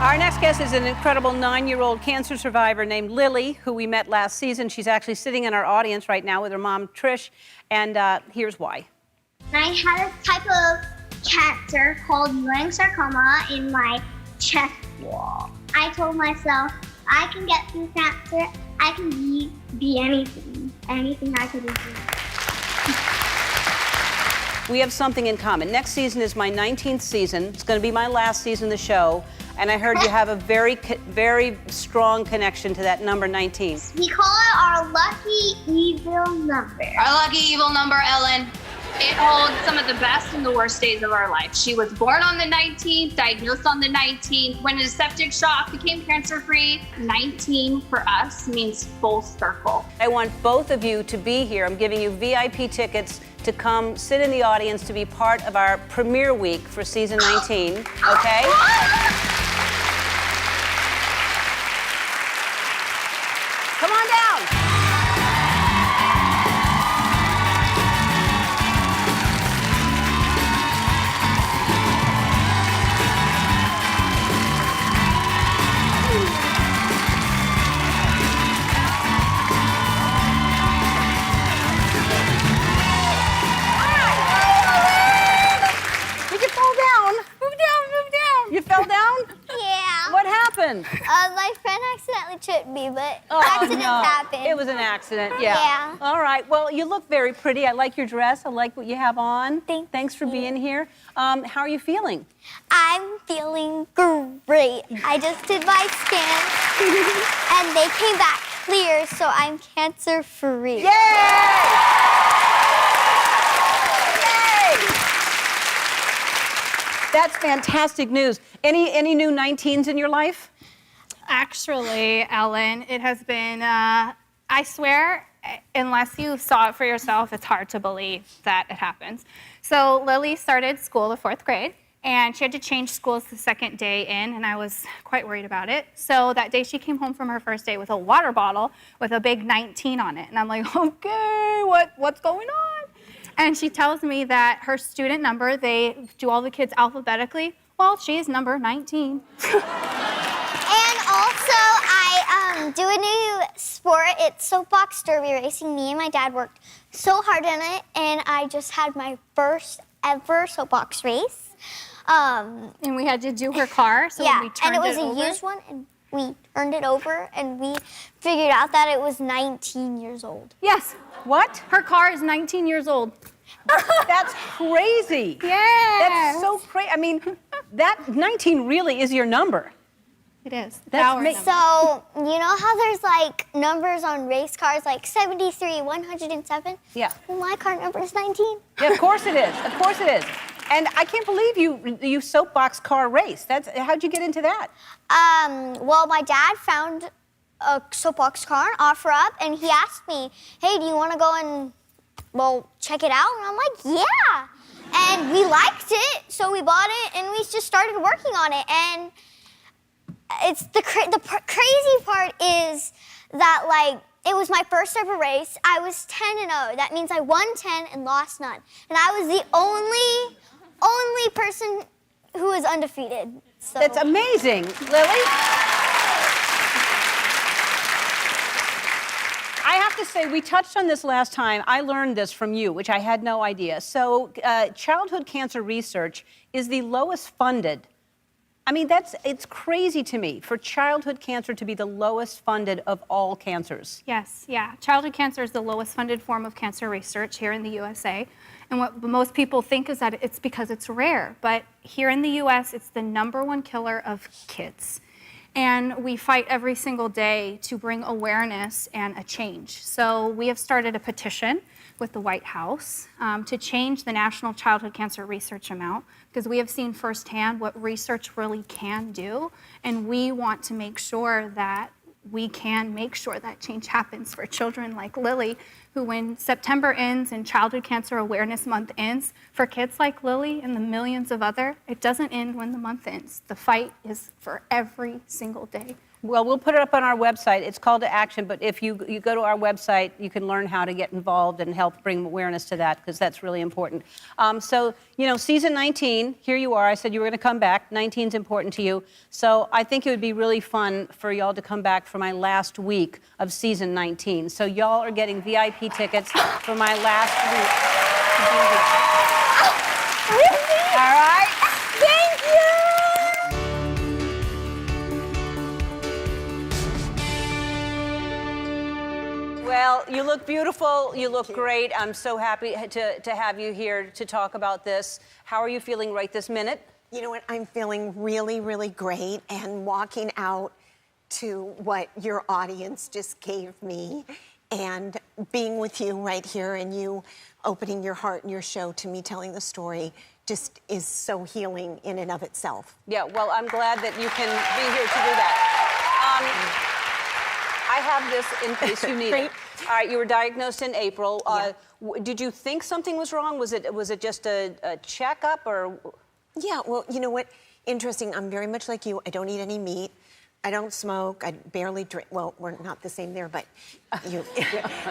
Our next guest is an incredible 9-year-old cancer survivor named Lily, who we met last season. She's actually sitting in our audience right now with her mom, Trish, and here's why. I had a type of cancer called sarcoma in my chest wall. I told myself, I can get through cancer. I can be anything I could do. We have something in common. Next season is my 19th season. It's going to be my last season of the show. And I heard you have a very strong connection to that number 19. We call it our lucky evil number. Our lucky evil number, Ellen. It holds some of the best and the worst days of our life. She was born on the 19th, diagnosed on the 19th, went into septic shock, became cancer-free. 19 for us means full circle. I want both of you to be here. I'm giving you VIP tickets to come sit in the audience to be part of our premiere week for season 19, okay? Come on down. Did you fall down? Move down. You fell down? Yeah. What happened? My friend accidentally tripped me, but accidents happen. It was an accident, yeah. Yeah. All right, well, you look very pretty. I like your dress. I like what you have on. Thanks for you. being here. How are you feeling? I'm feeling great. I just did my scan, and they came back clear, so I'm cancer-free. Yay! That's fantastic news. Any new 19s in your life? Actually, Ellen, it has been, I swear, unless you saw it for yourself, it's hard to believe that it happens. So Lily started school the 4th grade, and she had to change schools the 2nd day in, and I was quite worried about it. So that day she came home from her first day with a water bottle with a big 19 on it. And I'm like, okay, what's going on? And she tells me that her student number, they do all the kids alphabetically. Well, she's number 19. And also, I do a new sport. It's soapbox derby racing. Me and my dad worked so hard in it, and I just had my first ever soapbox race. And we had to do her car, so yeah, we turned and it was over. a used one, and we turned it over, and we figured out that it was 19 years old. Yes. What? Her car is 19 years old. That's crazy. Yeah. That's so crazy. I mean, that 19 really is your number. It is. That's Our amazing. number. So, you know how there's like numbers on race cars, like 73, 107? Yeah. Well, my car number is 19. Yeah, of course it is. Of course it is. And I can't believe you soapbox car race. How'd you get into that? Well, my dad found a soapbox car and offer up, and he asked me, hey, do you want to go and, well, check it out? And I'm like, yeah. And we liked it, so we bought it, and we just started working on it. And it's the crazy part is that, like, it was my first ever race. I was 10-0. That means I won 10 and lost none. And I was the only person who was undefeated. So. That's amazing, Lily. I have to say, we touched on this last time. I learned this from you, which I had no idea. So childhood cancer research is the lowest funded. I mean, it's crazy to me for childhood cancer to be the lowest funded of all cancers. Yes, yeah. Childhood cancer is the lowest funded form of cancer research here in the USA. And what most people think is that it's because it's rare. But here in the US, it's the #1 killer of kids. And we fight every single day to bring awareness and a change. So we have started a petition with the White House to change the national childhood cancer research amount, because we have seen firsthand what research really can do, and we want to make sure that we can make sure that change happens for children like Lily, who when September ends and Childhood Cancer Awareness Month ends, for kids like Lily and the millions of other, it doesn't end when the month ends. The fight is for every single day. Well, we'll put it up on our website. It's called to action, but if you go to our website, you can learn how to get involved and help bring awareness to that, because that's really important. So, season 19, here you are. I said you were going to come back. 19 is important to you. So I think it would be really fun for y'all to come back for my last week of season 19. So y'all are getting VIP tickets for my last week. All right? Thank you! Well, you look beautiful. You look great. I'm so happy to have you here to talk about this. How are you feeling right this minute? You know what? I'm feeling really, really great, and walking out to what your audience just gave me and being with you right here and you opening your heart and your show to me telling the story just is so healing in and of itself. Yeah, well, I'm glad that you can be here to do that. I have this in case you need it. All right, you were diagnosed in April. Yeah. Did you think something was wrong? Was it just a checkup or? Yeah, well, you know what? Interesting. I'm very much like you. I don't eat any meat. I don't smoke. I barely drink. Well, we're not the same there, but you.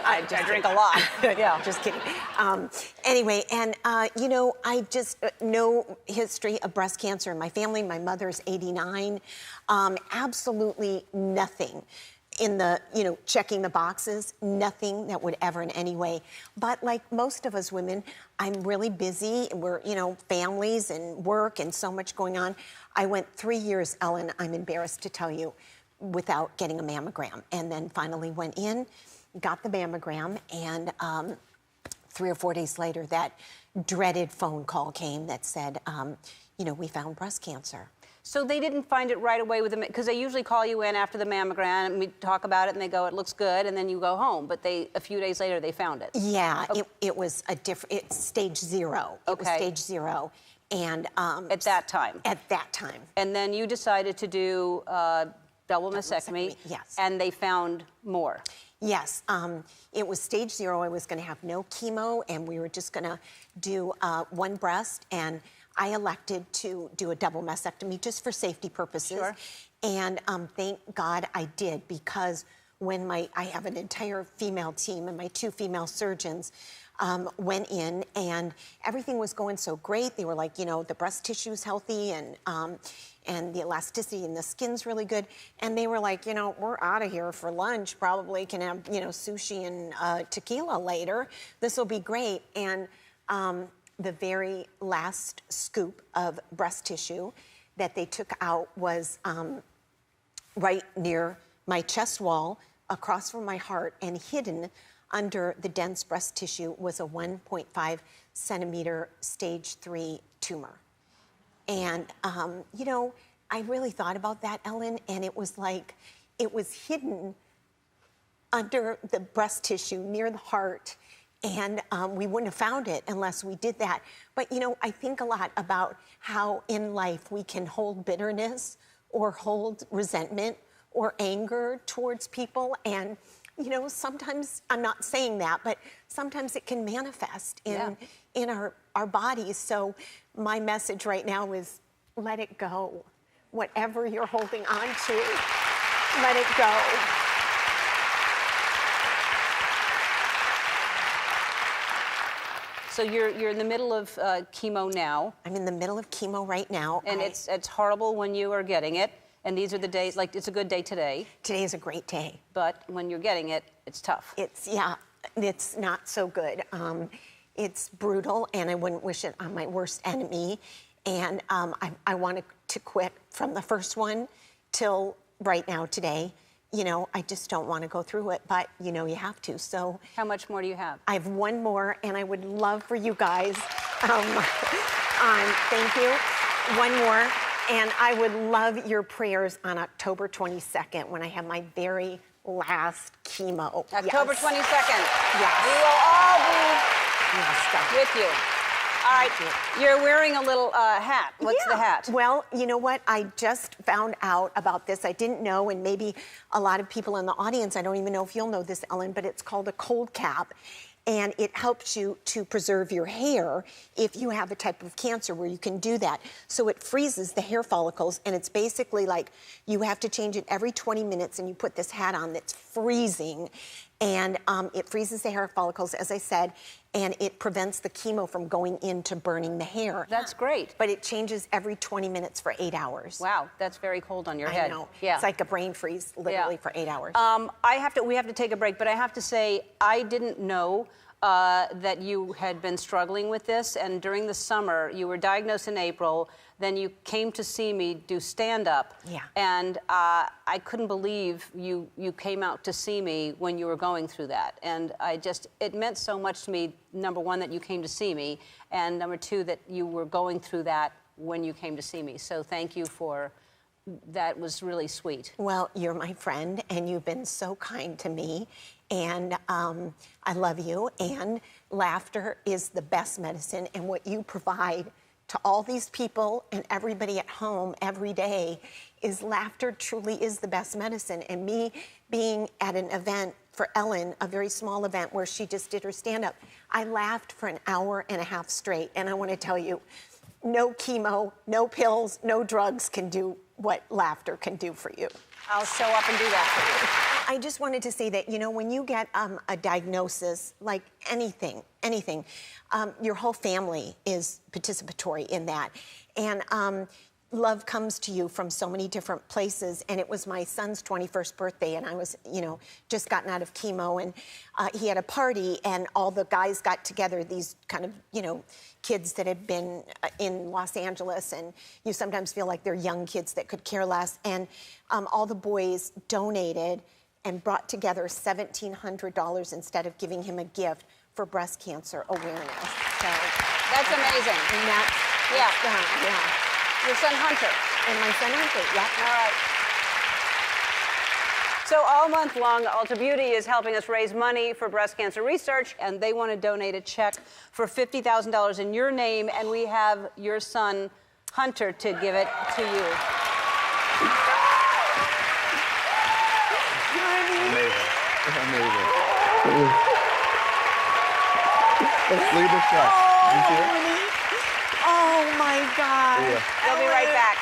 I drink a lot. Yeah. Just kidding. Anyway, and I just no history of breast cancer in my family. My mother's 89. Absolutely nothing in the, checking the boxes, nothing that would ever in any way. But like most of us women, I'm really busy. We're, families and work and so much going on. I went 3 years, Ellen, I'm embarrassed to tell you, without getting a mammogram. And then finally went in, got the mammogram, and 3 or 4 days later, that dreaded phone call came that said, we found breast cancer. So they didn't find it right away with them, because they usually call you in after the mammogram and we talk about it and they go, it looks good, and then you go home. But a few days later, they found it. Yeah, okay. It was it's stage 0. It was stage 0. And at that time. At that time. And then you decided to do double mastectomy. Yes. And they found more. Yes. It was stage 0. I was going to have no chemo, and we were just going to do one breast. And I elected to do a double mastectomy just for safety purposes. Sure. And thank God I did, because when I have an entire female team and my 2 female surgeons went in, and everything was going so great. They were like, the breast tissue's healthy, and the elasticity in the skin's really good. And they were like, we're out of here for lunch. Probably can have, sushi and tequila later. This will be great. And the very last scoop of breast tissue that they took out was right near my chest wall, across from my heart, and hidden under the dense breast tissue was a 1.5 centimeter stage 3 tumor. And, I really thought about that, Ellen, and it was like, it was hidden under the breast tissue near the heart. And we wouldn't have found it unless we did that. But, I think a lot about how in life we can hold bitterness or hold resentment or anger towards people. And, sometimes, I'm not saying that, but sometimes it can manifest in our bodies. So my message right now is let it go. Whatever you're holding on to, let it go. So you're in the middle of chemo now. I'm in the middle of chemo right now. And it's horrible when you are getting it. And these are the days, like it's a good day today. Today is a great day. But when you're getting it, it's tough. It's not so good. It's brutal, and I wouldn't wish it on my worst enemy. And I wanted to quit from the first one till right now today. I just don't want to go through it, but you have to. So how much more do you have? I have one more, and I would love for you guys. Thank you. One more, and I would love your prayers on October 22nd when I have my very last chemo. October 22nd. Yes. We will all be with you. All right, you're wearing a little hat. What's the hat? Well, you know what? I just found out about this. I didn't know, and maybe a lot of people in the audience, I don't even know if you'll know this, Ellen, but it's called a cold cap. and it helps you to preserve your hair if you have a type of cancer where you can do that. So it freezes the hair follicles, and it's basically like you have to change it every 20 minutes, and you put this hat on that's freezing, and it freezes the hair follicles, as I said, and it prevents the chemo from going into burning the hair. That's great. But it changes every 20 minutes for 8 hours. Wow, that's very cold on your head. I know. Yeah. It's like a brain freeze, literally, for 8 hours. We have to take a break, but I have to say, I didn't know that you had been struggling with this, and during the summer, you were diagnosed in April, then you came to see me do stand-up. Yeah. And I couldn't believe you came out to see me when you were going through that. And it meant so much to me, number one, that you came to see me, and number two, that you were going through that when you came to see me. So thank you for, that was really sweet. Well, you're my friend, and you've been so kind to me, and I love you, and laughter is the best medicine, and what you provide to all these people and everybody at home every day is laughter truly is the best medicine. And me being at an event for Ellen, a very small event where she just did her stand-up, I laughed for an hour and a half straight, and I want to tell you, no chemo, no pills, no drugs can do what laughter can do for you. I'll show up and do that for you. I just wanted to say that, you know, when you get a diagnosis, like anything, your whole family is participatory in that. And love comes to you from so many different places. And it was my son's 21st birthday, and I was, you know, just gotten out of chemo, and he had a party, and all the guys got together, these kind of, you know, kids that had been in Los Angeles, and you sometimes feel like they're young kids that could care less. And all the boys donated and brought together $1,700 instead of giving him a gift for breast cancer awareness. So That's amazing. and that's done, yeah. Your son Hunter. And my son Hunter, yeah. All right. So all month long, Ulta Beauty is helping us raise money for breast cancer research, and they want to donate a check for $50,000 in your name, and we have your son Hunter to give it to you. Amazing. Look at the shot. You see it? Oh my God. Yeah. We'll be right back.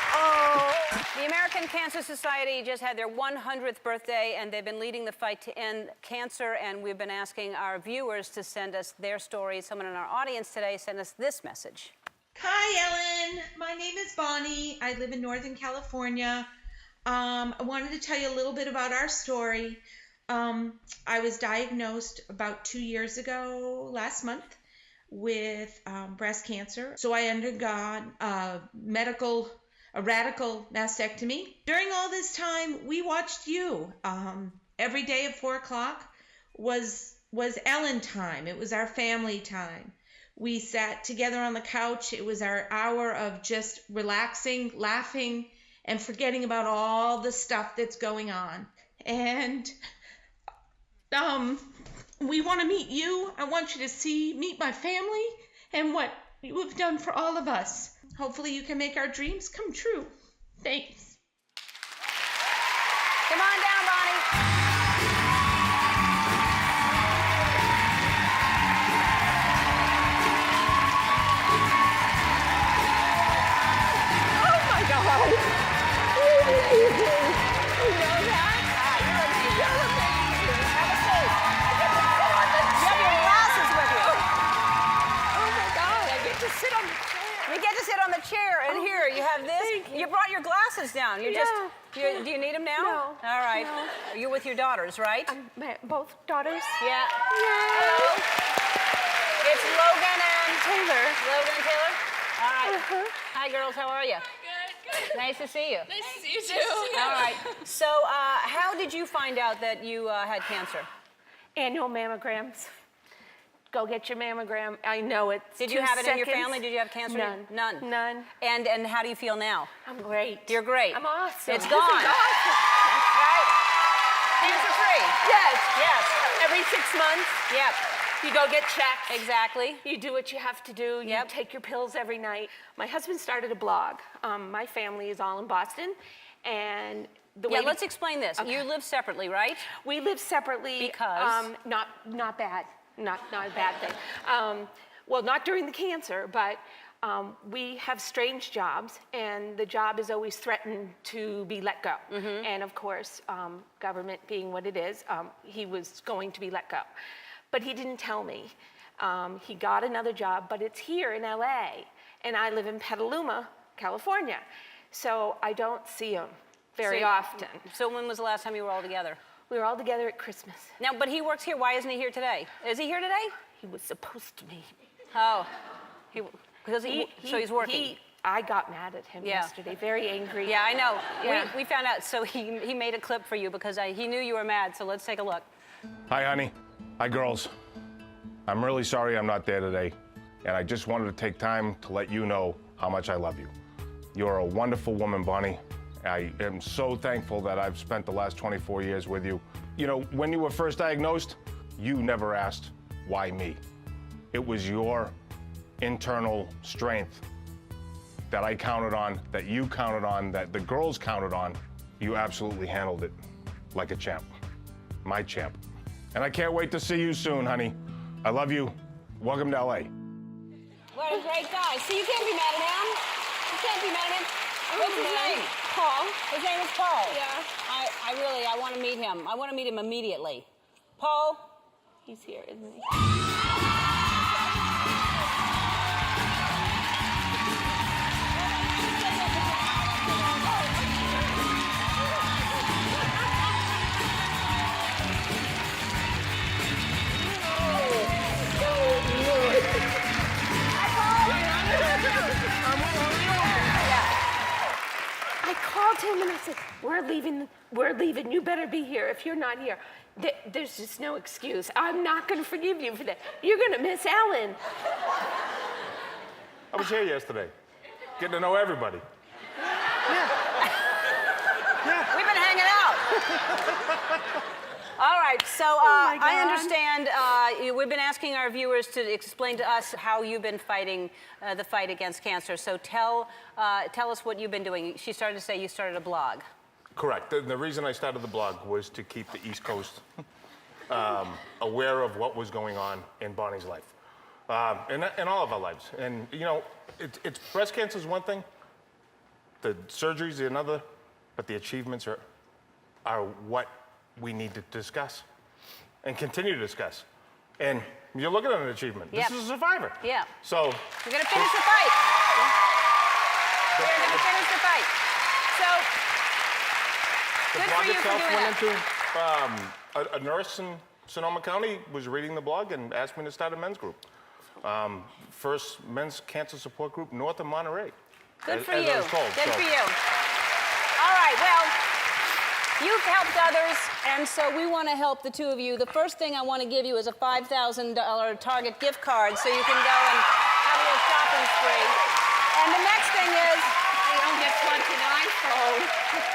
The American Cancer Society just had their 100th birthday, and they've been leading the fight to end cancer, and we've been asking our viewers to send us their stories. Someone in our audience today sent us this message. Hi, Ellen. My name is Bonnie. I live in Northern California. I wanted to tell you a little bit about our story. I was diagnosed about 2 years ago, last month, with breast cancer. So I undergone a radical mastectomy. During all this time, we watched you. Every day at 4 o'clock was Ellen time. It was our family time. We sat together on the couch. It was our hour of just relaxing, laughing, and forgetting about all the stuff that's going on. And we want to meet you. I want you to meet my family and what you have done for all of us. Hopefully you can make our dreams come true. Thanks. Come on down, Bonnie. Oh my God. You know that? You're amazing. You're amazing. Have a seat. You have your glasses with you. Oh my God, I get to sit on the chair. You get to sit on the chair, and here you have this. Thank you. You brought your glasses down. You're Yeah. do you need them now? No. All right. No. You're with your daughters, right? Both daughters? Yeah. Yay. Hello. It's Logan and Taylor. Logan and Taylor. All right. Uh-huh. Hi, girls. How are you? Good. Nice to see you. Nice to see you too. All right. So, how did you find out that you had cancer? Annual mammograms. Go get your mammogram. I know it's Did you 2 have it in your seconds. family? Did you have cancer? None. None. None. And how do you feel now? I'm great. You're great. I'm awesome. It's This gone. is awesome. Right? Cancer free. Yes. Yes. Every 6 months, Yep. you go get checked. Exactly. You do what you have to do. You Yep. take your pills every night. My husband started a blog. My family is all in Boston, and the way Let's explain this. Okay. You live separately, right? we live separately. Because? Not bad. not a bad thing. Well, not during the cancer, but we have strange jobs, and the job is always threatened to be let go. And of course, government being what it is, he was going to be let go. But he didn't tell me. He got another job, but it's here in LA, and I live in Petaluma, California. So I don't see him very often. So when was the last time you were all together? We were all together at Christmas. Now, but he works here. Why isn't he here today? Is he here today? He was supposed to be. Oh, so he's working. I got mad at him yesterday, very angry. Yeah, I know. Yeah. We found out, so he made a clip for you because he knew you were mad, so let's take a look. Hi, honey. Hi, girls. I'm really sorry I'm not there today, and I just wanted to take time to let you know how much I love you. You're a wonderful woman, Bonnie. I am so thankful that I've spent the last 24 years with you. You know, when you were first diagnosed, you never asked, why me? It was your internal strength that I counted on, that you counted on, that the girls counted on. You absolutely handled it like a champ, my champ. And I can't wait to see you soon, honey. I love you. Welcome to LA. What a great guy. See, you can't be mad at him. You can't be mad at him. What's his name? Paul. His name is Paul. Yeah. I want to meet him. I want to meet him immediately. Paul? He's here, isn't he? I called him and I said, we're leaving, you better be here. If you're not here, there's just no excuse. I'm not gonna forgive you for that. You're gonna miss Ellen. I was here yesterday, getting to know everybody. We've been hanging out. All right, so I understand we've been asking our viewers to explain to us how you've been fighting the fight against cancer. So tell us what you've been doing. She started to say you started a blog. Correct. The reason I started the blog was to keep the East Coast aware of what was going on in Bonnie's life, and all of our lives. And you know, it's breast cancer is one thing, the surgeries are another, but the achievements are what we need to discuss and continue to discuss. And you're looking at an achievement. Yep. This is a survivor. Yeah. So we're gonna finish the fight. We're gonna finish the fight. So the good blog for you for itself doing went that. into a nurse in Sonoma County was reading the blog and asked me to start a men's group. First men's cancer support group north of Monterey. Good for as you. I was told, Good so. for you. All right, well, you've helped others, and so we want to help the two of you. The first thing I want to give you is a $5,000 Target gift card so you can go and have a little shopping spree. And the next thing is, I don't just want an iPhone.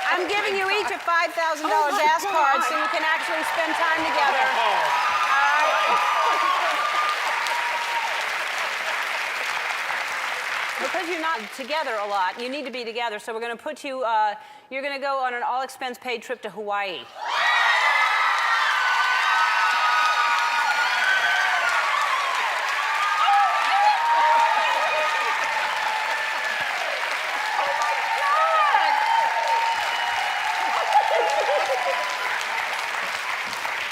I'm giving you each a $5,000 gas card so you can actually spend time together. All right? Because you're not together a lot, you need to be together. So we're going to put you, you're going to go on an all-expense-paid trip to Hawaii.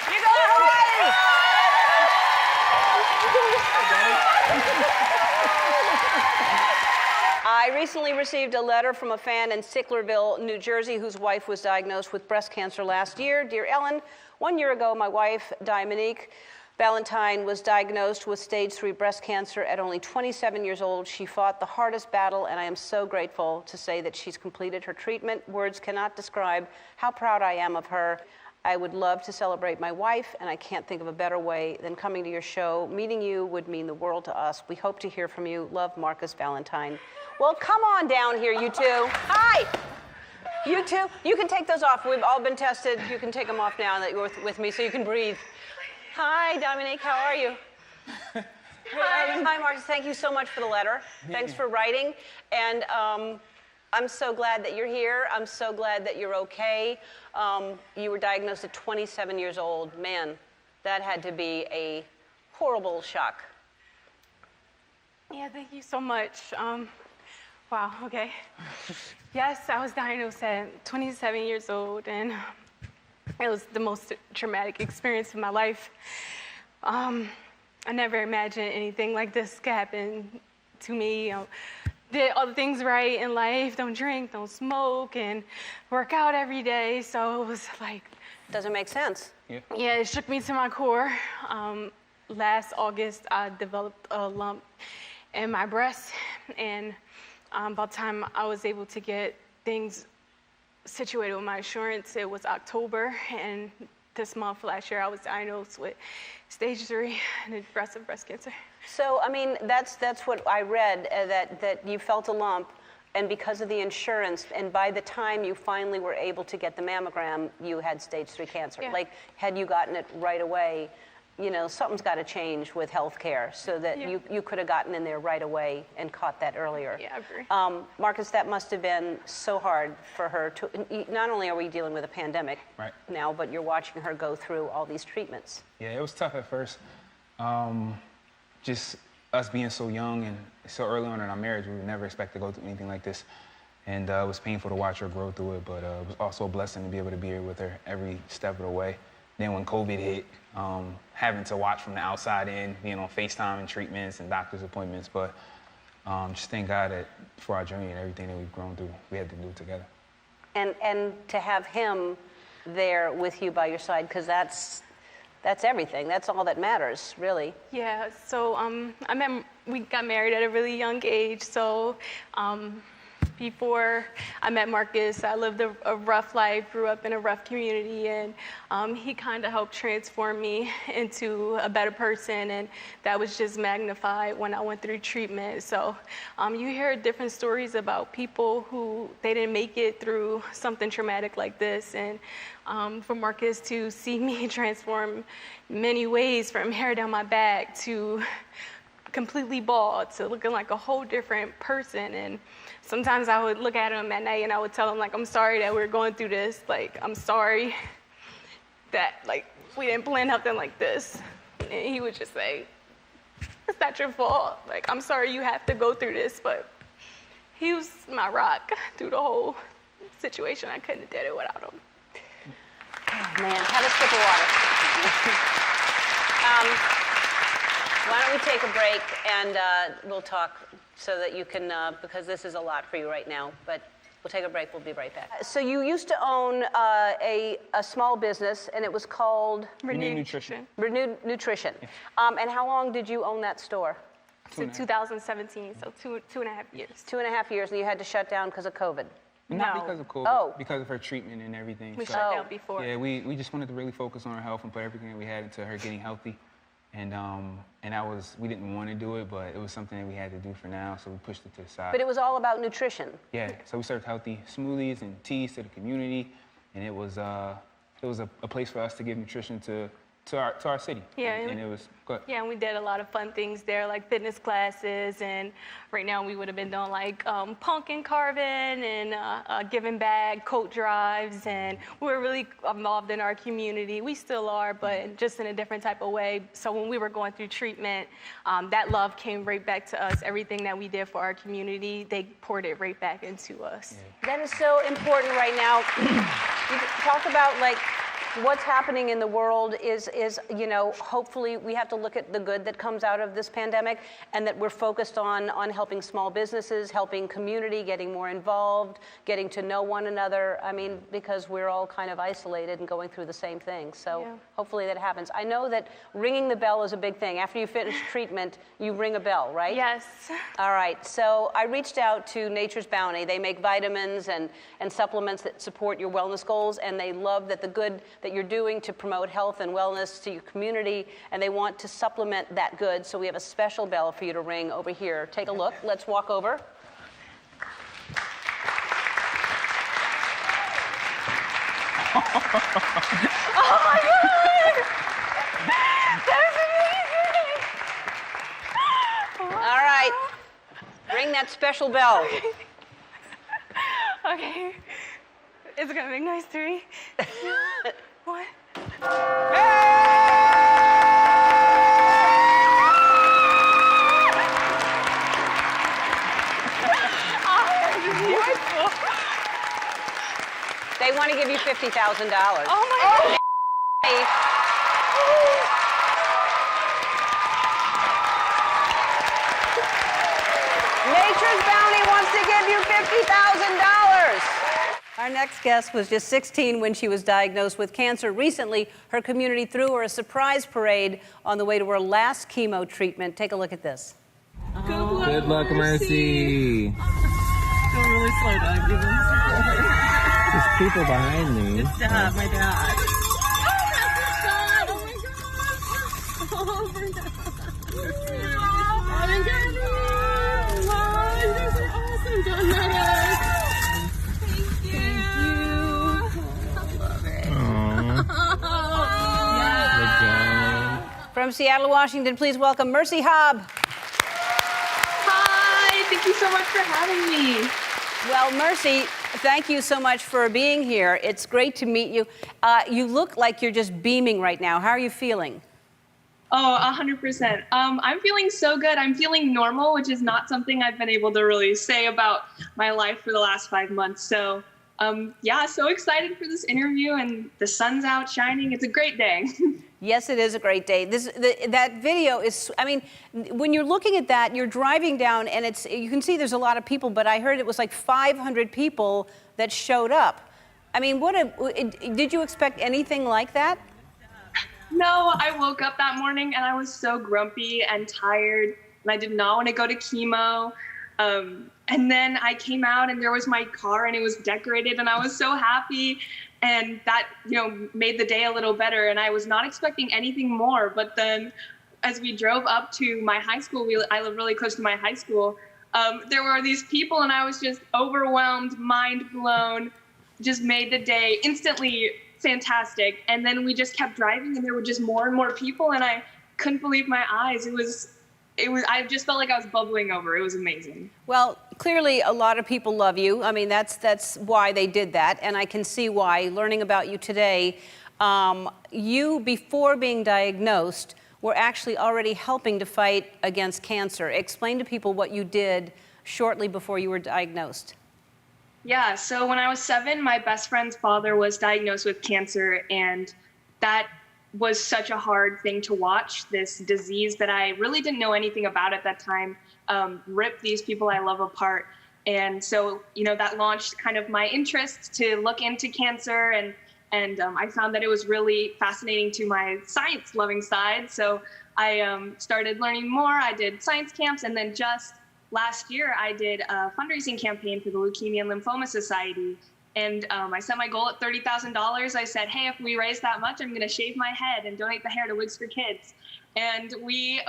You're going to Hawaii! I recently received a letter from a fan in Sicklerville, New Jersey, whose wife was diagnosed with breast cancer last year. Dear Ellen, 1 year ago, my wife, Diamondique Valentine, was diagnosed with stage 3 breast cancer at only 27 years old. She fought the hardest battle, and I am so grateful to say that she's completed her treatment. Words cannot describe how proud I am of her. I would love to celebrate my wife, and I can't think of a better way than coming to your show. Meeting you would mean the world to us. We hope to hear from you. Love, Marcus Valentine. Well, come on down here, you two. Hi. You two, you can take those off. We've all been tested. You can take them off now that you're with me so you can breathe. Hi, Dominique, how are you? Hi, Marcus. Thank you so much for the letter. Thanks for writing. And I'm so glad that you're here. I'm so glad that you're okay. You were diagnosed at 27 years old. Man, that had to be a horrible shock. Yeah, thank you so much. Wow, okay. Yes, I was diagnosed at 27 years old, and it was the most traumatic experience of my life. I never imagined anything like this could happen to me. You know, did all the things right in life, don't drink, don't smoke, and work out every day, so it was like... Doesn't make sense. Yeah, it shook me to my core. Last August, I developed a lump in my breast, and by the time I was able to get things situated with my insurance, it was October, and this month, last year, I was diagnosed with stage 3 and aggressive breast cancer. So, I mean, that's what I read, that you felt a lump, and because of the insurance, and by the time you finally were able to get the mammogram, you had stage 3 cancer. Yeah. Like, had you gotten it right away, you know, something's got to change with healthcare so that you could have gotten in there right away and caught that earlier. Yeah, I agree. Marcus, that must have been so hard for her to, not only are we dealing with a pandemic now, but you're watching her go through all these treatments. Yeah, it was tough at first. Just us being so young and so early on in our marriage, we would never expect to go through anything like this. And it was painful to watch her grow through it, but it was also a blessing to be able to be here with her every step of the way. Then when COVID hit, having to watch from the outside in, being on FaceTime and treatments and doctor's appointments, but just thank God that for our journey and everything that we've grown through, we had to do it together. And to have him there with you by your side, because that's everything. That's all that matters, really. Yeah, so we got married at a really young age, so before I met Marcus, I lived a rough life, grew up in a rough community, and he kind of helped transform me into a better person, and that was just magnified when I went through treatment. So you hear different stories about people who they didn't make it through something traumatic like this, and for Marcus to see me transform many ways, from hair down my back to completely bald to looking like a whole different person. And sometimes I would look at him at night and I would tell him, like, I'm sorry that we're going through this. Like, I'm sorry that, like, we didn't plan nothing like this. And he would just say, it's not your fault. Like, I'm sorry you have to go through this. But he was my rock through the whole situation. I couldn't have did it without him. Man, have a sip of water. Why don't we take a break and we'll talk so that you can, because this is a lot for you right now, but we'll take a break, we'll be right back. So you used to own a small business, and it was called? Renewed Nutrition. Renewed Nutrition. Yeah. And how long did you own that store? Since 2017, so two and a half years. 2.5 years, and you had to shut down because of COVID? Not No. because of COVID, Oh. because of her treatment and everything. We So, shut down before. yeah, we just wanted to really focus on her health and put everything that we had into her getting healthy. And that was, we didn't want to do it, but it was something that we had to do for now, so we pushed it to the side. But it was all about nutrition. Yeah, so we served healthy smoothies and teas to the community, and it was a place for us to give nutrition to our city. Yeah, and it was good. Yeah, and we did a lot of fun things there, like fitness classes, and right now we would have been doing like pumpkin carving and giving back coat drives, and we were really involved in our community. We still are, but just in a different type of way. So when we were going through treatment, that love came right back to us. Everything that we did for our community, they poured it right back into us. Yeah. That is so important right now. You talk about, like, what's happening in the world is, you know, hopefully we have to look at the good that comes out of this pandemic, and that we're focused on helping small businesses, helping community, getting more involved, getting to know one another. I mean, because we're all kind of isolated and going through the same thing. So Yeah. hopefully that happens. I know that ringing the bell is a big thing. After you finish treatment, you ring a bell, right? Yes. All right, so I reached out to Nature's Bounty. They make vitamins and supplements that support your wellness goals, and they love that the good that you're doing to promote health and wellness to your community, and they want to supplement that good. So we have a special bell for you to ring over here. Take a look. Let's walk over. Oh my God! That is amazing! All right, ring that special bell. Okay. Is it gonna make noise? 3, 2, 1. They want to give you $50,000. Oh my God. Nature's Bounty wants to give you $50,000. Our next guest was just 16 when she was diagnosed with cancer. Recently, her community threw her a surprise parade on the way to her last chemo treatment. Take a look at this. Good luck, Mercy. Go really slow, dog. There's people behind me. It's Dad, my dad. From Seattle, Washington, please welcome Mercy Hobb. Hi, thank you so much for having me. Well, Mercy, thank you so much for being here. It's great to meet you. You look like you're just beaming right now. How are you feeling? Oh, 100%. I'm feeling so good. I'm feeling normal, which is not something I've been able to really say about my life for the last 5 months. So, yeah, so excited for this interview, and the sun's out shining. It's a great day. Yes, it is a great day. That video is, I mean, when you're looking at that, you're driving down and you can see there's a lot of people, but I heard it was like 500 people that showed up. I mean, did you expect anything like that? No, I woke up that morning and I was so grumpy and tired, and I did not want to go to chemo. And then I came out and there was my car and it was decorated and I was so happy. And that, made the day a little better. And I was not expecting anything more. But then as we drove up to my high school, I live really close to my high school, there were these people and I was just overwhelmed, mind blown, just made the day instantly fantastic. And then we just kept driving and there were just more and more people and I couldn't believe my eyes. I just felt like I was bubbling over. It was amazing. Well, clearly a lot of people love you. I mean, that's why they did that, and I can see why. Learning about you today, you, before being diagnosed, were actually already helping to fight against cancer. Explain to people what you did shortly before you were diagnosed. Yeah, so when I was 7, my best friend's father was diagnosed with cancer, and that was such a hard thing to watch. This disease that I really didn't know anything about at that time ripped these people I love apart. And so, that launched kind of my interest to look into cancer, and I found that it was really fascinating to my science-loving side. So I started learning more. I did science camps, and then just last year I did a fundraising campaign for the Leukemia and Lymphoma Society. And I set my goal at $30,000. I said, hey, if we raise that much, I'm going to shave my head and donate the hair to Wigs for Kids. And we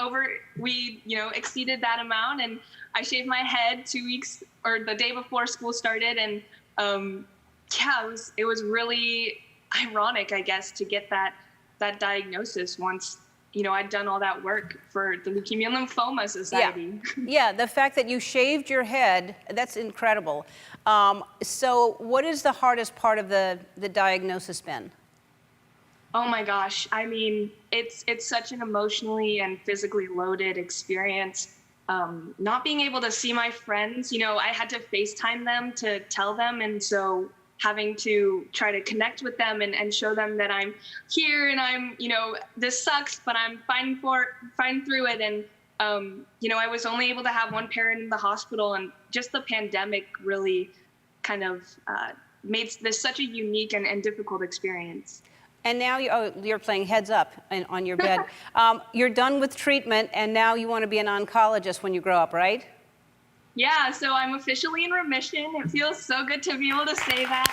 exceeded that amount. And I shaved my head 2 weeks or the day before school started. And it was really ironic, I guess, to get that diagnosis once I'd done all that work for the Leukemia and Lymphoma Society. Yeah, the fact that you shaved your head, that's incredible. So what is the hardest part of the diagnosis been? Oh my gosh. I mean, it's such an emotionally and physically loaded experience. Not being able to see my friends, I had to FaceTime them to tell them. And so having to try to connect with them and show them that I'm here and I'm, this sucks, but I'm fighting through it. And, I was only able to have one parent in the hospital, and just the pandemic really kind of made this such a unique and difficult experience. And now you're playing heads up on your bed. You're done with treatment, and now you want to be an oncologist when you grow up, right? Yeah, so I'm officially in remission. It feels so good to be able to say that.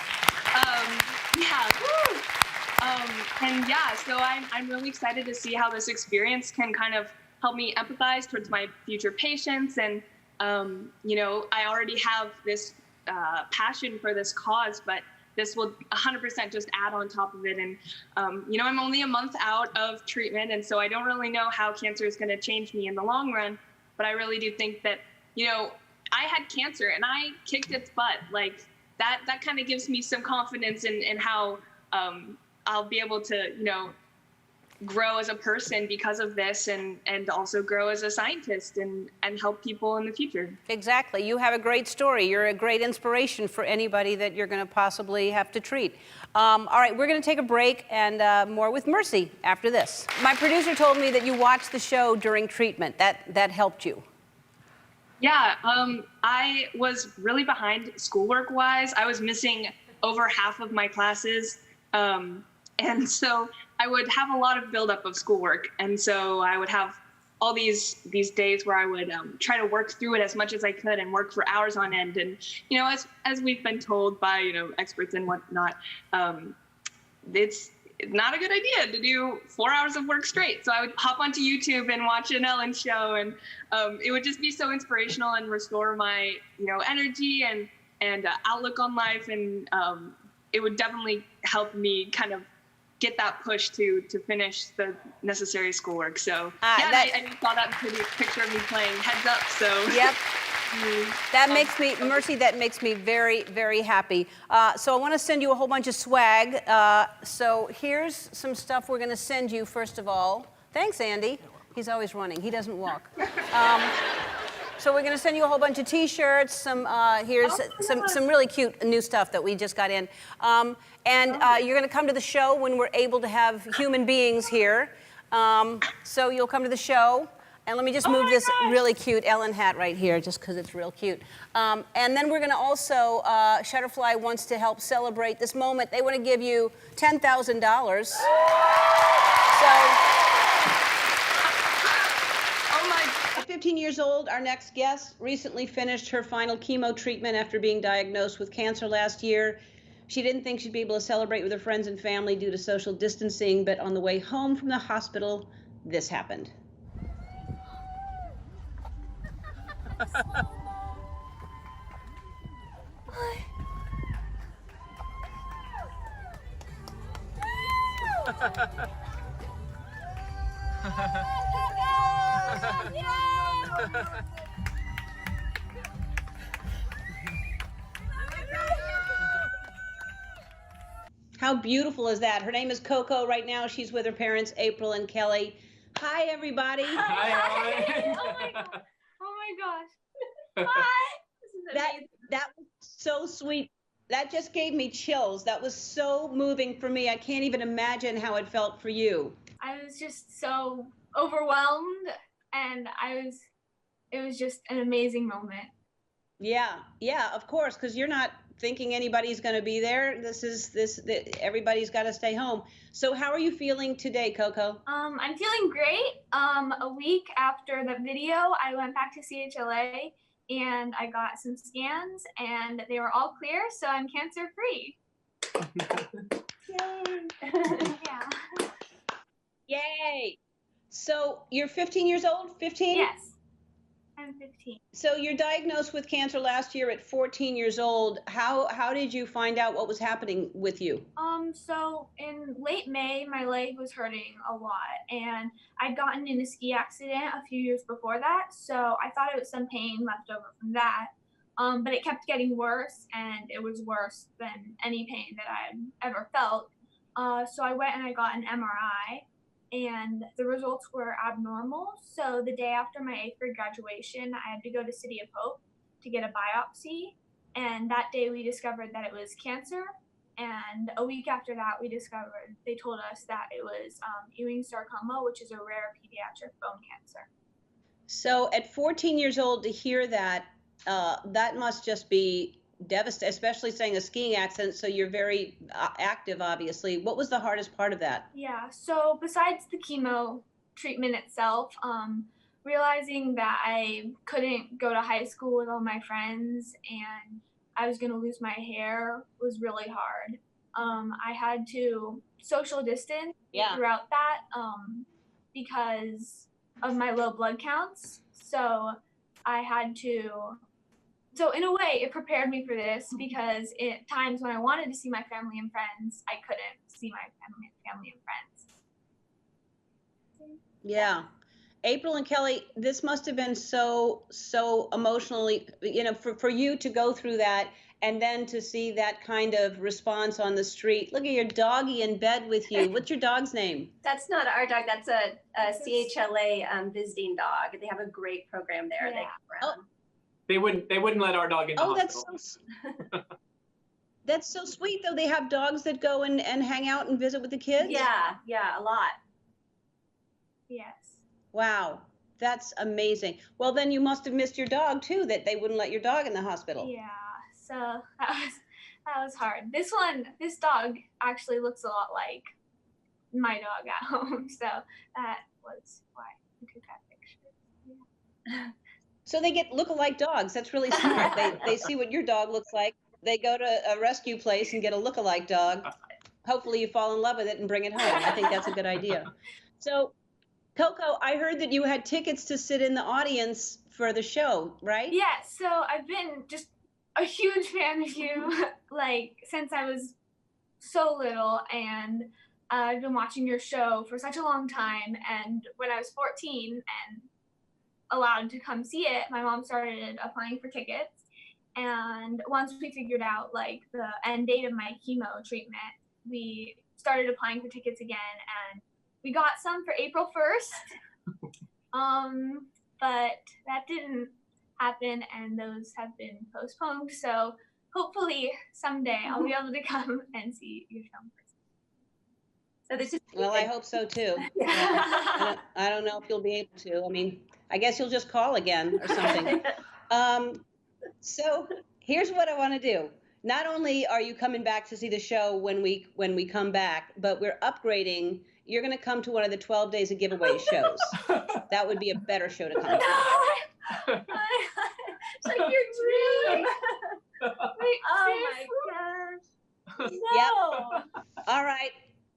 So I'm really excited to see how this experience can kind of help me empathize towards my future patients. And, I already have this passion for this cause, but this will 100% just add on top of it. And, I'm only a month out of treatment, and so I don't really know how cancer is going to change me in the long run. But I really do think that, I had cancer and I kicked its butt. Like that kind of gives me some confidence in how I'll be able to, grow as a person because of this, and also grow as a scientist and help people in the future. Exactly. You have a great story. You're a great inspiration for anybody that you're going to possibly have to treat. All right, we're going to take a break and more with Mercy after this. My producer told me that you watched the show during treatment. That helped you. Yeah, I was really behind schoolwork-wise. I was missing over half of my classes, and so I would have a lot of buildup of schoolwork, and so I would have all these days where I would try to work through it as much as I could and work for hours on end. And as we've been told by experts and whatnot, it's not a good idea to do 4 hours of work straight. So I would hop onto YouTube and watch an Ellen show, and it would just be so inspirational and restore my energy and outlook on life, and it would definitely help me kind of get that push to finish the necessary schoolwork. So I saw that pretty picture of me playing Heads Up. So yep. That makes me, Mercy, that makes me very, very happy. So I want to send you a whole bunch of swag. So here's some stuff we're going to send you, first of all. Thanks, Andy. He's always running. He doesn't walk. So we're going to send you a whole bunch of T-shirts. Some really cute new stuff that we just got in. You're going to come to the show when we're able to have human beings here. So you'll come to the show. And let me just move this really cute Ellen hat right here, just because it's real cute. And then we're going to also, Shutterfly wants to help celebrate this moment. They want to give you $10,000. So. At 15 years old, our next guest recently finished her final chemo treatment after being diagnosed with cancer last year. She didn't think she'd be able to celebrate with her friends and family due to social distancing, but on the way home from the hospital, this happened. How beautiful is that? Her name is Coco. Right now, she's with her parents, April and Kelly. Hi, everybody. Hi. Oh my God. Oh my gosh. Hi. That was so sweet. That just gave me chills. That was so moving for me. I can't even imagine how it felt for you. I was just so overwhelmed, and it was just an amazing moment. Yeah, of course, because you're not thinking anybody's going to be there. Everybody's got to stay home. So how are you feeling today, Coco? I'm feeling great. A week after the video, I went back to CHLA and I got some scans and they were all clear, so I'm cancer free. Yay. Yeah. Yay. So you're 15 years old? 15? Yes. I'm 15. So you're diagnosed with cancer last year at 14 years old. How did you find out what was happening with you? So in late May, my leg was hurting a lot, and I'd gotten in a ski accident a few years before that, so I thought it was some pain left over from that. But it kept getting worse, and it was worse than any pain that I had ever felt. So I went and I got an MRI, and the results were abnormal. So the day after my 8th grade graduation, I had to go to City of Hope to get a biopsy. And that day we discovered that it was cancer. And a week after that, they told us that it was Ewing sarcoma, which is a rare pediatric bone cancer. So at 14 years old to hear that, that must just be devastating, especially saying a skiing accident. So you're very active, obviously. What was the hardest part of that? Yeah, so besides the chemo treatment itself, realizing that I couldn't go to high school with all my friends and I was going to lose my hair was really hard. I had to social distance throughout that because of my low blood counts. So I had to, so in a way it prepared me for this, because at times when I wanted to see my family and friends, I couldn't see my family and friends. Yeah. April and Kelly, this must have been so emotionally, for you to go through that And then to see that kind of response on the street. Look at your doggy in bed with you. What's your dog's name? That's not our dog. That's a CHLA visiting dog. They have a great program there. They come around. They wouldn't let our dog in the hospital. That's so sweet, though. They have dogs that go and hang out and visit with the kids? Yeah, a lot. Yes. Wow, that's amazing. Well, then you must have missed your dog, too, that they wouldn't let your dog in the hospital. Yeah, so that was hard. This dog actually looks a lot like my dog at home, so that was why we took that picture. Yeah. So they get look-alike dogs. That's really smart. They see what your dog looks like. They go to a rescue place and get a look-alike dog. Hopefully you fall in love with it and bring it home. I think that's a good idea. So, Coco, I heard that you had tickets to sit in the audience for the show, right? Yeah, so I've been just a huge fan of you, like, since I was so little, and I've been watching your show for such a long time, and when I was 14 and allowed to come see it, my mom started applying for tickets. And once we figured out like the end date of my chemo treatment, we started applying for tickets again, and we got some for April 1st. But that didn't happen, and those have been postponed. So hopefully someday I'll be able to come and see your show in person. So this is well, I hope so too. I don't know if you'll be able to. I mean, I guess you'll just call again or something. So here's what I want to do. Not only are you coming back to see the show when we come back, but we're upgrading. You're going to come to one of the 12 Days of Giveaway shows. That would be a better show to come to. It's like your dream. Oh my gosh. No. Yep. All right.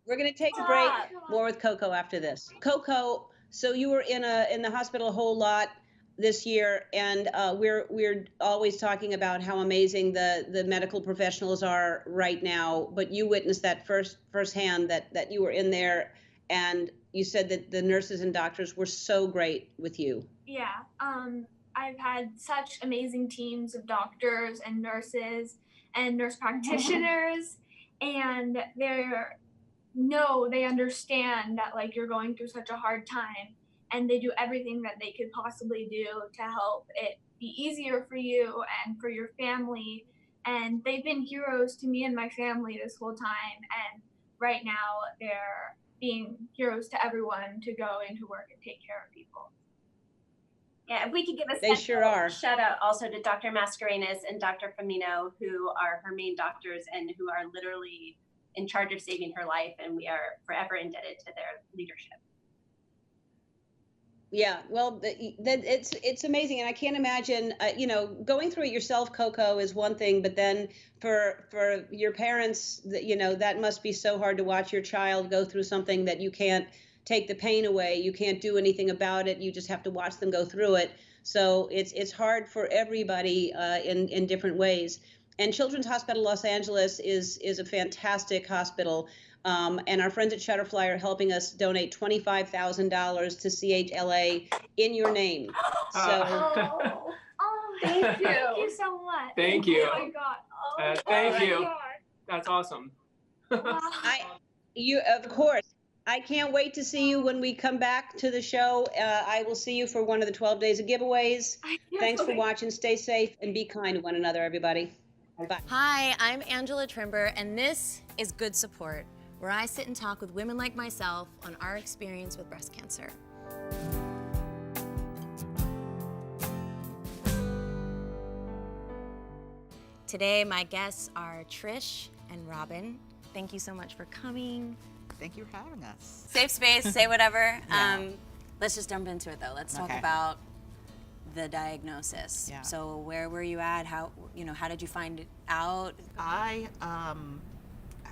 We're going to take a break. More with Coco after this. Coco, so you were in the hospital a whole lot this year, and we're always talking about how amazing the medical professionals are right now, but you witnessed that firsthand that you were in there, and you said that the nurses and doctors were so great with you. Yeah, I've had such amazing teams of doctors and nurses and nurse practitioners, and they understand that like you're going through such a hard time, and they do everything that they could possibly do to help it be easier for you and for your family. And they've been heroes to me and my family this whole time. And right now they're being heroes to everyone to go into work and take care of people. Yeah, if we could give a They sure are. shout out also to Dr. Mascarenas and Dr. Femino, who are her main doctors and who are literally in charge of saving her life. And we are forever indebted to their leadership. Yeah, well, it's amazing, and I can't imagine, going through it yourself, Coco, is one thing, but then for your parents, that must be so hard to watch your child go through something that you can't take the pain away, you can't do anything about it, you just have to watch them go through it. So it's hard for everybody in different ways. And Children's Hospital Los Angeles is a fantastic hospital. And our friends at Shutterfly are helping us donate $25,000 to CHLA in your name. So, Thank you. Thank you so much. Thank you. Oh my God. Thank you. God. That's awesome. Of course. I can't wait to see you when we come back to the show. I will see you for one of the 12 Days of Giveaways. Thanks for watching. Stay safe and be kind to one another, everybody. Bye. Hi, I'm Angela Trimber, and this is Good Support, where I sit and talk with women like myself on our experience with breast cancer. Today, my guests are Trish and Robin. Thank you so much for coming. Thank you for having us. Safe space, say whatever. Yeah. Let's just jump into it though. Let's talk Okay. about the diagnosis. Yeah. So where were you at? How did you find it out? I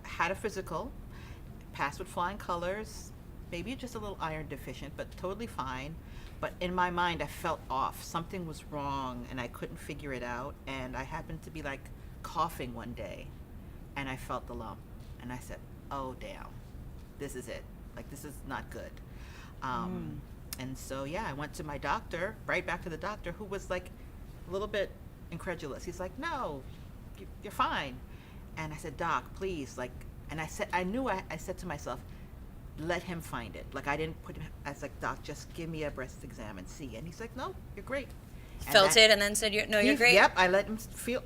had a physical, passed with flying colors, maybe just a little iron deficient, but totally fine. But in my mind, I felt off. Something was wrong, and I couldn't figure it out. And I happened to be like coughing one day, and I felt the lump. And I said, oh, damn, this is it. Like, this is not good. And so, yeah, I went to my doctor, right back to the doctor, who was like a little bit incredulous. He's like, no, you're fine. And I said, Doc, please, like, and I said to myself, let him find it. Like, I didn't put him, I was like, Doc, just give me a breast exam and see. And he's like, no, you're great. Felt it and then said, you're great? Yep, I let him feel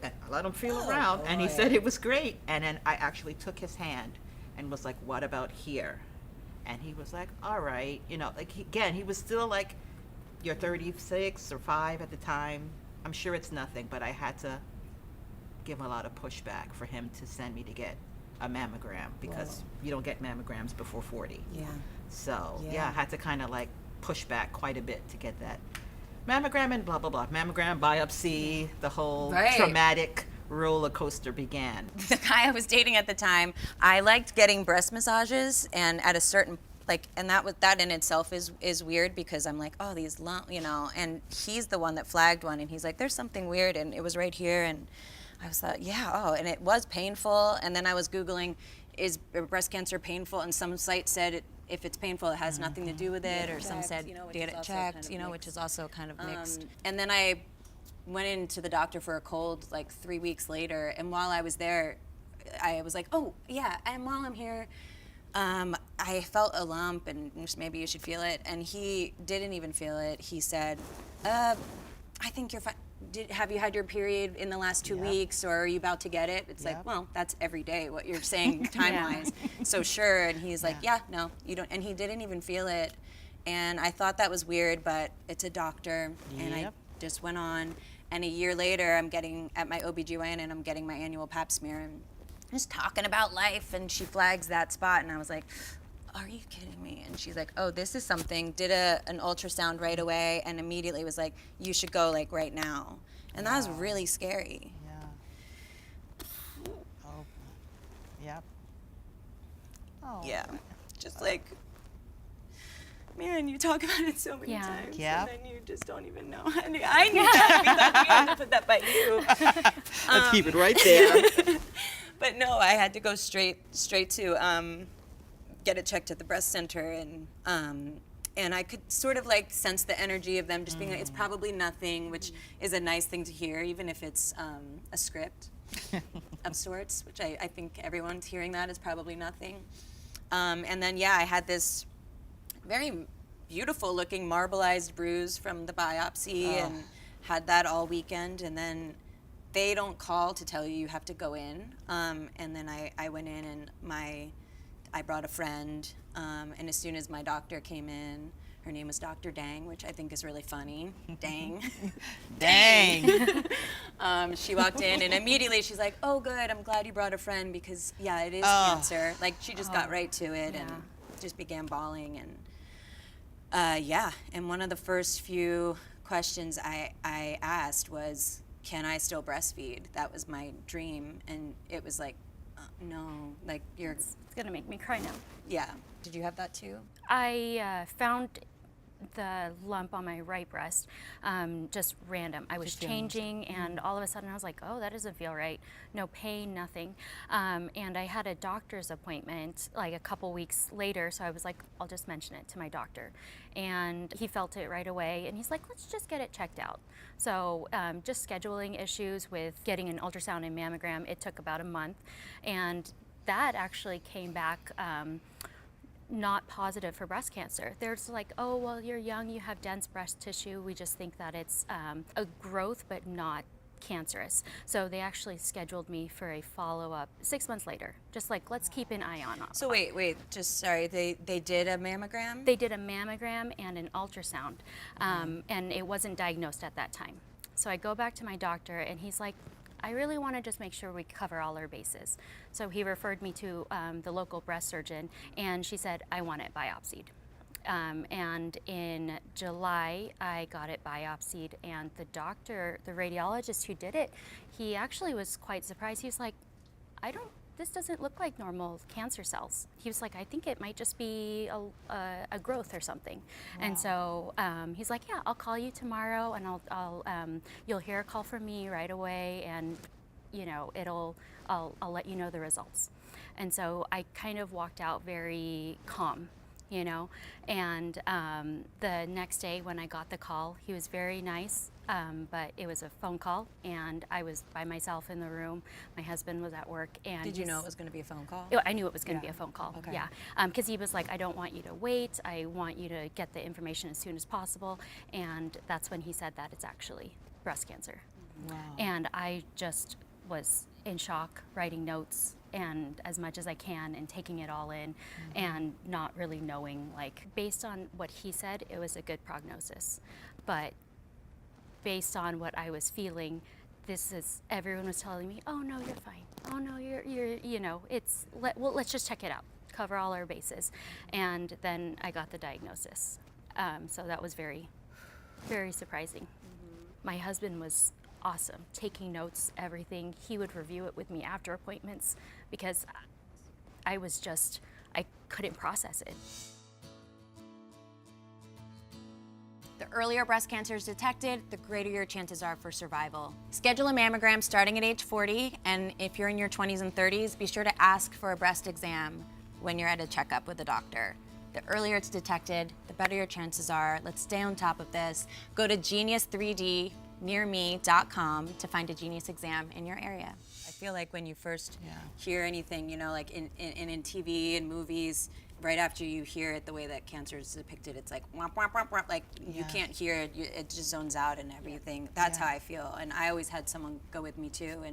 around, and he said it was great. And then I actually took his hand and was like, what about here? And he was like, all right. You know, like, he was still like, you're 36 or 5 at the time. I'm sure it's nothing, but I had to give a lot of pushback for him to send me to get a mammogram, because you don't get mammograms before 40. Yeah. So yeah, I had to kind of like push back quite a bit to get that mammogram and blah blah blah. Mammogram, biopsy, the whole traumatic roller coaster began. The guy I was dating at the time, I liked getting breast massages, and at a certain and that in itself is weird, because I'm like, oh, these you know, and he's the one that flagged one, and he's like, there's something weird, and it was right here, and I was like, yeah, and it was painful. And then I was Googling, is breast cancer painful? And some site said if it's painful, it has nothing to do with it, or some said get it checked, which is also kind of mixed. And then I went into the doctor for a cold like 3 weeks later, and while I was there, I was like, oh yeah, and while I'm here, I felt a lump, and just maybe you should feel it. And he didn't even feel it. He said, I think you're fine. Have you had your period in the last 2 weeks, or are you about to get it? It's like, well, that's every day what you're saying time-wise. So sure, and he's like, yeah, no, you don't. And he didn't even feel it. And I thought that was weird, but it's a doctor, and I just went on. And a year later, I'm getting at my OBGYN, and I'm getting my annual pap smear, and just talking about life, and she flags that spot, and I was like, are you kidding me? And she's like, oh, this is something. Did an ultrasound right away, and immediately was like, you should go like right now. And that was really scary. Yeah. Oh. Yep. Oh. Yeah. Just like, man, you talk about it so many times, and then you just don't even know. I knew that. We had to put that by you. Let's keep it right there. But no, I had to go straight to get it checked at the breast center, and I could sort of like sense the energy of them just being like, it's probably nothing, which is a nice thing to hear, even if it's a script of sorts, which I think everyone's hearing that is probably nothing. And then I had this very beautiful looking marbleized bruise from the biopsy, and had that all weekend, and then they don't call to tell you have to go in, and then I went in, and I brought a friend, and as soon as my doctor came in, her name was Dr. Dang, which I think is really funny. Dang. Dang. She walked in, and immediately she's like, oh, good, I'm glad you brought a friend, because, it is cancer. Like, she just got right to it and just began bawling. And, and one of the first few questions I asked was, can I still breastfeed? That was my dream. And it was like, no, like it's gonna make me cry now. Yeah. Did you have that too? I found the lump on my right breast, just random. I was changing, and all of a sudden I was like, oh, that doesn't feel right. No pain, nothing. And I had a doctor's appointment like a couple weeks later, so I was like, I'll just mention it to my doctor. And he felt it right away, and he's like, let's just get it checked out. So just scheduling issues with getting an ultrasound and mammogram, it took about a month. And that actually came back not positive for breast cancer. There's like, oh, well, you're young, you have dense breast tissue. We just think that it's a growth, but not cancerous. So they actually scheduled me for a follow-up 6 months later. Just like, let's keep an eye on it. So wait, just sorry, they did a mammogram? They did a mammogram and an ultrasound, and it wasn't diagnosed at that time. So I go back to my doctor, and he's like, I really want to just make sure we cover all our bases. So he referred me to the local breast surgeon, and she said, I want it biopsied. And in July, I got it biopsied, and the doctor, the radiologist who did it, he actually was quite surprised. He was like, this doesn't look like normal cancer cells. He was like, I think it might just be a growth or something. Wow. And so he's like, yeah, I'll call you tomorrow, and you'll hear a call from me right away, and I'll let you know the results. And so I kind of walked out very calm, and the next day when I got the call, he was very nice. but it was a phone call, and I was by myself in the room. My husband was at work, and Did you know it was going to be a phone call? I knew it was going to be a phone call. Okay. Yeah, because he was like, I don't want you to wait. I want you to get the information as soon as possible. And that's when he said that it's actually breast cancer. Wow. And I just was in shock, writing notes and as much as I can and taking it all in and not really knowing, like, based on what he said, it was a good prognosis. But based on what I was feeling, everyone was telling me, oh no, you're fine. Oh no, you're you know, let's just check it out, cover all our bases. And then I got the diagnosis. So that was very, very surprising. My husband was awesome, taking notes, everything. He would review it with me after appointments because I couldn't process it. The earlier breast cancer is detected, the greater your chances are for survival. Schedule a mammogram starting at age 40, and if you're in your 20s and 30s, be sure to ask for a breast exam when you're at a checkup with a doctor. The earlier it's detected, the better your chances are. Let's stay on top of this. Go to genius3dnearme.com to find a Genius exam in your area. I feel like when you first hear anything, you know, like in TV and movies, right after you hear it, the way that cancer is depicted, it's like womp, womp, womp, womp, like you can't hear it, it just zones out and everything. That's how I feel. And I always had someone go with me too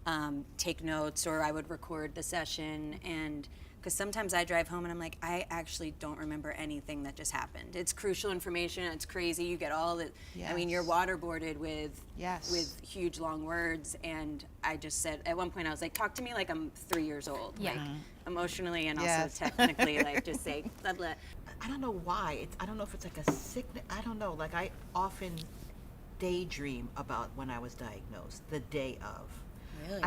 and take notes, or I would record the session. And because sometimes I drive home and I'm like, I actually don't remember anything that just happened. It's crucial information, it's crazy, you get all the, I mean, you're waterboarded with huge long words, and I just said, at one point I was like, talk to me like I'm 3 years old, like emotionally and also technically, like just say, blah, blah. I don't know why, I don't know if it's like a sickness, I don't know, like I often daydream about when I was diagnosed, the day of. Really?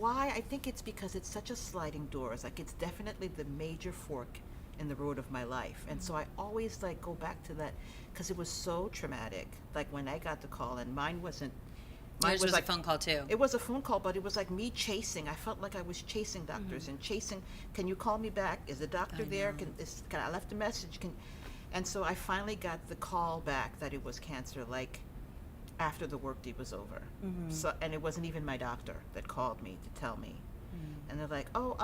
I think it's because it's such a sliding door. It's like it's definitely the major fork in the road of my life. And so I always like go back to that because it was so traumatic. Like when I got the call, and mine was Yours like a phone call too. It was a phone call, but it was like me chasing. I felt like I was chasing doctors and chasing, can you call me back? Is the doctor there? Can I left a message? And so I finally got the call back that it was cancer, like after the workday was over. So, and it wasn't even my doctor that called me to tell me. And they're like, oh,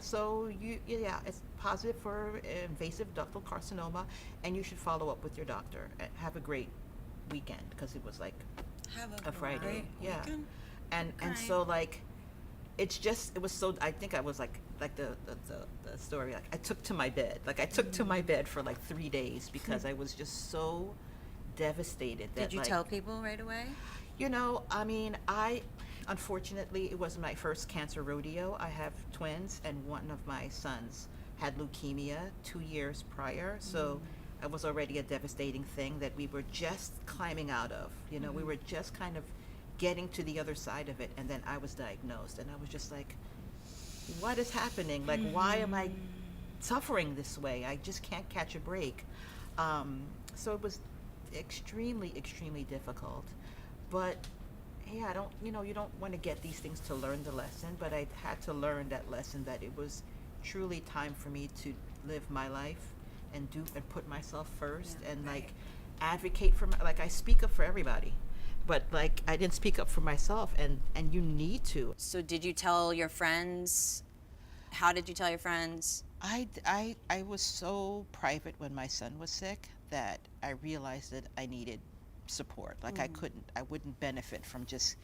so it's positive for invasive ductal carcinoma, and you should follow up with your doctor. Have a great weekend, because it was like a Friday. And so like, it was so, I think I was like the story, like I took to my bed. Like I took to my bed for like 3 days because I was just so devastated. Did you tell people right away? You know, I mean, unfortunately, it was my first cancer rodeo. I have twins, and one of my sons had leukemia 2 years prior, so it was already a devastating thing that we were just climbing out of. You know, we were just kind of getting to the other side of it, and then I was diagnosed, and I was just like, what is happening? Like, why am I suffering this way? I just can't catch a break. So it was extremely, extremely difficult. But yeah, you don't want to get these things to learn the lesson, but I had to learn that lesson, that it was truly time for me to live my life and put myself first, and like advocate for like I speak up for everybody, but like I didn't speak up for myself, and you need to. So did you tell your friends? How did you tell your friends? I was so private when my son was sick that I realized that I needed support. Like I wouldn't benefit from just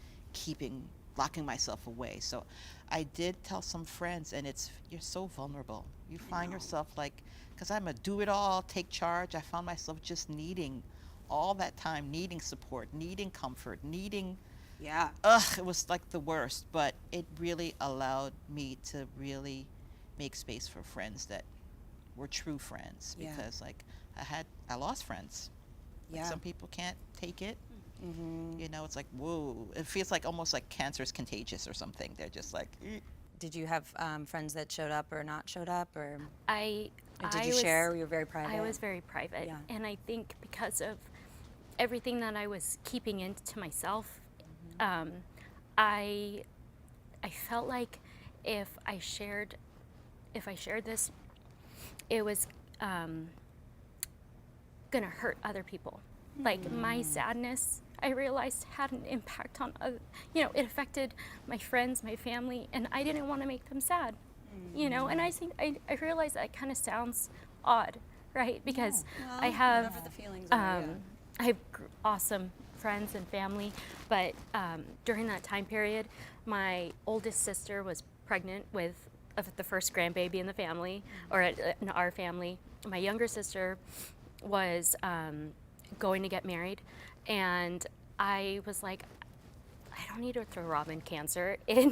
locking myself away. So I did tell some friends, and you're so vulnerable. You find yourself like, because I'm a do-it-all, take charge, I found myself just needing all that time, needing support, needing comfort, needing, it was like the worst, but it really allowed me to really make space for friends that were true friends, because like I lost friends. Like some people can't take it. You know, it's like, whoa. It feels like almost like cancer is contagious or something. They're just like. Did you have friends that showed up or not showed up, or did you was, share? You were very private. I was very private, and I think because of everything that I was keeping into myself, I felt like if I shared this, it was gonna hurt other people. Like my sadness, I realized had an impact on other, you know, it affected my friends, my family, and I didn't want to make them sad, you know. And I think I realize that kind of sounds odd, right? Because I have whatever the feelings are, I have awesome friends and family, but during that time period, my oldest sister was pregnant with the first grandbaby in the family, or in our family. My younger sister was going to get married, and I was like, I don't need to throw Robin cancer in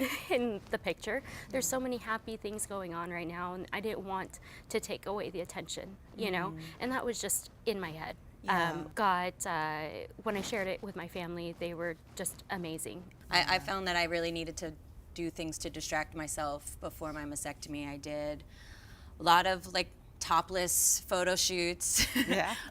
the picture. There's so many happy things going on right now, and I didn't want to take away the attention, you know? And that was just in my head. When I shared it with my family, they were just amazing. I found that I really needed to do things to distract myself before my mastectomy. I did a lot of like topless photo shoots.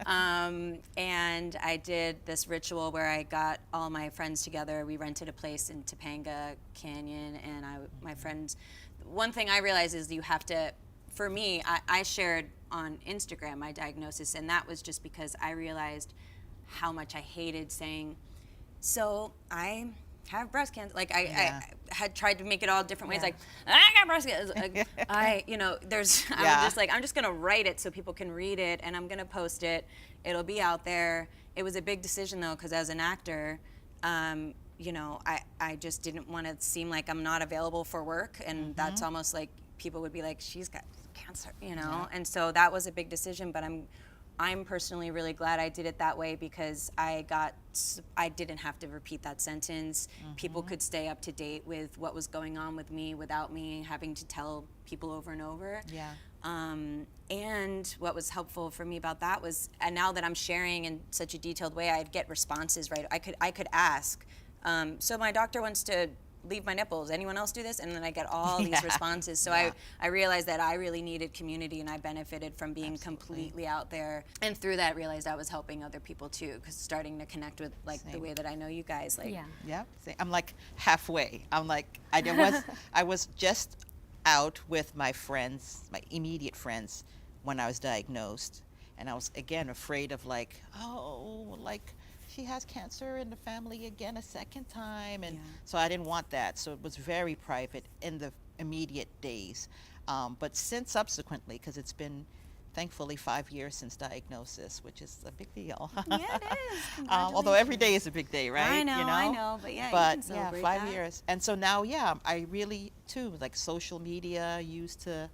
And I did this ritual where I got all my friends together. We rented a place in Topanga Canyon, and my friends, one thing I realized is you have to, for me, I shared on Instagram my diagnosis, and that was just because I realized how much I hated saying, so I have breast cancer. Like I had tried to make it all different ways. Like, I got breast cancer. Like, you know, I was just like, I'm just gonna write it so people can read it, and I'm gonna post it. It'll be out there. It was a big decision though, because as an actor, you know, I just didn't want to seem like I'm not available for work, and that's almost like people would be like, she's got cancer, you know. And so that was a big decision, but I'm personally really glad I did it that way, because I didn't have to repeat that sentence. People could stay up to date with what was going on with me without me having to tell people over and over. And what was helpful for me about that was, and now that I'm sharing in such a detailed way, I'd get responses, right? I could ask, so my doctor wants to leave my nipples. Anyone else do this? And then I get all these responses. So I realized that I really needed community, and I benefited from being completely out there. And through that, realized I was helping other people too, because starting to connect with like the way that I know you guys. Like, I'm like halfway. I'm like, I was just out with my friends, my immediate friends, when I was diagnosed, and I was again afraid of like, oh, like, she has cancer in the family again a second time, and so I didn't want that. So it was very private in the immediate days. But since subsequently, because it's been thankfully 5 years since diagnosis, which is a big deal. Yeah, it is. Although every day is a big day, right? I know, you know? I know, but yeah, but you can celebrate 5 that. years. And so now, I really too, like social media used to,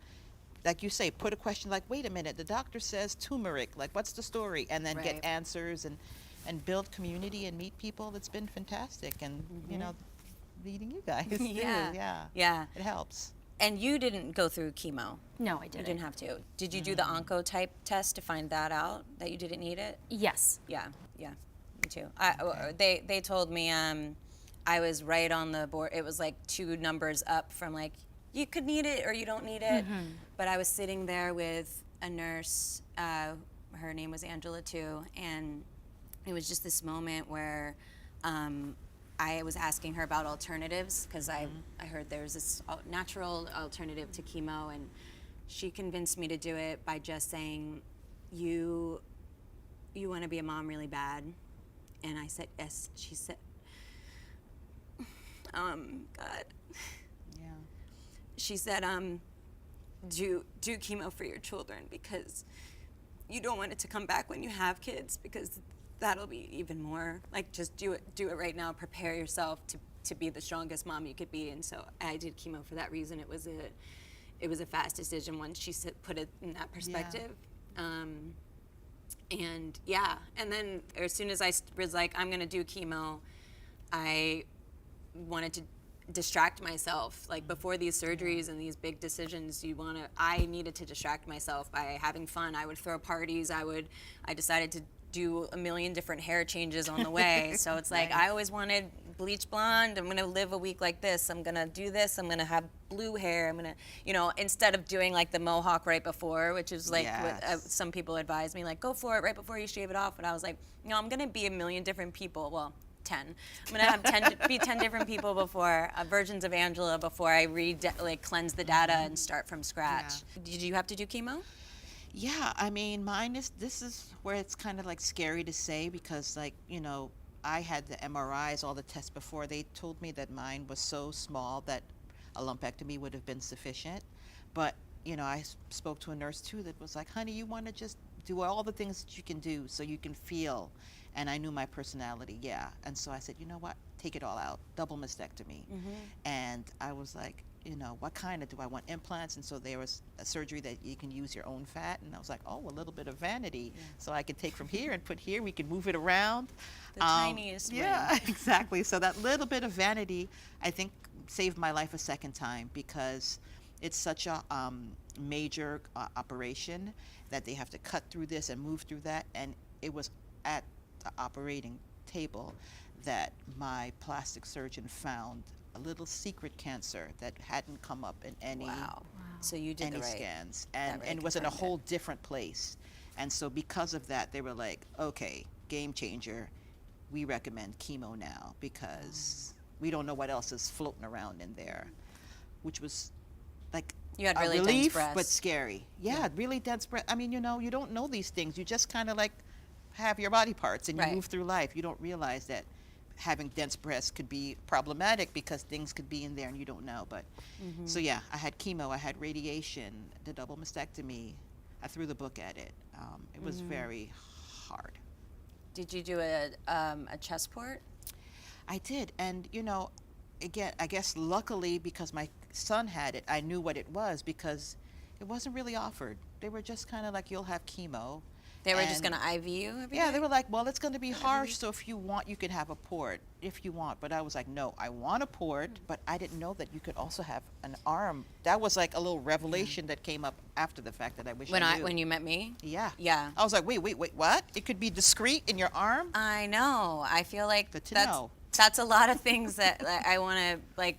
like you say, put a question like, wait a minute, the doctor says turmeric, like what's the story? And then get answers and build community and meet people. That's been fantastic. And, you know, meeting you guys too. Yeah. It helps. And you didn't go through chemo? No, I didn't. You didn't have to. Did you do the oncotype test to find that out, that you didn't need it? Yes. Yeah, me too. They told me I was right on the board. It was like 2 numbers up from like, you could need it or you don't need it. But I was sitting there with a nurse, her name was Angela too, and it was just this moment where I was asking her about alternatives, because I heard there's this natural alternative to chemo, and she convinced me to do it by just saying, you want to be a mom really bad? And I said, yes. She said, God. Yeah. She said, do chemo for your children, because you don't want it to come back when you have kids, because that'll be even more, like, just do it right now. Prepare yourself to be the strongest mom you could be. And so I did chemo for that reason. It was a fast decision once she put it in that perspective. And then as soon as I was like, I'm gonna do chemo, I wanted to distract myself. Like, before these surgeries and these big decisions, I needed to distract myself by having fun. I would throw parties. I decided to do a million different hair changes on the way. So it's like, I always wanted bleach blonde. I'm gonna live a week like this. I'm gonna do this. I'm gonna have blue hair. I'm gonna, instead of doing like the mohawk right before, which is like what some people advise me, like, go for it right before you shave it off. But I was like, no, I'm gonna be a million different people. Well, 10. I'm gonna have 10 different people before, versions of Angela, before I cleanse the data and start from scratch. Did you have to do chemo? Yeah, I mean, this is where it's kind of like scary to say, because like, I had the MRIs, all the tests before. They told me that mine was so small that a lumpectomy would have been sufficient. But, I spoke to a nurse too that was like, honey, you want to just do all the things that you can do so you can feel. And I knew my personality, yeah. And so I said, you know what, take it all out, double mastectomy. And I was like, what kind of, do I want implants? And so there was a surgery that you can use your own fat. And I was like, oh, a little bit of vanity. Yeah. So I can take from here and put here, we can move it around. The tiniest way. Yeah, exactly. So that little bit of vanity, I think, saved my life a second time, because it's such a major operation that they have to cut through this and move through that. And it was at the operating table that my plastic surgeon found a little secret cancer that hadn't come up in any So you did any the right, scans, and was in a whole different place. And so because of that, they were like, okay, game changer, we recommend chemo now, because we don't know what else is floating around in there, which was like you had a really relief, dense breasts. but scary. Yeah, really dense breast. I mean, you don't know these things. You just kind of like have your body parts and you move through life. You don't realize that having dense breasts could be problematic, because things could be in there and you don't know. But so yeah, I had chemo, I had radiation, the double mastectomy. I threw the book at it. It was very hard. Did you do a chest port? I did, and again, I guess luckily, because my son had it, I knew what it was, because it wasn't really offered. They were just kind of like, you'll have chemo. They were just going to IV you every Yeah, day? they were like, well, it's going to be harsh, so if you want, you can have a port, if you want. But I was like, no, I want a port, but I didn't know that you could also have an arm. That was like a little revelation that came up after the fact that I wish I knew. When you met me? Yeah. Yeah. I was like, wait, what? It could be discreet in your arm? I know. I feel like know. that's a lot of things that I want to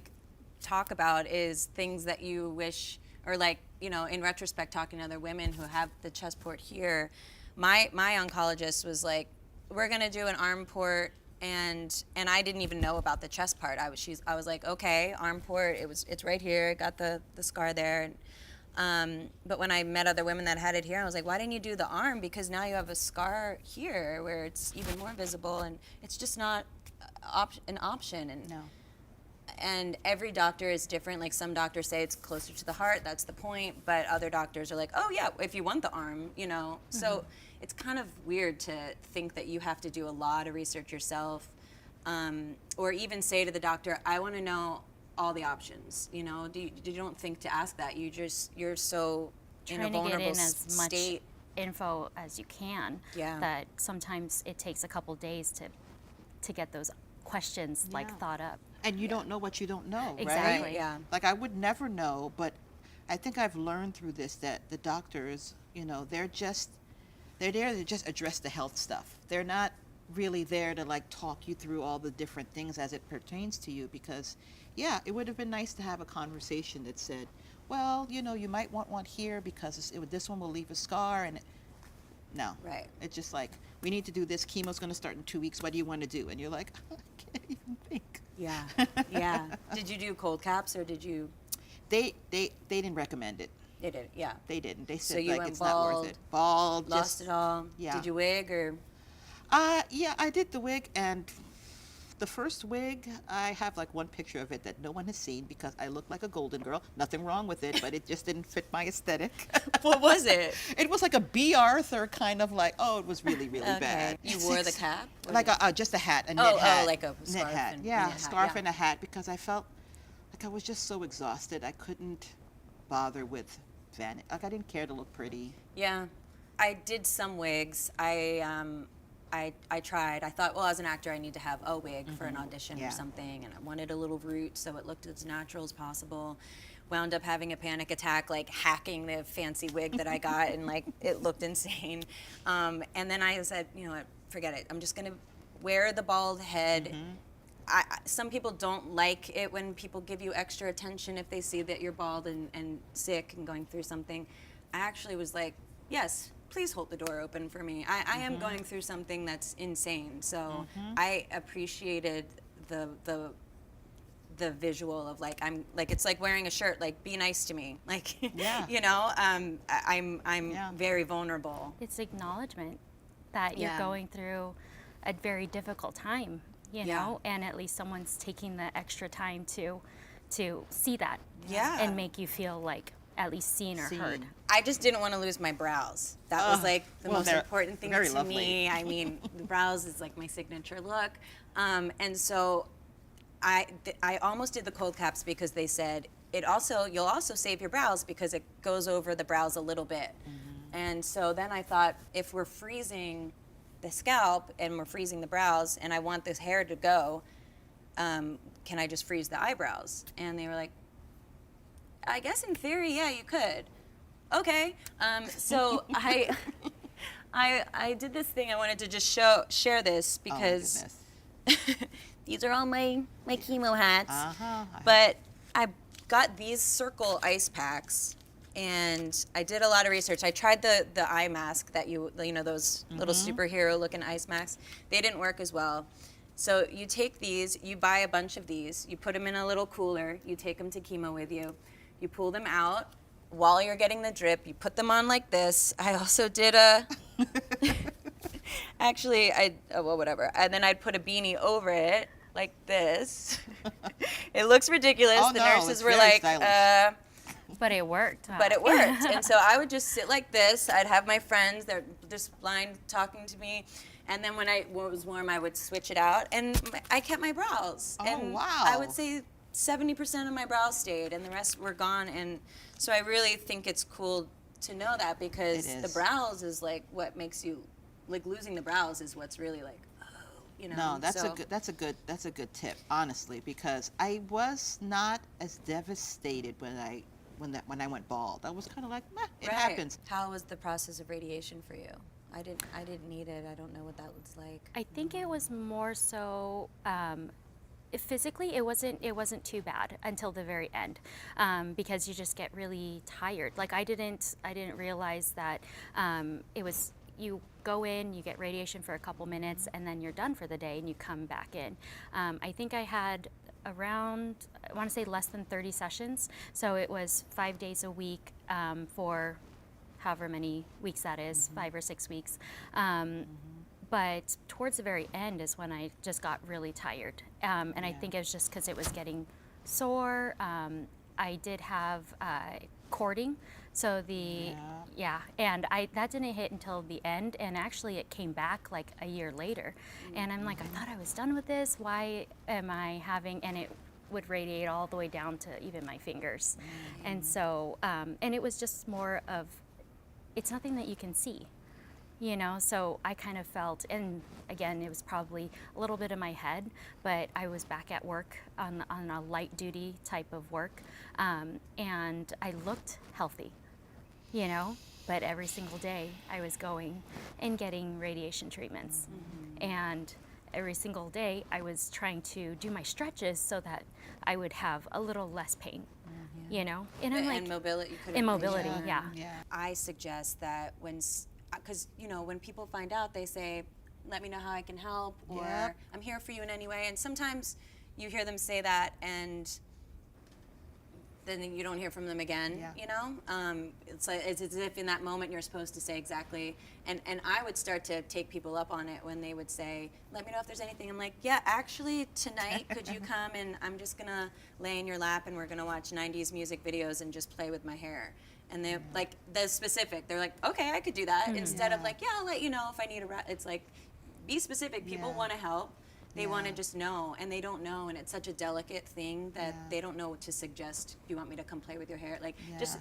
talk about, is things that you wish, or in retrospect, talking to other women who have the chest port here. My oncologist was like, we're gonna do an arm port, and I didn't even know about the chest part. I was like, okay, arm port. It's right here. Got the scar there. But when I met other women that had it here, I was like, why didn't you do the arm? Because now you have a scar here where it's even more visible, and it's just not an option. And no. And every doctor is different. Like, some doctors say it's closer to the heart, that's the point. But other doctors are like, oh yeah, if you want the arm, So it's kind of weird to think that you have to do a lot of research yourself, or even say to the doctor, I want to know all the options. You don't think to ask that. You're so in a vulnerable trying to get in as much state. info as you can. Yeah. That sometimes it takes a couple days to get those questions thought up. And you don't know what you don't know, Exactly. right? Yeah. Like, I would never know, but I think I've learned through this that the doctors, they're there to just address the health stuff. They're not really there to talk you through all the different things as it pertains to you, because yeah, it would have been nice to have a conversation that said, well, you might want one here because this one will leave a scar, and no. Right. It's just like, we need to do this, chemo's going to start in 2 weeks, what do you want to do? And you're like, I can't even think. Yeah, yeah. Did you do cold caps, or did you? They didn't recommend it. They did, yeah. They didn't. They So said you like went it's not worth it. Bald. Lost it all. Yeah. Did you wig, or? Yeah, I did the wig, and the first wig, I have one picture of it that no one has seen, because I look like a golden girl. Nothing wrong with it, but it just didn't fit my aesthetic. What was it? It was like a B. Arthur kind of it was really, really bad. You wore the cap? Like just a hat, a knit hat. Oh, like a knit scarf hat. and Yeah, knit hat, scarf yeah. and a hat, because I felt like I was just so exhausted. I couldn't bother with vanity. I didn't care to look pretty. Yeah, I did some wigs. I tried. I thought, well, as an actor, I need to have a wig for an audition or something, and I wanted a little root so it looked as natural as possible. Wound up having a panic attack, hacking the fancy wig that I got, and it looked insane. And then I said, you know what, forget it. I'm just gonna wear the bald head. Some people don't like it when people give you extra attention if they see that you're bald and sick and going through something. I actually was like, yes, please hold the door open for me. I am going through something that's insane. So I appreciated the visual of it's like wearing a shirt, be nice to me. I'm very vulnerable. It's acknowledgement that you're going through a very difficult time, you know, and at least someone's taking the extra time to see that and make you feel like at least seen or heard. I just didn't want to lose my brows. That was like the most important thing to me. I mean, the brows is like my signature look. And so I almost did the cold caps because they said you'll also save your brows because it goes over the brows a little bit. And so then I thought, if we're freezing the scalp and we're freezing the brows and I want this hair to go, can I just freeze the eyebrows? And they were like, I guess in theory, yeah, you could. Okay. So I did this thing. I wanted to just share this because these are all my chemo hats. But I got these circle ice packs, and I did a lot of research. I tried the eye mask that you know, those little superhero looking ice masks. They didn't work as well. So you take these, you buy a bunch of these, you put them in a little cooler, you take them to chemo with you, you pull them out. While you're getting the drip, you put them on like this. I also did actually, well, whatever. And then I'd put a beanie over it, like this. It looks ridiculous. The nurses were like, but it worked. But it worked. And so I would just sit like this. I'd have my friends, they're just blind talking to me. And then when it was warm, I would switch it out. And I kept my brows. And I would say 70% of my brows stayed and the rest were gone. And so I really think it's cool to know that, because the brows is like what makes you, like, losing the brows is what's really like, you know. No, that's a good tip, honestly, because I was not as devastated when I went bald. I was kind of like, meh, it happens. How was the process of radiation for you? I didn't need it. I don't know what that was like. I think it was more so physically it wasn't too bad until the very end, because you just get really tired. Like I didn't realize that it was, you go in, you get radiation for a couple minutes, and then you're done for the day and you come back in. I think I had around, I want to say less than 30 sessions, so it was 5 days a week for however many weeks that is, 5 or 6 weeks. But towards the very end is when I just got really tired. And I think it was just because it was getting sore. I did have cording, so and that didn't hit until the end, and actually it came back like a year later. And I'm like, I thought I was done with this. Why am I having, and it would radiate all the way down to even my fingers. And so, and it was just more of, it's nothing that you can see, you know, so I kind of felt, and again, it was probably a little bit in my head, but I was back at work on a light duty type of work, and I looked healthy, you know, but every single day I was going and getting radiation treatments. And every single day I was trying to do my stretches so that I would have a little less pain. You know, and I'm like, mobility. Immobility, yeah. I suggest that because you know, when people find out, they say, "Let me know how I can help," or "I'm here for you in any way." And sometimes you hear them say that, and then you don't hear from them again. You know, it's like it's as if in that moment you're supposed to say exactly. And I would start to take people up on it when they would say, "Let me know if there's anything." I'm like, "Yeah, actually tonight, could you come and I'm just gonna lay in your lap and we're gonna watch 90s music videos and just play with my hair." And they like the specific. They're like, "Okay, I could do that." Instead of like, "Yeah, I'll let you know if I need a." It's like, be specific. People want to help. They want to just know, and they don't know, and it's such a delicate thing that they don't know what to suggest. Do you want me to come play with your hair? Like, just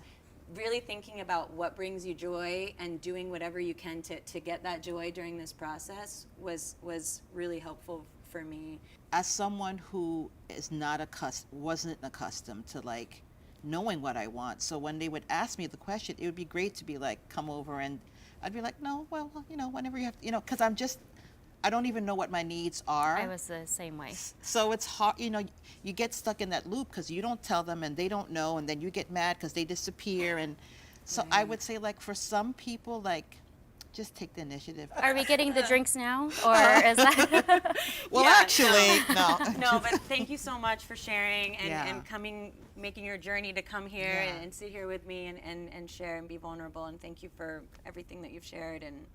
really thinking about what brings you joy and doing whatever you can to get that joy during this process was really helpful for me. As someone who is wasn't accustomed to like knowing what I want, so when they would ask me the question, it would be great to be like, come over, and I'd be like, no, well, you know, whenever you have, you know, because I don't even know what my needs are. I was the same way. So it's hard, you know, you get stuck in that loop because you don't tell them and they don't know, and then you get mad because they disappear. And so I would say, like, for some people, like, just take the initiative. Are we getting the drinks now, or is that? Well, actually, no. No, but thank you so much for sharing and coming, making your journey to come here and sit here with me and share and be vulnerable. And thank you for everything that you've shared. And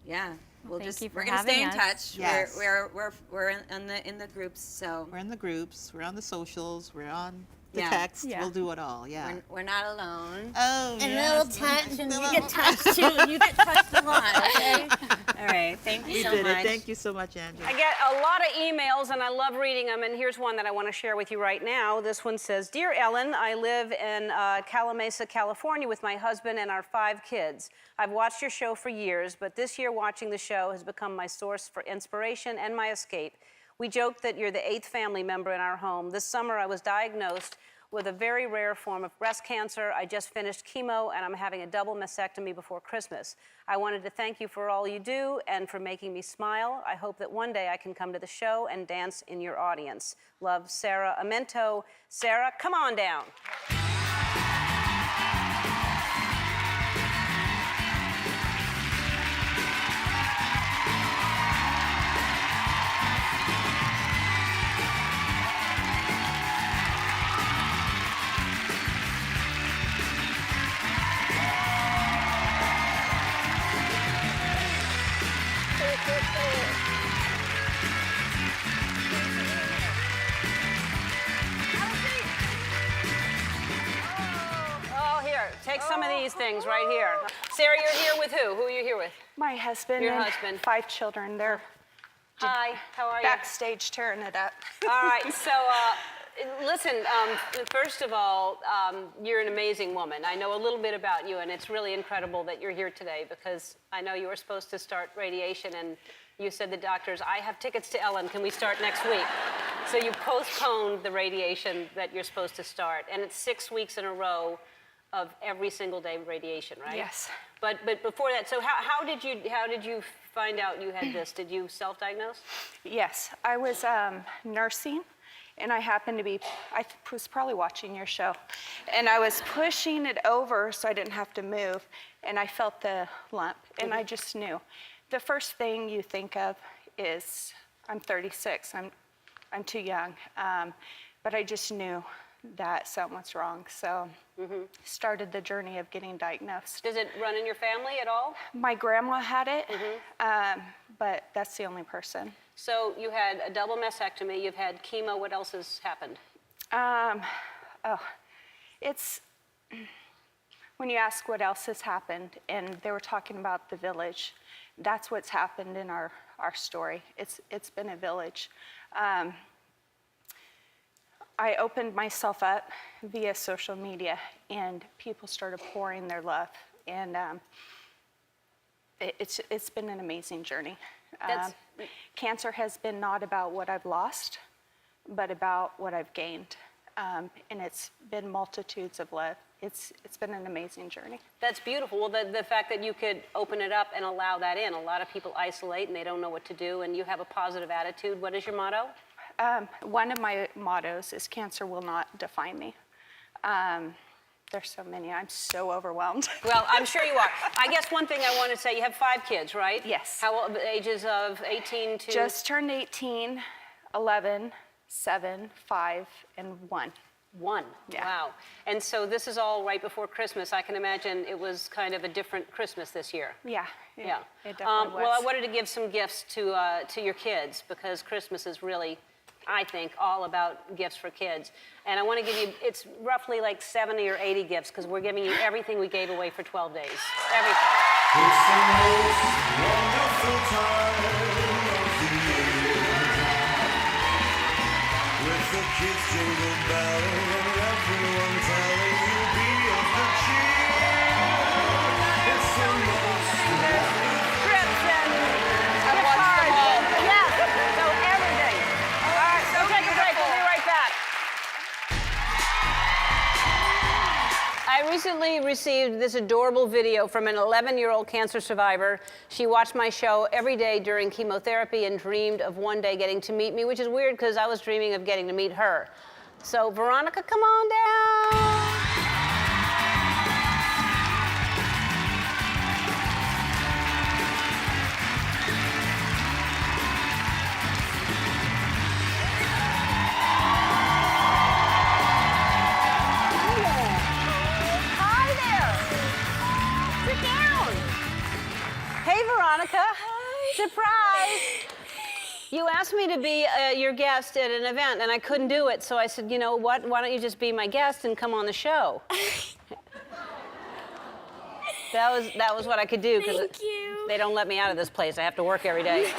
Yeah. We're for gonna stay in having us. touch. Yes. We're in the groups, so We're in the groups. We're on the socials. We're on the Yeah. text. Yeah. We'll do it all. Yeah. we're not alone. Oh, And a yes. little touch, and you get touched too, and you get touched a lot, okay? All right, thank you We so did much. it. Thank you so much, Andrew. I get a lot of emails, and I love reading them, and here's one that I want to share with you right now. This one says, Dear Ellen, I live in Calamasa, California with my husband and our 5 kids. I've watched your show for years, but this year watching the show has become my source for inspiration and my escape. We joke that you're the 8th family member in our home. This summer I was diagnosed with a very rare form of breast cancer. I just finished chemo and I'm having a double mastectomy before Christmas. I wanted to thank you for all you do and for making me smile. I hope that one day I can come to the show and dance in your audience. Love, Sarah Amento. Sarah, come on down. Oh, here, take some of these things right here. Sarah, you're here with who? Who are you here with? My husband Your and husband. 5 children. They're Hi, how are you? backstage tearing it up. All right, so listen, first of all, you're an amazing woman. I know a little bit about you, and it's really incredible that you're here today because I know you were supposed to start radiation, and you said to the doctors, I have tickets to Ellen, can we start next week? So you postponed the radiation that you're supposed to start, and it's 6 weeks in a row of every single day radiation, right? Yes. But before that, so how did you find out you had this? Did you self-diagnose? Yes, I was nursing, and I happened to be, I was probably watching your show, and I was pushing it over so I didn't have to move, and I felt the lump, and I just knew. The first thing you think of is, I'm 36, I'm too young, but I just knew that something was wrong, so started the journey of getting diagnosed. Does it run in your family at all? My grandma had it, but that's the only person. So you had a double mastectomy, you've had chemo, what else has happened? It's, when you ask what else has happened, and they were talking about the village, that's what's happened in our story. It's been a village. I opened myself up via social media, and people started pouring their love, and it's been an amazing journey. Cancer has been not about what I've lost, but about what I've gained, and it's been multitudes of love. It's been an amazing journey. That's beautiful. Well, the fact that you could open it up and allow that in. A lot of people isolate and they don't know what to do, and you have a positive attitude. What is your motto? One of my mottos is cancer will not define me. There's so many, I'm so overwhelmed. Well, I'm sure you are. I guess one thing I want to say, you have 5 kids, right? Yes. How old, ages of 18 to? Just turned 18, 11, 7, 5, and 1. 1, Yeah. Wow. And so this is all right before Christmas. I can imagine it was kind of a different Christmas this year. Yeah. Yeah. It definitely was. Well, I wanted to give some gifts to your kids because Christmas is really, I think, all about gifts for kids. And I want to give you, it's roughly like 70 or 80 gifts because we're giving you everything we gave away for 12 days. Everything. It's the most wonderful time of the year. With the kids jingle belling and everyone telling you be of good cheer. It's the most Scripts and gift cards. Yes, so everything. All right, so take a break. We'll be right back. I recently received this adorable video from an 11-year-old cancer survivor. She watched my show every day during chemotherapy and dreamed of one day getting to meet me, which is weird because I was dreaming of getting to meet her. So, Veronica, come on down. Hi there. Sit down. Hey, Veronica. Hi. Surprise. You asked me to be your guest at an event, and I couldn't do it, so I said, you know what, why don't you just be my guest and come on the show? That was what I could do, because they don't let me out of this place. I have to work every day.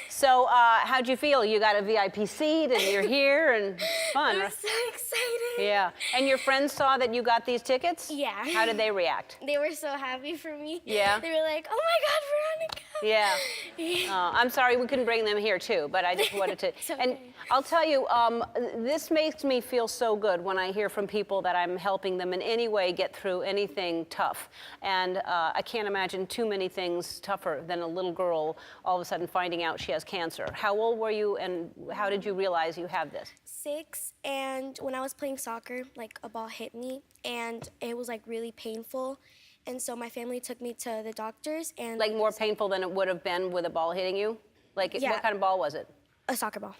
So how'd you feel? You got a VIP seat, and you're here, and fun. I'm so excited. Yeah. And your friends saw that you got these tickets? Yeah. How did they react? They were so happy for me. Yeah. They were like, oh my God, Veronica. Yeah. I'm sorry we couldn't bring them here too, but I just wanted to. And I'll tell you, this makes me feel so good when I hear from people that I'm helping them in any way get through anything tough. And I can't imagine too many things tougher than a little girl all of a sudden finding out she has cancer. How old were you, and how did you realize you have this? 6, and when I was playing soccer, like a ball hit me, and it was like really painful. And so my family took me to the doctors, and like more painful than it would have been with a ball hitting you? Like what kind of ball was it? A soccer ball.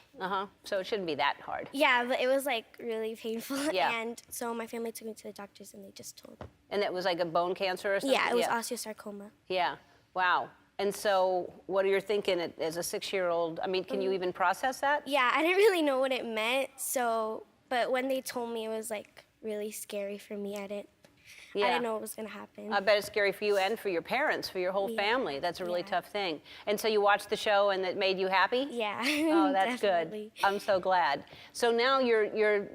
So it shouldn't be that hard. Yeah, but it was like really painful. Yeah. And so my family took me to the doctors, and they just told me. And it was like a bone cancer or something? Yeah, it was osteosarcoma. Yeah. Wow. And so what are you thinking as a 6-year-old? I mean, can you even process that? Yeah, I didn't really know what it meant. So, but when they told me, it was like really scary for me. I didn't know what was gonna happen. I bet it's scary for you and for your parents, for your whole family. That's a really tough thing. And so you watched the show and it made you happy? Yeah. Oh, that's definitely. good. I'm so glad. So now you're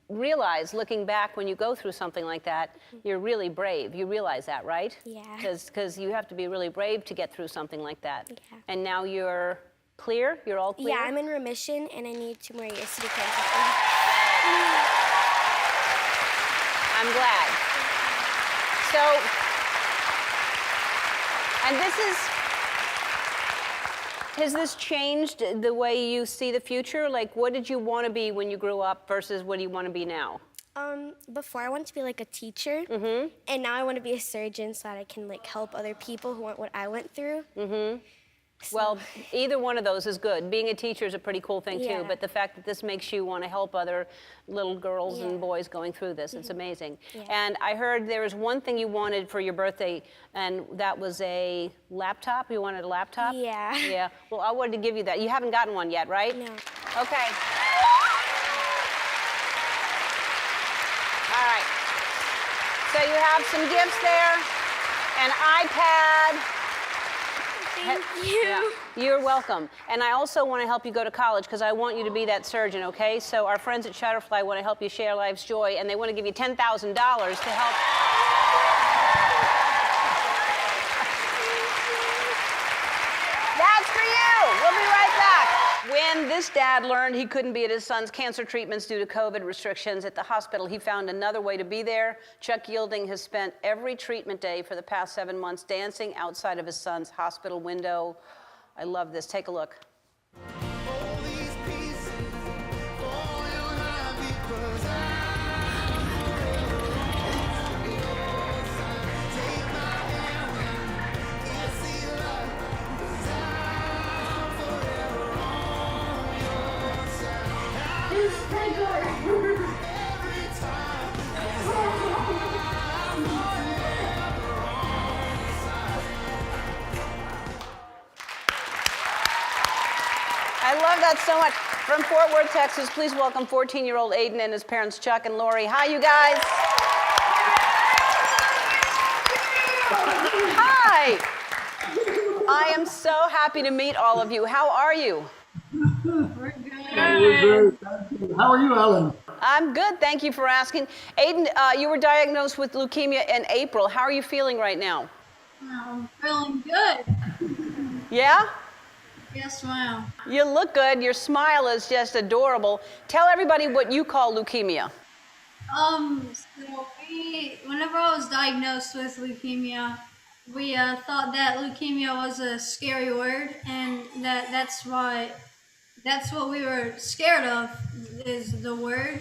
realize, looking back when you go through something like that, you're really brave. You realize that, right? Yeah. Because you have to be really brave to get through something like that. Yeah. And now you're clear? You're all clear? Yeah, I'm in remission, and I need 2 more years to be cancer-free. I'm glad. So, and has this changed the way you see the future? Like, what did you want to be when you grew up versus what do you want to be now? Before I wanted to be like a teacher, and now I want to be a surgeon so that I can like help other people who went what I went through. Well, either one of those is good. Being a teacher is a pretty cool thing too, Yeah. but the fact that this makes you want to help other little girls and boys going through this, it's amazing. And I heard there was one thing you wanted for your birthday, and that was a laptop. You wanted a laptop? Yeah. Yeah. Well, I wanted to give you that. You haven't gotten one yet, right? No. Okay. All right. So you have some gifts there, an iPad. Thank you. Yeah, you're welcome. And I also want to help you go to college because I want you to be that surgeon, okay? So our friends at Shutterfly want to help you share life's joy, and they want to give you $10,000 to help. That's for you. We'll be right back. When this dad learned he couldn't be at his son's cancer treatments due to COVID restrictions at the hospital, he found another way to be there. Chuck Yielding has spent every treatment day for the past 7 months dancing outside of his son's hospital window. I love this. Take a look. I love that so much. From Fort Worth, Texas, please welcome 14-year-old Aiden and his parents, Chuck and Lori. Hi, you guys. Hi. I am so happy to meet all of you. How are you? We're good. Thank you. How are you, Ellen? I'm good. Thank you for asking. Aiden, you were diagnosed with leukemia in April. How are you feeling right now? I'm feeling good. Yeah? Yes, ma'am. You look good. Your smile is just adorable. Tell everybody what you call leukemia. So whenever I was diagnosed with leukemia, we thought that leukemia was a scary word, and that's what we were scared of, is the word.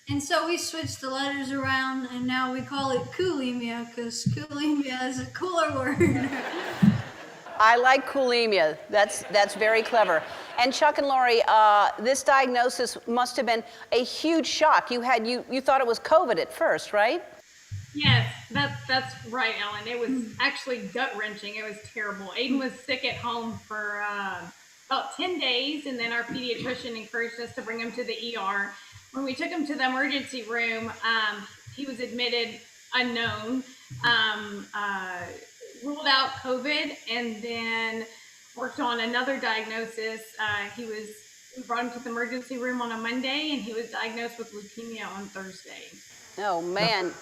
And so we switched the letters around, and now we call it coolemia, because coolemia is a cooler word. I like coolemia. That's very clever. And Chuck and Lori, this diagnosis must have been a huge shock. You thought it was COVID at first, right? Yes, that's right, Ellen. It was actually gut-wrenching. It was terrible. Aiden was sick at home for about 10 days, and then our pediatrician encouraged us to bring him to the ER. When we took him to the emergency room, he was admitted unknown, ruled out COVID, and then worked on another diagnosis. We brought him to the emergency room on a Monday, and he was diagnosed with leukemia on Thursday. Oh, man.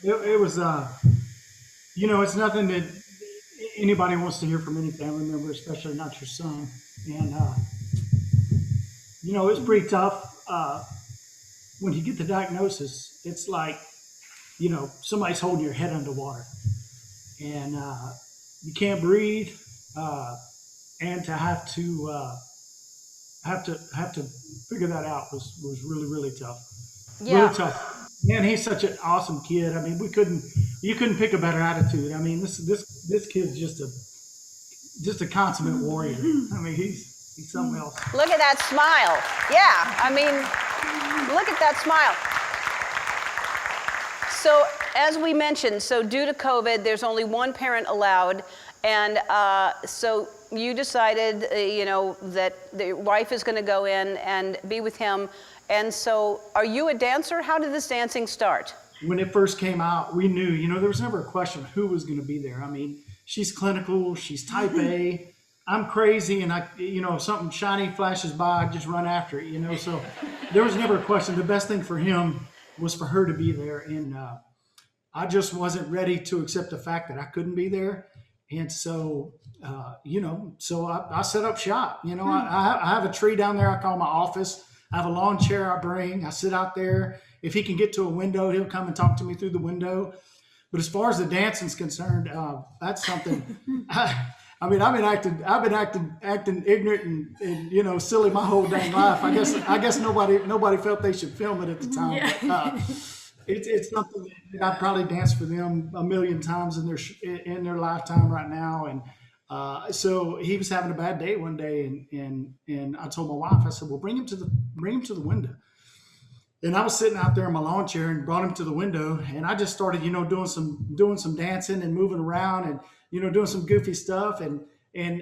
It was, it's nothing that anybody wants to hear from any family member, especially not your son. And, it's pretty tough. When you get the diagnosis, it's like, somebody's holding your head underwater. And you can't breathe. And to have to figure that out was really, really tough. Yeah. Really tough. Man, he's such an awesome kid. I mean, you couldn't pick a better attitude. I mean, this kid's just a consummate warrior. I mean, he's something else. Look at that smile. Yeah, I mean, look at that smile. So, as we mentioned, so due to COVID, there's only one parent allowed, and so you decided, that your wife is going to go in and be with him. And so, are you a dancer? How did this dancing start? When it first came out, we knew, there was never a question who was going to be there. I mean, she's clinical, she's type A, I'm crazy, and if something shiny flashes by, I just run after it, so there was never a question. The best thing for him was for her to be there, and I just wasn't ready to accept the fact that I couldn't be there. And so, so I set up shop. I have a tree down there I call my office. I have a lawn chair I bring. I sit out there. If he can get to a window, he'll come and talk to me through the window. But as far as the dancing's concerned, that's something. I've been acting ignorant and silly my whole dang life. I guess nobody felt they should film it at the time. Yeah. But, it's something that I probably danced for them a million times in their lifetime right now. And so he was having a bad day one day, and I told my wife, I said, well, bring him to the window. And I was sitting out there in my lawn chair and brought him to the window, and I just started, doing some dancing and moving around and, doing some goofy stuff. And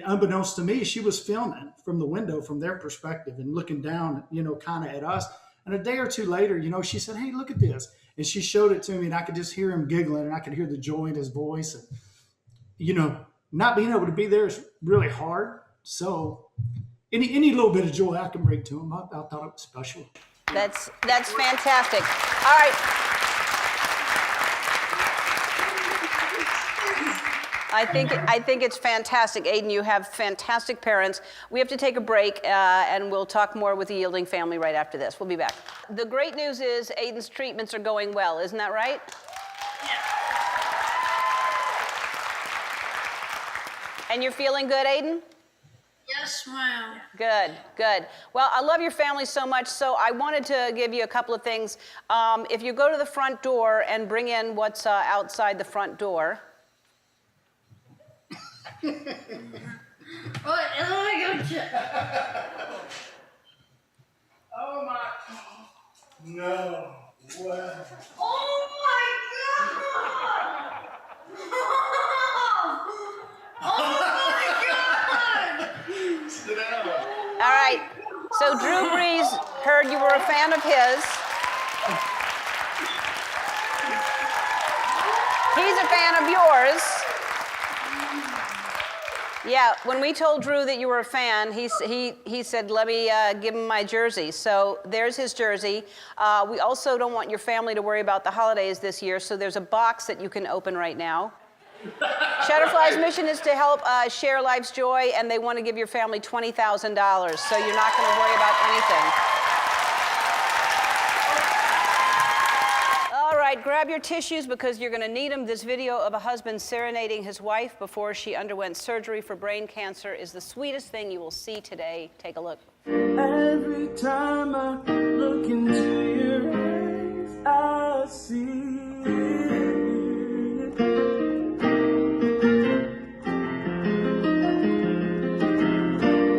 unbeknownst to me, she was filming from the window from their perspective and looking down, kind of at us. And a day or two later, she said, hey, look at this. And she showed it to me, and I could just hear him giggling, and I could hear the joy in his voice. And, not being able to be there is really hard. So any little bit of joy I can bring to him, I thought it was special. That's fantastic. All right. I think it's fantastic, Aiden. You have fantastic parents. We have to take a break, and we'll talk more with the Yielding family right after this. We'll be back. The great news is Aiden's treatments are going well. Isn't that right? And you're feeling good, Aiden? Yes, ma'am. Good, good. Well, I love your family so much, so I wanted to give you a couple of things. If you go to the front door and bring in what's outside the front door. Oh, my. No. What? Oh my God! Oh my God! Sit down. All right. So Drew Brees heard you were a fan of his. He's a fan of yours. Yeah, when we told Drew that you were a fan, he said, let me give him my jersey. So there's his jersey. We also don't want your family to worry about the holidays this year, so there's a box that you can open right now. Shutterfly's mission is to help share life's joy, and they want to give your family $20,000, so you're not going to worry about anything. All right, grab your tissues because you're going to need them. This video of a husband serenading his wife before she underwent surgery for brain cancer is the sweetest thing you will see today. Take a look. Every time I look into your eyes, I see it.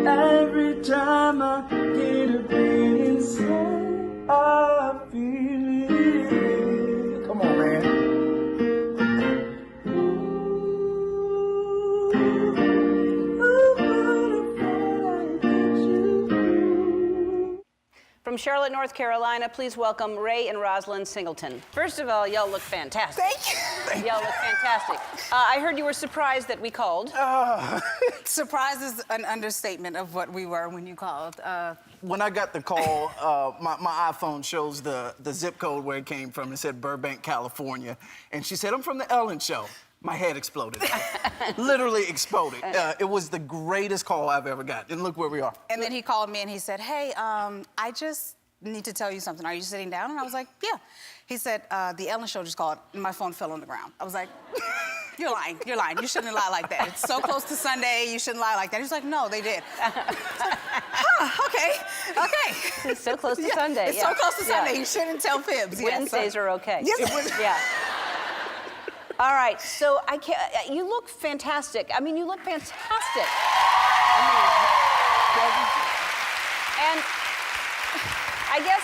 Every time I get a beat inside, I feel it. Come on, man. From Charlotte, North Carolina, please welcome Ray and Roslin Singleton. First of all, y'all look fantastic. Thank you. Y'all look fantastic. I heard you were surprised that we called. Surprise is an understatement of what we were when you called. When I got the call, my iPhone shows the zip code where it came from. It said Burbank, California. And she said, I'm from The Ellen Show. My head exploded. Literally exploded. It was the greatest call I've ever got. And look where we are. And then he called me and he said, hey, I just need to tell you something. Are you sitting down? And I was like, yeah. He said, The Ellen Show just called and my phone fell on the ground. I was like, you're lying, you're lying. You shouldn't lie like that. It's so close to Sunday, you shouldn't lie like that. He's like, no, they did. Okay. It's so close to Sunday. It's so close to Sunday, you shouldn't tell fibs. Wednesdays are okay. Yes. Yeah. All right, so you look fantastic. I mean, you look fantastic. And I guess,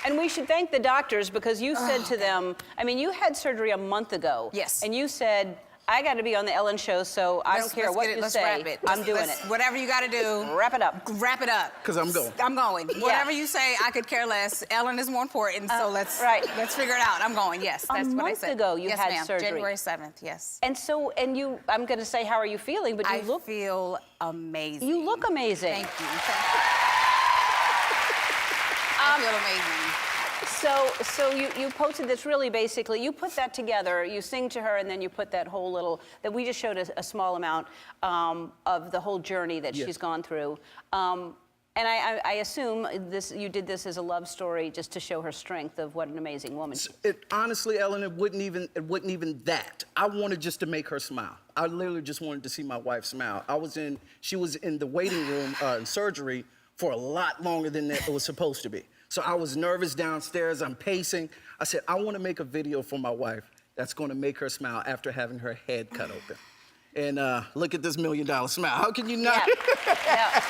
and we should thank the doctors because you said to them, I mean, you had surgery a month ago. Yes. And you said, I got to be on the Ellen Show, so I don't care what you let's say. Wrap it. I'm doing it. Whatever you got to do. Wrap it up. Wrap it up. Because I'm going. I'm going. Whatever you say, I could care less. Ellen is more important, so let's figure it out. I'm going, yes. That's what I said. A month ago you yes, had ma'am. surgery. January 7th, yes. And so, I'm going to say, how are you feeling? But you I feel amazing. You look amazing. Thank you. I feel amazing. So you posted this really basically, you put that together, you sing to her, and then you put that whole little, that we just showed a small amount of the whole journey that she's gone through. And I assume you did this as a love story just to show her strength of what an amazing woman she is. Honestly, Ellen, it wasn't even that. I wanted just to make her smile. I literally just wanted to see my wife smile. She was in the waiting room in surgery for a lot longer than it was supposed to be. So I was nervous downstairs, I'm pacing. I said, I want to make a video for my wife that's going to make her smile after having her head cut open. And look at this $1 million smile. How can you not? Yeah.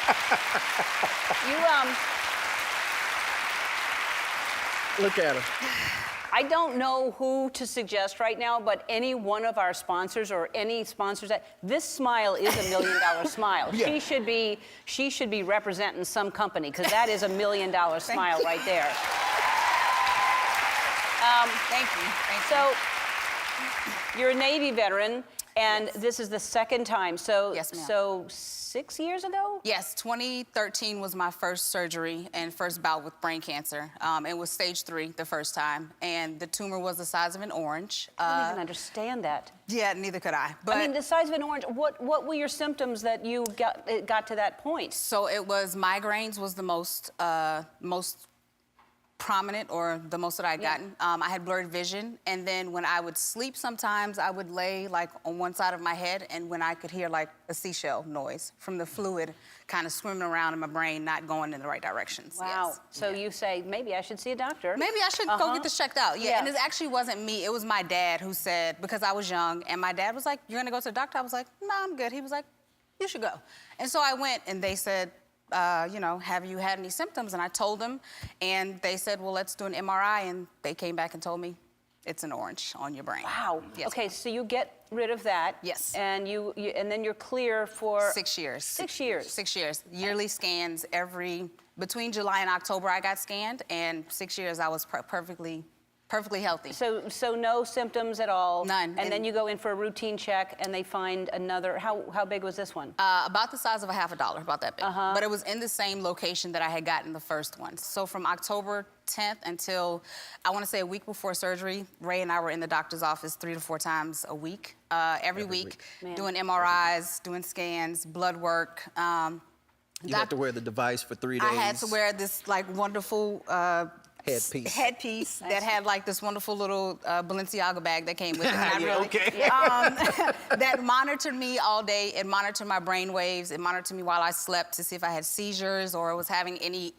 Look at her. I don't know who to suggest right now, but any one of our sponsors or any sponsors this smile is $1 million smile. Yeah. She should be representing some company because that is $1 million smile right there. Thank you. So you're a Navy veteran, and this is the second time. So yes, ma'am. So 6 years ago? Yes, 2013 was my first surgery and first bout with brain cancer. It was stage 3 the first time, and the tumor was the size of an orange. I don't even understand that. Yeah, neither could I. But I mean, the size of an orange. What were your symptoms that you got to that point? So it was migraines was the most prominent, or the most that I'd gotten. I had blurred vision, and then when I would sleep sometimes, I would lay like on one side of my head, and when I could hear like a seashell noise from the fluid kind of swimming around in my brain, not going in the right directions. Wow. Yes. So you say, maybe I should see a doctor. Maybe I should go get this checked out. Yeah, and it actually wasn't me. It was my dad who said, because I was young, and my dad was like, you're gonna go to the doctor? I was like, no, I'm good. He was like, you should go. And so I went, and they said, have you had any symptoms? And I told them, and they said, well, let's do an MRI, and they came back and told me it's an orange on your brain. Wow. Yes. Okay, so you get rid of that. Yes. And and then you're clear for 6 years. 6 years. 6 years. Yearly scans between July and October I got scanned, and 6 years I was perfectly healthy. So no symptoms at all? None. And then you go in for a routine check, and they find another, how big was this one? About the size of a $50, about that big. But it was in the same location that I had gotten the first one. So from October 10th until, I want to say a week before surgery, Ray and I were in the doctor's office 3 to 4 times a week, every week. Doing MRIs, doing scans, blood work. You had to wear the device for 3 days. I had to wear this like wonderful headpiece that had like this wonderful little Balenciaga bag that came with it. That monitored me all day. It monitored my brain waves. It monitored me while I slept to see if I had seizures or was having any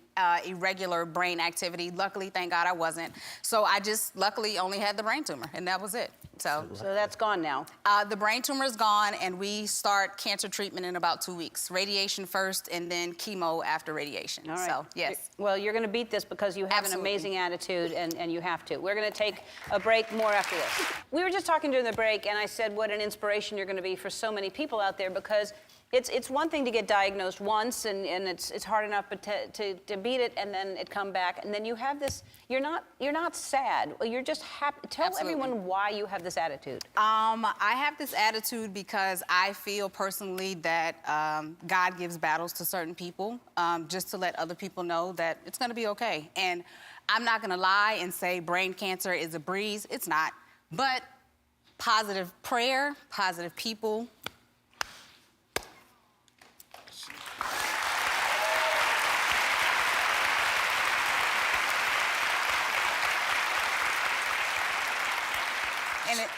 irregular brain activity. Luckily, thank God I wasn't. So I just luckily only had the brain tumor, and that was it. So that's gone now? The brain tumor is gone, and we start cancer treatment in about 2 weeks. Radiation first, and then chemo after radiation. All right. So, yes. Well, you're going to beat this because you have an amazing attitude, and you have to. We're going to take a break, more after this. We were just talking during the break, and I said what an inspiration you're going to be for so many people out there because It's one thing to get diagnosed once, and it's hard enough, but to beat it and then it come back, and then you have this. You're not sad. You're just happy. Tell everyone why you have this attitude. I have this attitude because I feel personally that God gives battles to certain people, just to let other people know that it's going to be okay. And I'm not going to lie and say brain cancer is a breeze. It's not. But positive prayer, positive people.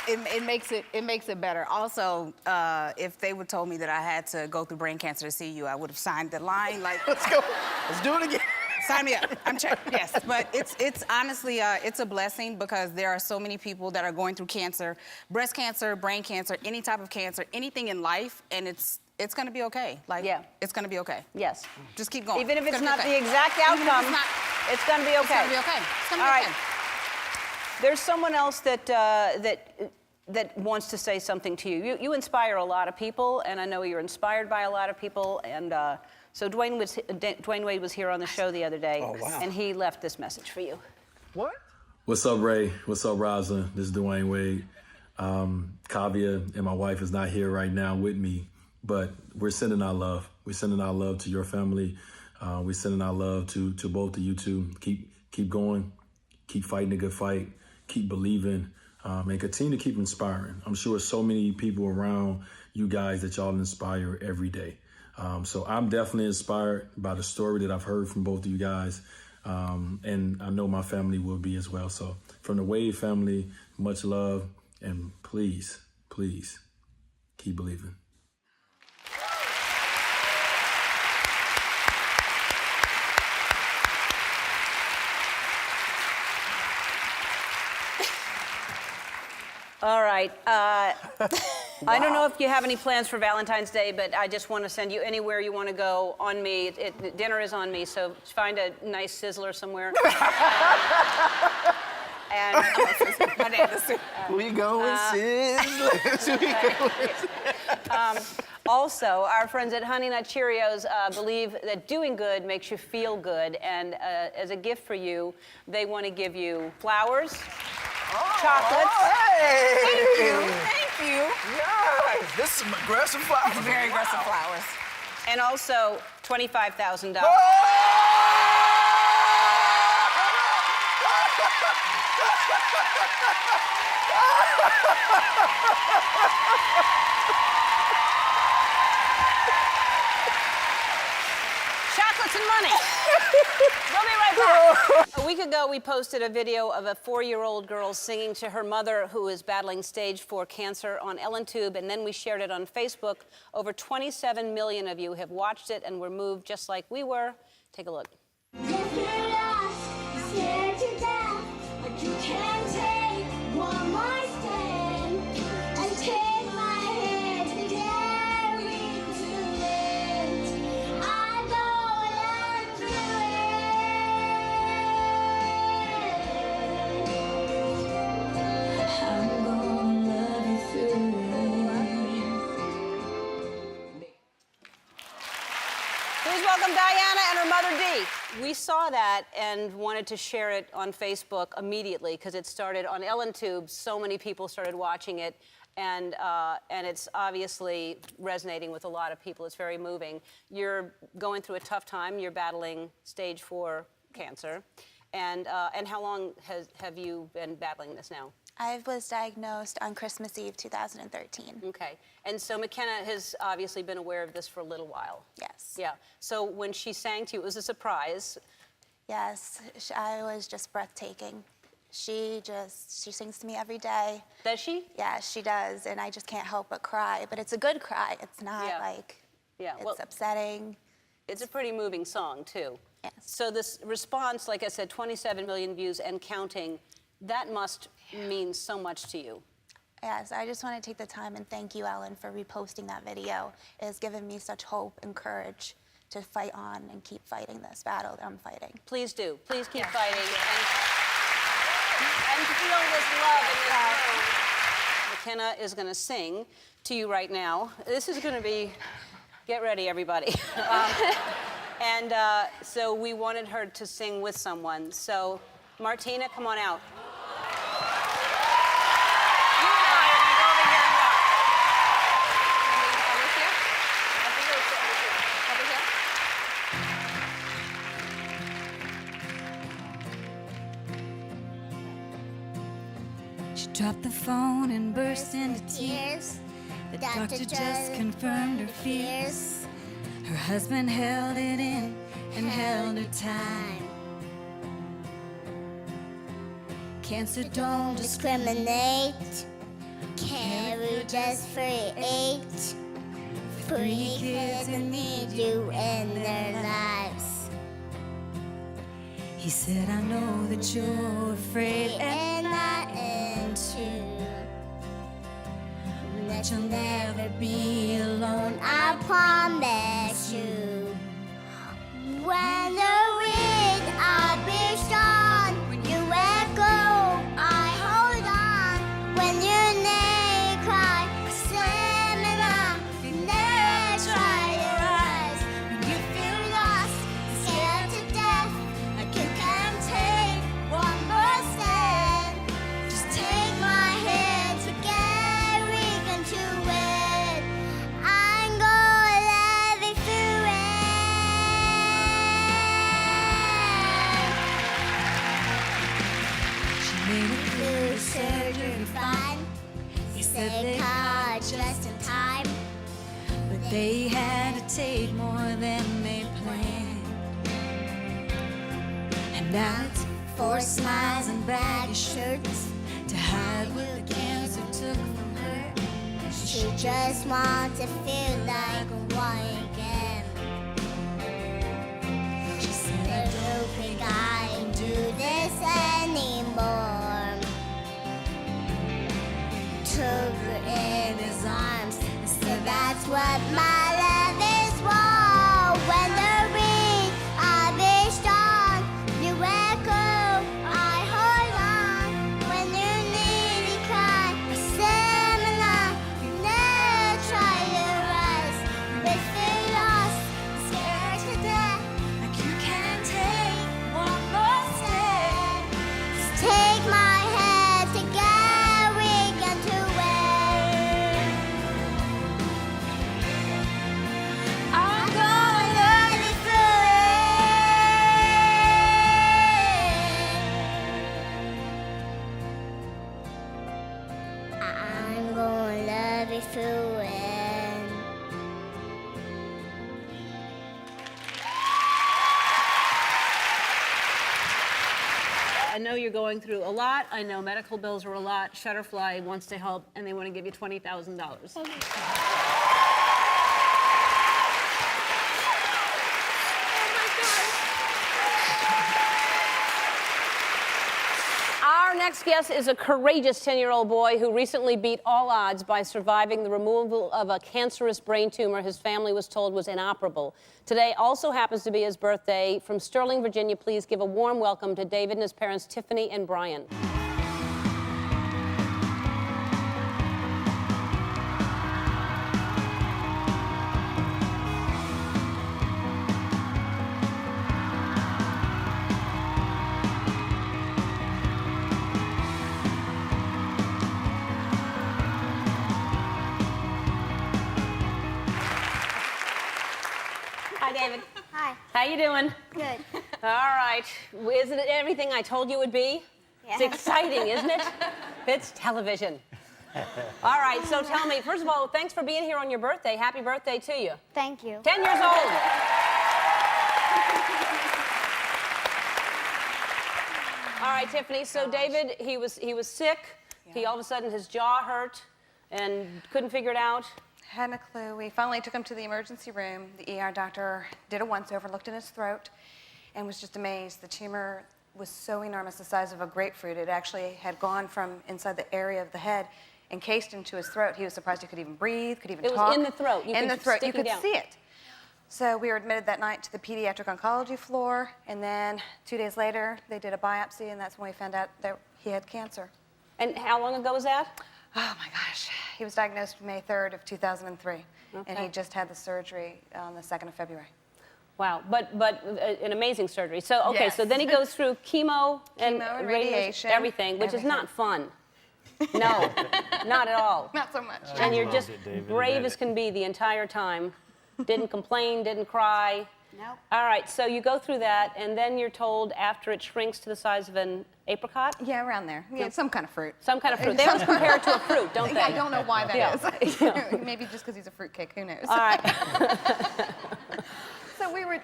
And it makes it better. Also, if they would told me that I had to go through brain cancer to see you, I would have signed the line. Like, let's go, let's do it again. Sign me up. I'm checked. Yes, but it's honestly it's a blessing because there are so many people that are going through cancer, breast cancer, brain cancer, any type of cancer, anything in life, and it's gonna be okay. Like, it's gonna be okay. Yes. Just keep going. Even if it's not the exact outcome, it's gonna be okay. It's gonna be okay. It's gonna be okay. There's someone else that wants to say something to you. You inspire a lot of people, and I know you're inspired by a lot of people. And so Dwayne Wade was here on the show the other day, and he left this message for you. What? What's up, Ray? What's up, Roslin? This is Dwayne Wade. Kavia and my wife is not here right now with me, but we're sending our love. We're sending our love to your family. We're sending our love to both of you two. Keep going. Keep fighting a good fight. Keep believing, and continue to keep inspiring. I'm sure so many people around you guys that y'all inspire every day. So I'm definitely inspired by the story that I've heard from both of you guys, and I know my family will be as well. So from the Wade family, much love, and please, please keep believing. All right. I don't know if you have any plans for Valentine's Day, but I just want to send you anywhere you want to go on me. Dinner is on me, so find a nice sizzler somewhere. And we going sizzler. Also, our friends at Honey Nut Cheerios believe that doing good makes you feel good, and as a gift for you, they want to give you flowers. Chocolates. Hey. Thank you. Thank you. Nice. This is some aggressive flowers. Very aggressive flowers. And also $25,000. Chocolates and money. We'll be right back. A week ago, we posted a video of a 4-year-old girl singing to her mother who is battling stage 4 cancer on EllenTube, and then we shared it on Facebook. Over 27 million of you have watched it and were moved just like we were. Take a look. Please welcome Diana and her mother, Dee. We saw that and wanted to share it on Facebook immediately because it started on EllenTube. So many people started watching it, and it's obviously resonating with a lot of people. It's very moving. You're going through a tough time. You're battling stage 4 cancer. And how long have you been battling this now? I was diagnosed on Christmas Eve 2013. Okay. And so McKenna has obviously been aware of this for a little while. Yes. Yeah. So when she sang to you, it was a surprise. Yes, I was just breathtaking. She sings to me every day. Does she? Yeah, she does, and I just can't help but cry. But it's a good cry. It's not it's upsetting. It's a pretty moving song, too. Yes. So this response, like I said, 27 million views and counting, that must mean so much to you. Yes, I just want to take the time and thank you, Ellen, for reposting that video. It has given me such hope and courage to fight on and keep fighting this battle that I'm fighting. Please do. Please keep fighting. And feel this love in this room. McKenna is going to sing to you right now. This is going to be Get ready, everybody. So we wanted her to sing with someone. So, Martina, come on out. She dropped the phone and burst into tears. The doctor just confirmed her fears. Her husband held it in and held her tight. Cancer don't discriminate. Care just for 8. Free kids that need you in their lives. He said, I know that you're afraid, and I am too. That you'll never be alone, I promise you. When the wind I be strong, when you let go, I hold on. When your name cry, slam it on. You never try your eyes. When you feel lost, scared to death, like you can't take one more step. Just take my hand together, we can do it. I'm gonna love you through it. She made it through surgery fine. They said they caught just in time, but they had to take more than they planned. And now it's 4 smiles and baggy shirts to hide what the cancer took from her. She just wants to feel like one again. She said, I don't think I can do this anymore. Took her in his arms and said, that's what my love is for. When the weak, I'll be strong. You let go, I hold on. When you need to cry, I stand along. You never try to rise, but feel lost, scared to death, like you can't take one more step. Just take my hand together, we can do it. I'm gonna love you through it. I'm gonna love you through it. I know you're going through a lot. I know medical bills are a lot. Shutterfly wants to help, and they want to give you $20,000. Our next guest is a courageous 10-year-old boy who recently beat all odds by surviving the removal of a cancerous brain tumor his family was told was inoperable. Today also happens to be his birthday. From Sterling, Virginia, please give a warm welcome to David and his parents, Tiffany and Brian. Hi, David. Hi. How you doing? Good. All right. Isn't it everything I told you it would be? It's Yeah. exciting, isn't it? It's television. All right, so tell me, first of all, thanks for being here on your birthday. Happy birthday to you. Thank you. 10 years old. All right, Tiffany, so David, he was sick. Yeah. He all of a sudden, his jaw hurt and couldn't figure it out. Hadn't a clue. We finally took him to the emergency room. The ER doctor did a once-over, looked in his throat, and was just amazed. The tumor was so enormous, the size of a grapefruit. It actually had gone from inside the area of the head, encased into his throat. He was surprised he could even breathe, could even talk. It was in the throat. In the throat. You could see it. So we were admitted that night to the pediatric oncology floor, and then 2 days later, they did a biopsy, and that's when we found out that he had cancer. And how long ago was that? Oh my gosh. He was diagnosed May 3rd of 2003, and Okay. he just had the surgery on the 2nd of February. Wow, but an amazing surgery. So, okay, Yes. so then he goes through chemo and Chemo and radiation, radiation, everything, which is not fun. No, not at all. Not so much. And you're just brave as can be the entire time. Didn't complain, didn't cry. Nope. All right, so you go through that, and then you're told after it shrinks to the size of an apricot? Yeah, around there. Yeah, some kind of fruit. Some kind of fruit. They always compare it to a fruit, don't they? I don't know why that is. Yeah. Maybe just because he's a fruitcake. Who knows? All right. So we were.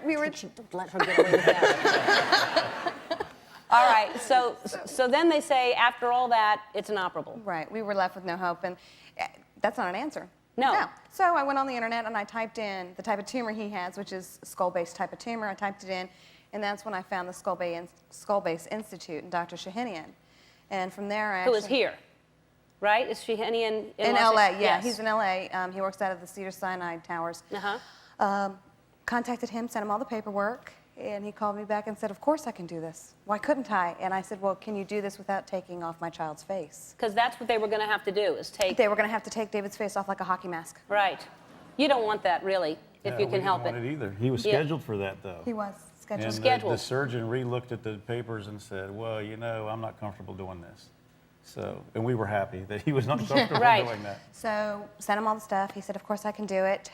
Let her get away with that. All right, so then they say after all that, it's inoperable. Right. We were left with no hope, and that's not an answer. No. So I went on the internet and I typed in the type of tumor he has, which is a skull-based type of tumor. I typed it in, and that's when I found the Skull-Based Institute and Dr. Shahinian. And from there, I Who is here, right? Is Shahinian in Los LA? Angeles? Yeah, Yes. he's in LA. He works out of the Cedars-Sinai Towers. Contacted him, sent him all the paperwork, and he called me back and said, "Of course I can do this. Why couldn't I?" And I said, "Well, can you do this without taking off my child's face?" Because that's what they were going to have to do, is take... They were going to have to take David's face off like a hockey mask. Right. You don't want that, really, if you can help it. We didn't want it either. He was Yeah. scheduled for that, though. He was scheduled. And the surgeon re-looked at the papers and said, well, you know, I'm not comfortable doing this. So, and we were happy that he was not comfortable doing that. So, sent him all the stuff. He said, "Of course I can do it."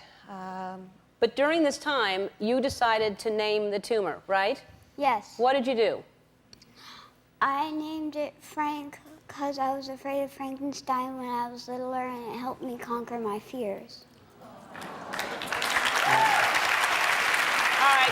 But during this time, you decided to name the tumor, right? Yes. What did you do? I named it Frank because I was afraid of Frankenstein when I was littler, and it helped me conquer my fears. All right.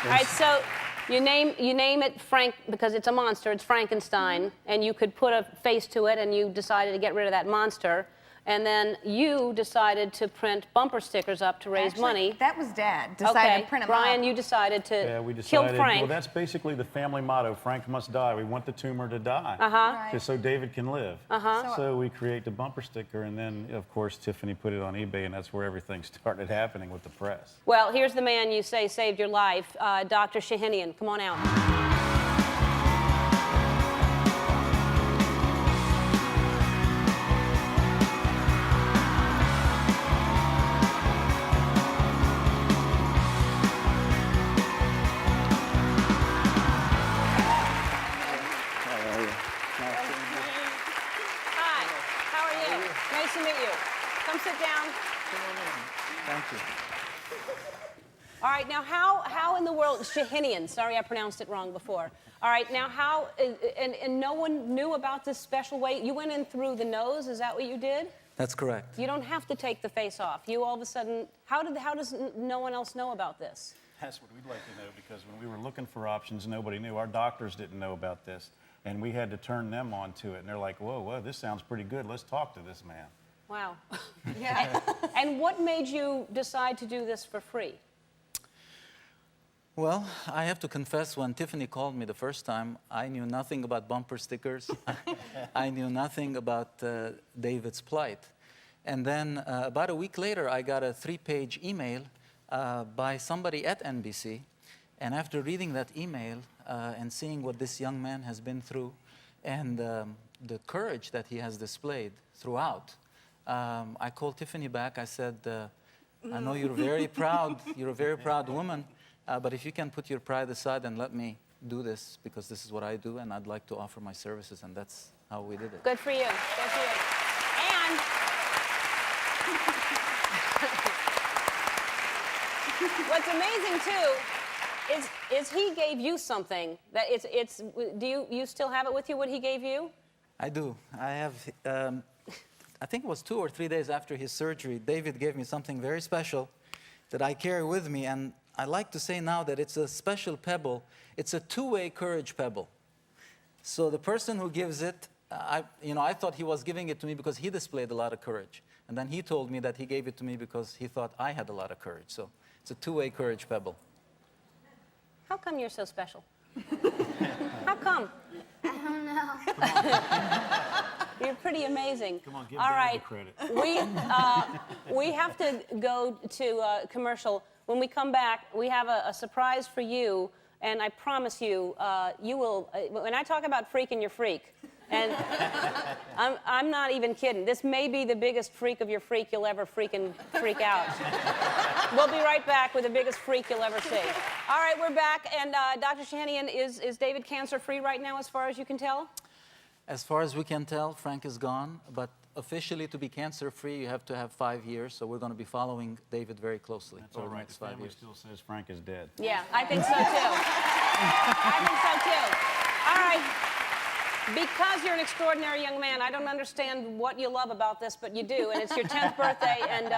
All right, so you name it Frank because it's a monster. It's Frankenstein, and you could put a face to it, and you decided to get rid of that monster. And then you decided to print bumper stickers up to raise money. That was Dad. Decided to print them Brian, up. you decided to Yeah, we kill decided, Frank. well, that's basically the family motto, Frank must die. We want the tumor to die. Right. Just so David can live. Uh-huh. So we create the bumper sticker, and then, of course, Tiffany put it on eBay, and that's where everything started happening with the press. Well, here's the man you say saved your life, Dr. Shahinian. Come on out. Hi, how are you? Nice to meet you. Come sit down. Thank you. All right, now how in the world, Shahinian, sorry I pronounced it wrong before. All right, now how, and no one knew about this special way? You went in through the nose, is that what you did? That's correct. You don't have to take the face off. You all of a sudden, how does no one else know about this? That's what we'd like to know, because when we were looking for options, nobody knew. Our doctors didn't know about this, and we had to turn them on to it. And they're like, whoa, this sounds pretty good. Let's talk to this man. Wow. Yeah. And what made you decide to do this for free? Well, I have to confess, when Tiffany called me the first time, I knew nothing about bumper stickers. I knew nothing about David's plight. And then about a week later, I got a 3-page email by somebody at NBC. And after reading that email and seeing what this young man has been through and the courage that he has displayed throughout, I called Tiffany back. I said, I know you're very proud. You're a very proud woman. But if you can put your pride aside and let me do this, because this is what I do, and I'd like to offer my services, and that's how we did it. Good for you. Good for you. And what's amazing too is he gave you something that do you still have it with you? What he gave you? I do. I have. I think it was 2 or 3 days after his surgery, David gave me something very special that I carry with me, and I like to say now that it's a special pebble. It's a two-way courage pebble. So the person who gives it, I thought he was giving it to me because he displayed a lot of courage. And then he told me that he gave it to me because he thought I had a lot of courage. So it's a two-way courage pebble. How come you're so special? How come? I don't know. You're pretty amazing. Come on, give All Dad right. the credit. We have to go to commercial. When we come back, we have a surprise for you. And I promise you, you will, when I talk about freaking, you're freak. And I'm not even kidding. This may be the biggest freak of your freak you'll ever freak out. We'll be right back with the biggest freak you'll ever see. All right, we're back. And Dr. Shahanian, is David cancer-free right now as far as you can tell? As far as we can tell, Frank is gone. But officially, to be cancer-free, you have to have 5 years. So we're going to be following David very closely over the next 5 years. Still says Frank is dead. Yeah, I think so too. I think so too. All right. Because you're an extraordinary young man, I don't understand what you love about this, but you do, and it's your 10th birthday, and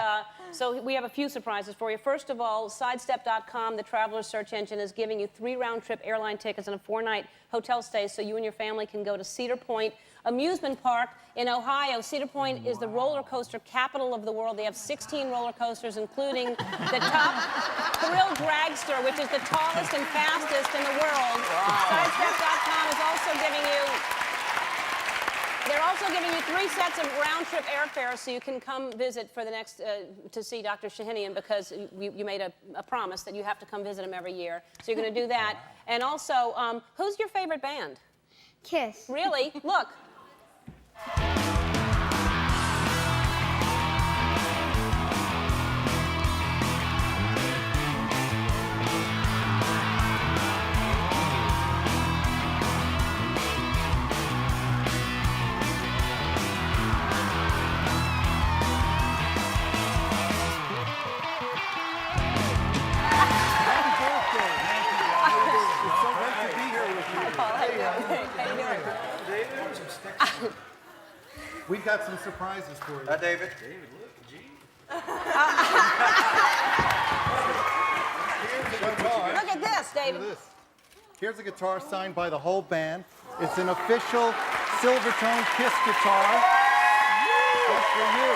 so we have a few surprises for you. First of all, Sidestep.com, the traveler's search engine, is giving you 3 round-trip airline tickets and a 4-night hotel stay so you and your family can go to Cedar Point Amusement Park in Ohio. Cedar Point is the roller coaster capital of the world. They have 16 roller coasters, including the top thrill dragster, which is the tallest and fastest in the world. Sidestep.com is also giving you... They're also giving you 3 sets of round-trip airfares so you can come visit for the next, to see Dr. Shahanian, because you made a promise that you have to come visit him every year. So you're going to do that. And also, who's your favorite band? Kiss. Really? Look. We've got some surprises for you. David. David, look, gee. Here's a guitar. Look at this, David. Look at this. Here's a guitar signed by the whole band. It's an official Silvertone Kiss guitar. Just for you.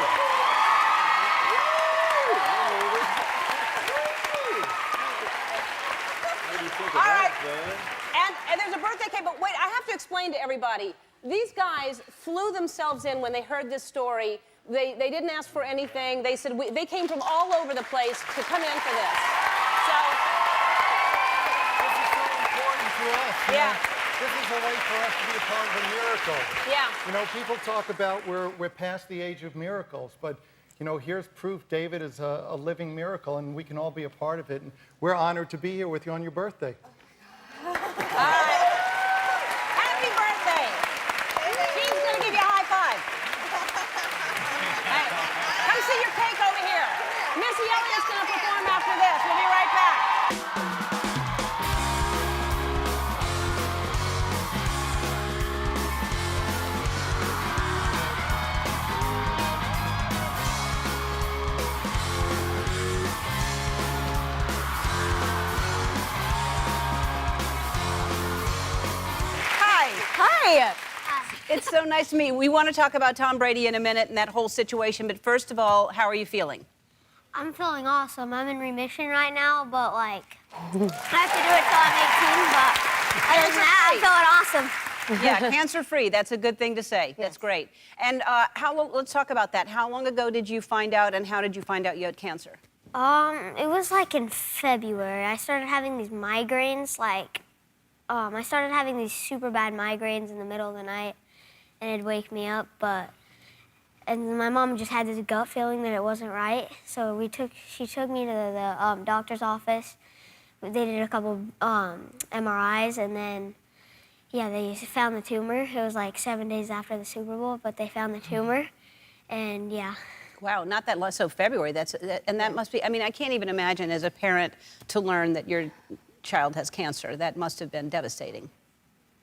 All right. And there's a birthday cake, but wait, I have to explain to everybody. These guys flew themselves in when they heard this story. They didn't ask for anything. They said they came from all over the place to come in for this. So this is so important to us. Yeah. This is a way for us to be a part of a miracle. Yeah. You know, people talk about we're past the age of miracles, but you know, here's proof David is a living miracle, and we can all be a part of it. And we're honored to be here with you on your birthday. All right. Happy birthday. She's going to give you a high five. Hey, come see your cake over here. Missy Elliott's going to perform after this. We'll be right back. Hi. It's so nice to meet you. We want to talk about Tom Brady in a minute and that whole situation, but first of all, how are you feeling? I'm feeling awesome. I'm in remission right now, but like, I have to do it till I'm 18, but other than that, I'm feeling awesome. Yeah, cancer-free. That's a good thing to say. Yes. That's great. And let's talk about that. How long ago did you find out, and how did you find out you had cancer? It was like in February. I started having these migraines, I started having these super bad migraines in the middle of the night, and it'd wake me up, and my mom just had this gut feeling that it wasn't right, so she took me to the doctor's office. They did a couple MRIs, and then, yeah, they found the tumor. It was like 7 days after the Super Bowl, but they found the tumor, and yeah. Wow, not that long, so February, and that must be, I mean, I can't even imagine as a parent to learn that your child has cancer. That must have been devastating.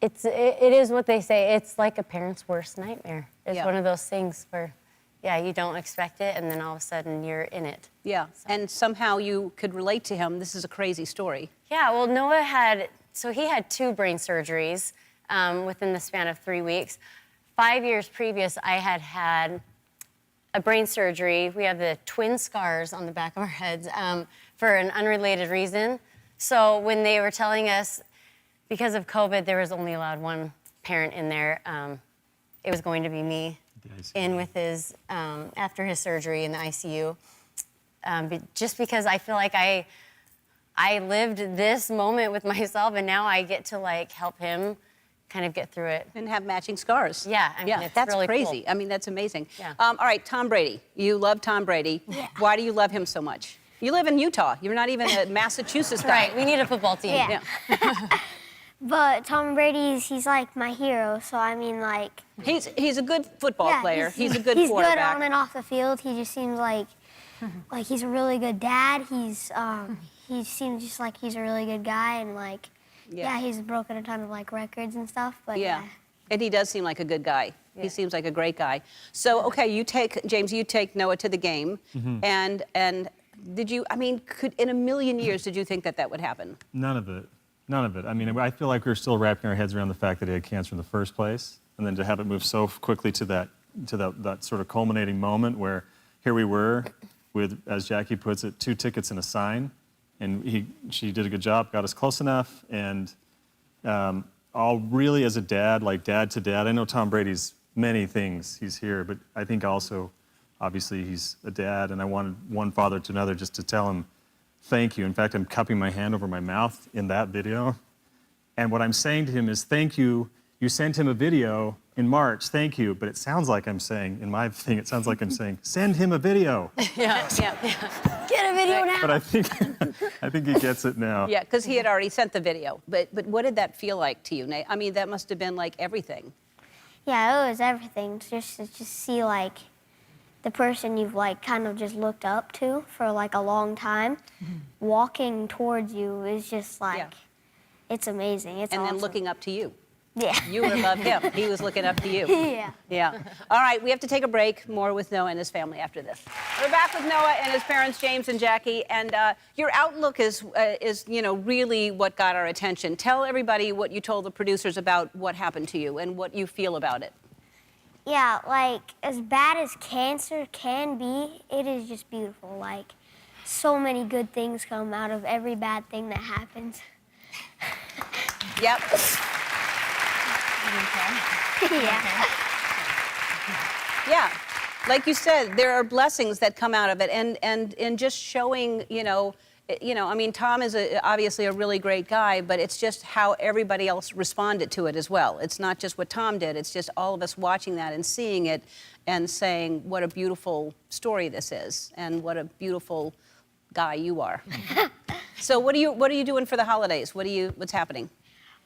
It is what they say. It's like a parent's worst nightmare. It's one of those things where, yeah, you don't expect it, and then all of a sudden you're in it. Yeah, and somehow you could relate to him. This is a crazy story. Yeah, well, Noah had 2 brain surgeries within the span of 3 weeks. 5 years previous, I had a brain surgery. We have the twin scars on the back of our heads for an unrelated reason. So when they were telling us, because of COVID, there was only allowed one parent in there, it was going to be me in with his, after his surgery in the ICU. But just because I feel like I I lived this moment with myself, and now I get to like help him kind of get through it. And have matching scars. Yeah, I mean, it's that's really crazy. cool. I mean, that's amazing. Yeah. All right, Tom Brady. You love Tom Brady. Yeah. Why do you love him so much? You live in Utah. You're not even a Massachusetts guy. Right, we need a football team. Yeah. But Tom Brady, he's like my hero. So I mean, like he's a good football player. He's a good he's quarterback. good on and off the field. He just seems like he's a really good dad. He seems just like he's a really good guy, and like he's broken a ton of like records and stuff. But yeah. And he does seem like a good guy. He seems like a great guy. So okay, you take Noah to the game, and did you? I mean, in a million years did you think that would happen? None of it. None of it. I mean, I feel like we're still wrapping our heads around the fact that he had cancer in the first place, and then to have it move so quickly to that sort of culminating moment where here we were with, as Jackie puts it, 2 tickets and a sign, and she did a good job, got us close enough, and all really as a dad, like dad to dad. I know Tom Brady's many things. He's here, but I think also, obviously, he's a dad, and I wanted one father to another just to tell him thank you. In fact, I'm cupping my hand over my mouth in that video. And what I'm saying to him is, thank you. You sent him a video in March, thank you. But it sounds like I'm saying, in my thing, it sounds like I'm saying, send him a video. Yeah. Get a video now. But I think he gets it now. Yeah, because he had already sent the video. But what did that feel like to you, Nate? I mean, that must have been like everything. Yeah, it was everything. Just to see like the person you've like kind of just looked up to for like a long time walking towards you is just like it's amazing. It's awesome. Then looking up to you. Yeah. You were above him. He was looking up to you. Yeah. Yeah. All right, we have to take a break. More with Noah and his family after this. We're back with Noah and his parents, James and Jackie, and your outlook is really what got our attention. Tell everybody what you told the producers about what happened to you and what you feel about it. Yeah, like as bad as cancer can be, it is just beautiful. Like so many good things come out of every bad thing that happens. Yep. Yeah, like you said, there are blessings that come out of it, and in just showing, I mean, Tom is obviously a really great guy, but it's just how everybody else responded to it as well. It's not just what Tom did, it's just all of us watching that and seeing it and saying, what a beautiful story this is, and what a beautiful guy you are. So what are you doing for the holidays? What's happening?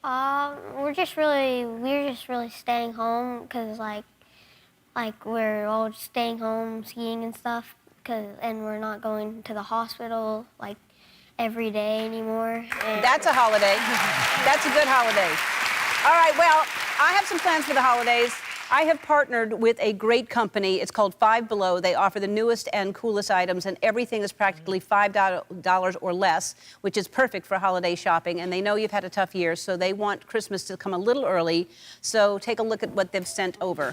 We're just really staying home because like we're all just staying home skiing and stuff, and we're not going to the hospital like every day anymore. That's a holiday. That's a good holiday. All right, well, I have some plans for the holidays. I have partnered with a great company. It's called Five Below. They offer the newest and coolest items, and everything is practically $5 or less, which is perfect for holiday shopping. And they know you've had a tough year, so they want Christmas to come a little early. So take a look at what they've sent over.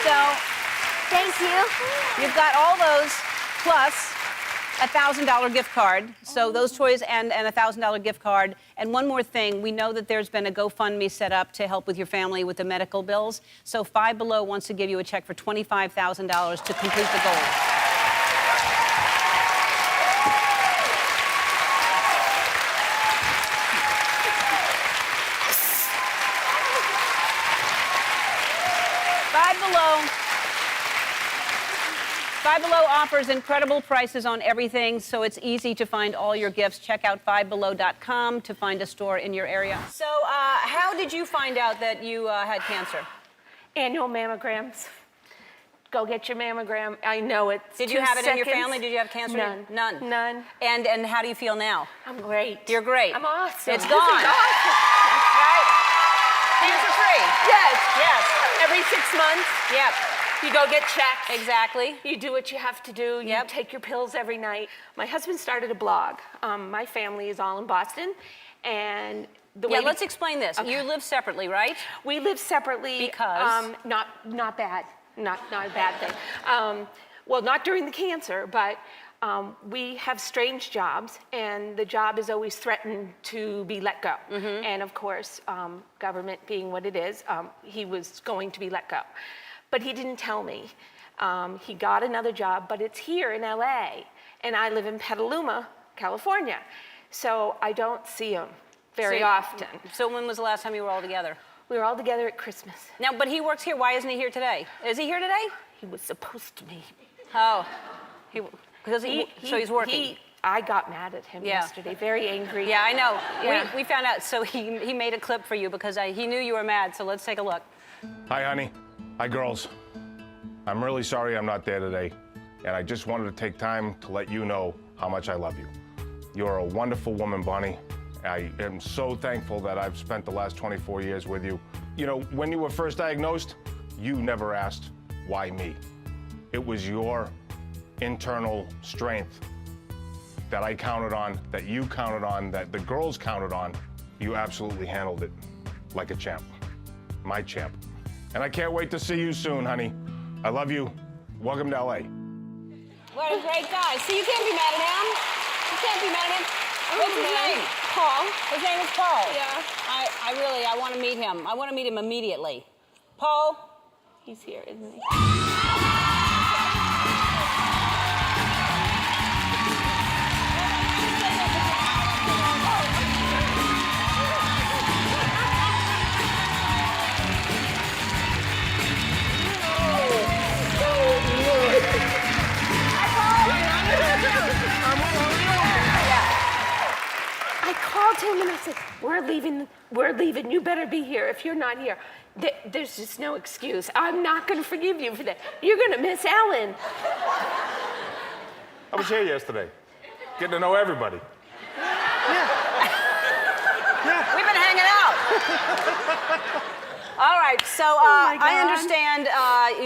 So, thank you. You've got all those plus a $1,000 gift card. So those toys and a $1,000 gift card. And one more thing, we know that there's been a GoFundMe set up to help with your family with the medical bills. So Five Below wants to give you a check for $25,000 to complete the goal. Five Below offers incredible prices on everything, so it's easy to find all your gifts. Check out fivebelow.com to find a store in your area. So, how did you find out that you had cancer? Annual mammograms. Go get your mammogram. I know it's Did you have it in your family? Did you have cancer? None. None. None. And how do you feel now? I'm great. You're great. I'm awesome. It's This gone. is awesome. Right? Cancer-free. Yes. Yes. Every 6 months. Yep. You go get checked. Exactly. You do what you have to do. You take your pills every night. My husband started a blog. My family is all in Boston, and let's explain this. Okay. You live separately, right? We live separately. Because? Not bad. Not a bad thing. Well, not during the cancer, but we have strange jobs, and the job is always threatened to be let go. And of course, government being what it is, he was going to be let go. But he didn't tell me. He got another job, but it's here in LA, and I live in Petaluma, California. So I don't see him very often. So when was the last time you were all together? We were all together at Christmas. Now, but he works here. Why isn't he here today? Is he here today? He was supposed to be. Oh, so he's working. I got mad at him yesterday, very angry. Yeah, I know. Yeah. We found out, so he made a clip for you because he knew you were mad, so let's take a look. Hi, honey. Hi, girls. I'm really sorry I'm not there today, and I just wanted to take time to let you know how much I love you. You're a wonderful woman, Bonnie. I am so thankful that I've spent the last 24 years with you. You know, when you were first diagnosed, you never asked, why me? It was your internal strength that I counted on, that you counted on, that the girls counted on. You absolutely handled it like a champ, my champ. And I can't wait to see you soon, honey. I love you. Welcome to LA. What a great guy. See, you can't be mad at him. You can't be mad at him. What's his name? Paul. His name is Paul. Yeah. I want to meet him. I want to meet him immediately. Paul? He's here, isn't he? I called him and I said, we're leaving, you better be here. If you're not here, there's just no excuse. I'm not gonna forgive you for that. You're gonna miss Ellen. I was here yesterday, getting to know everybody. We've been hanging out. All right, so I understand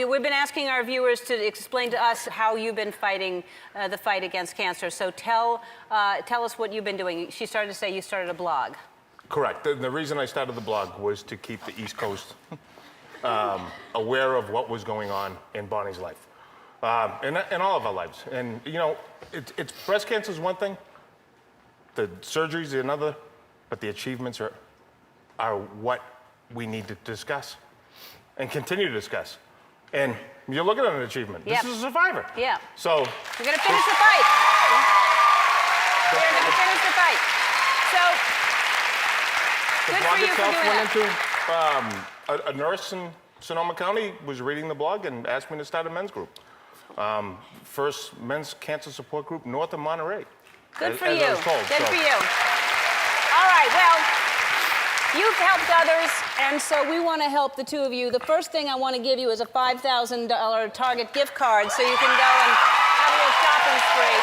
we've been asking our viewers to explain to us how you've been fighting the fight against cancer. So tell us what you've been doing. She started to say you started a blog. Correct. The reason I started the blog was to keep the East Coast aware of what was going on in Bonnie's life, and all of our lives. And you know, it's breast cancer is one thing, the surgeries is another, but the achievements are what we need to discuss and continue to discuss. And you're looking at an achievement. Yep. This is a survivor. Yeah. So we're gonna finish the fight. We're gonna finish the fight. So. The blog itself went into a nurse in Sonoma County was reading the blog and asked me to start a men's group. First men's cancer support group north of Monterey. Good for as you. I was told, Good for you. All right, well, you've helped others, and so we want to help the two of you. The first thing I want to give you is a $5,000 Target gift card so you can go and have a little shopping spree.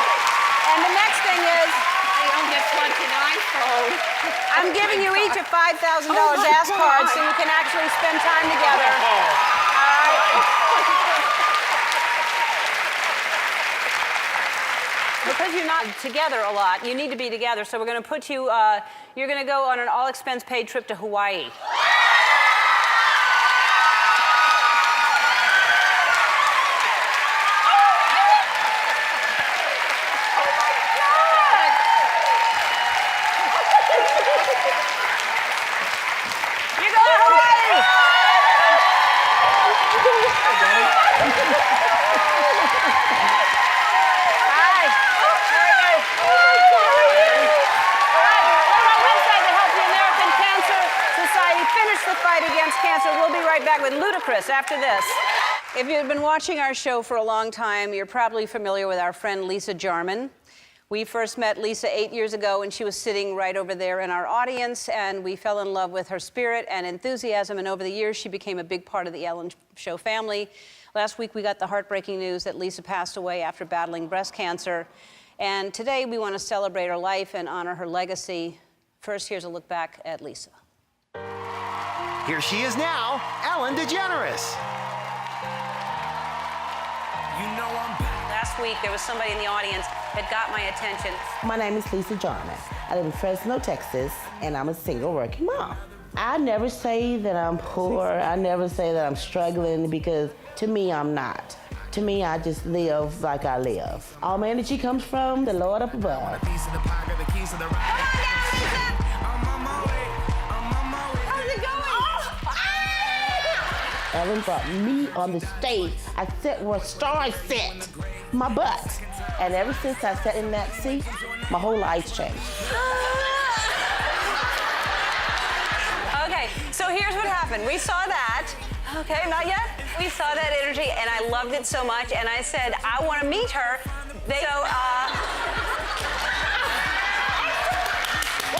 And the next thing is, I'm giving you each a $5,000 ass card so you can actually spend time together. All right? Because you're not together a lot, you need to be together. So we're going to put you, you're going to go on an all-expense-paid trip to Hawaii. After this. If you've been watching our show for a long time, you're probably familiar with our friend Lisa Jarman. We first met Lisa 8 years ago, and she was sitting right over there in our audience, and we fell in love with her spirit and enthusiasm, and over the years, she became a big part of the Ellen Show family. Last week, we got the heartbreaking news that Lisa passed away after battling breast cancer, and today, we want to celebrate her life and honor her legacy. First, here's a look back at Lisa. Here she is now, Ellen DeGeneres. You know I'm back. Last week, there was somebody in the audience that got my attention. My name is Lisa Jarman. I live in Fresno, Texas, and I'm a single working mom. I never say that I'm poor. I never say that I'm struggling because to me, I'm not. To me, I just live like I live. All my energy comes from the Lord up above. Ellen brought me on the stage. I sat where stars sit, my butt. And ever since I sat in that seat, my whole life's changed. Okay, so here's what happened. We saw that. Okay, not yet. We saw that energy, and I loved it so much. And I said, I want to meet her. Well,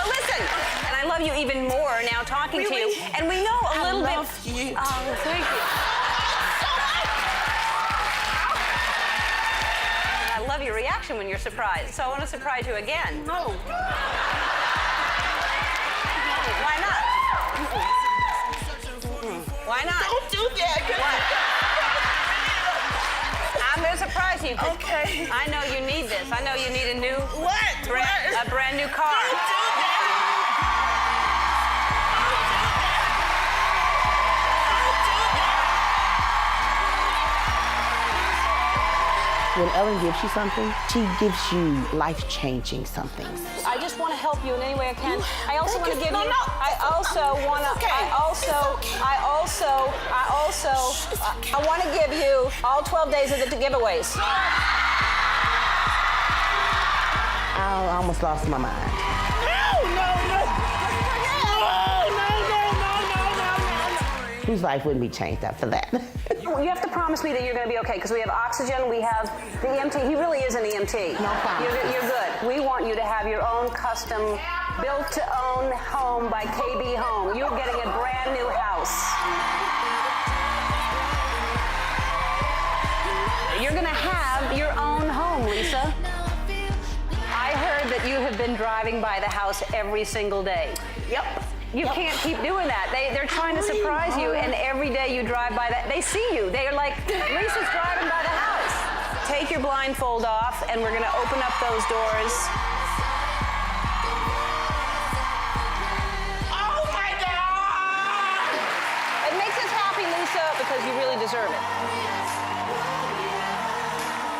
listen. And I love you even more now talking to you. And we know a little bit. You. Oh, thank you. And I love your reaction when you're surprised. So I want to surprise you again. No. Why not? Why not? Don't do that. I'm going to surprise you. Okay. I know you need this. I know you need a new... What? A brand new car. Don't do that. When Ellen gives you something, she gives you life-changing something. I just want to help you in any way I can. I also want to give you. I want to give you all 12 days of the giveaways. I almost lost my mind. No. Whose life wouldn't be changed after that? You have to promise me that you're going to be okay, because we have oxygen, we have the EMT. He really is an EMT. No problem. You're good. We want you to have your own custom, built-to-own home by KB Home. You're getting a brand new house. You're going to have your own home, Lisa. I heard that you have been driving by the house every single day. Yep. You can't keep doing that. They're trying to surprise you, and every day you drive by that, they see you. They're like, Lisa's driving by the house. Take your blindfold off, and we're gonna open up those doors. Oh my God! It makes us happy, Lisa, because you really deserve it.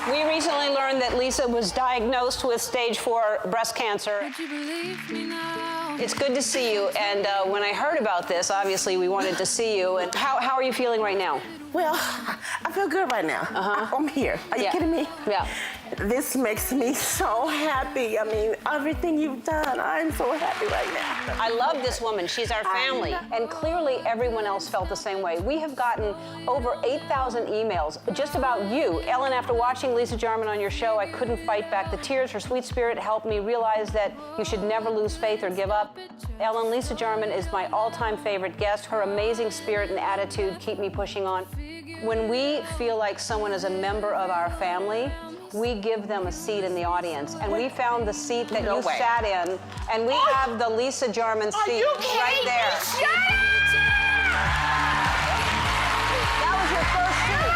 We recently learned that Lisa was diagnosed with stage 4 breast cancer. Would you believe me now? It's good to see you, and when I heard about this, obviously we wanted to see you. And how are you feeling right now? Well, I feel good right now. I'm here. Are you kidding me? Yeah. This makes me so happy. I mean, everything you've done, I'm so happy right now. I love this woman. She's our family. And clearly everyone else felt the same way. We have gotten over 8,000 emails just about you. Ellen, after watching Lisa Jarman on your show, I couldn't fight back the tears. Her sweet spirit helped me realize that you should never lose faith or give up. Ellen, Lisa Jarman is my all-time favorite guest. Her amazing spirit and attitude keep me pushing on. When we feel like someone is a member of our family, we give them a seat in the audience. And we found the seat that you sat in, and we have the Lisa Jarman seat right there. That was your first seat.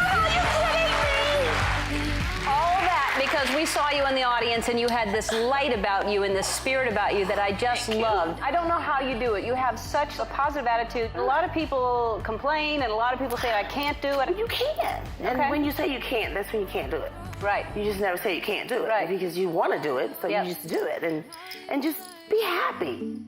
All that because we saw you in the audience and you had this light about you and this spirit about you that I just loved. I don't know how you do it. You have such a positive attitude. A lot of people complain and a lot of people say, I can't do it. You can. And when you say you can't, that's when you can't do it. Right. You just never say you can't do it. Right. Because you want to do it, so you just do it. And just be happy.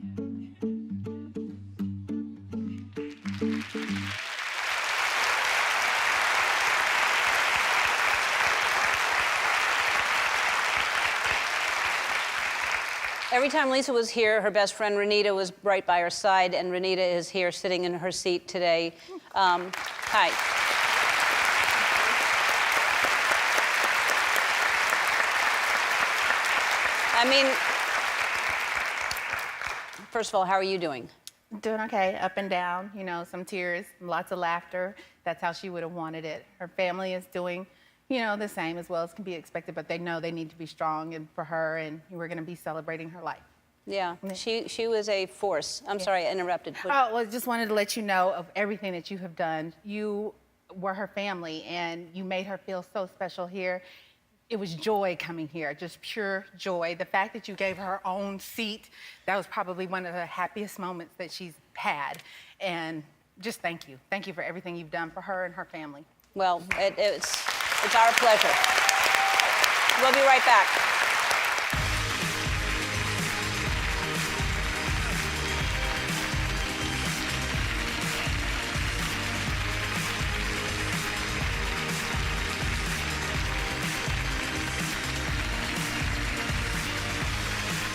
Every time Lisa was here, her best friend Renita was right by her side, and Renita is here sitting in her seat today. Hi. I mean, first of all, how are you doing? Doing okay, up and down, you know, some tears, lots of laughter. That's how she would have wanted it. Her family is doing, you know, the same as well as can be expected, but they know they need to be strong and for her, and we're going to be celebrating her life. Yeah, she was a force. I'm sorry, I interrupted. Oh, well, just wanted to let you know of everything that you have done. You were her family, and you made her feel so special here. It was joy coming here, just pure joy. The fact that you gave her own seat, that was probably one of the happiest moments that she's had. And just thank you. Thank you for everything you've done for her and her family. Well, it's It's our pleasure. We'll be right back.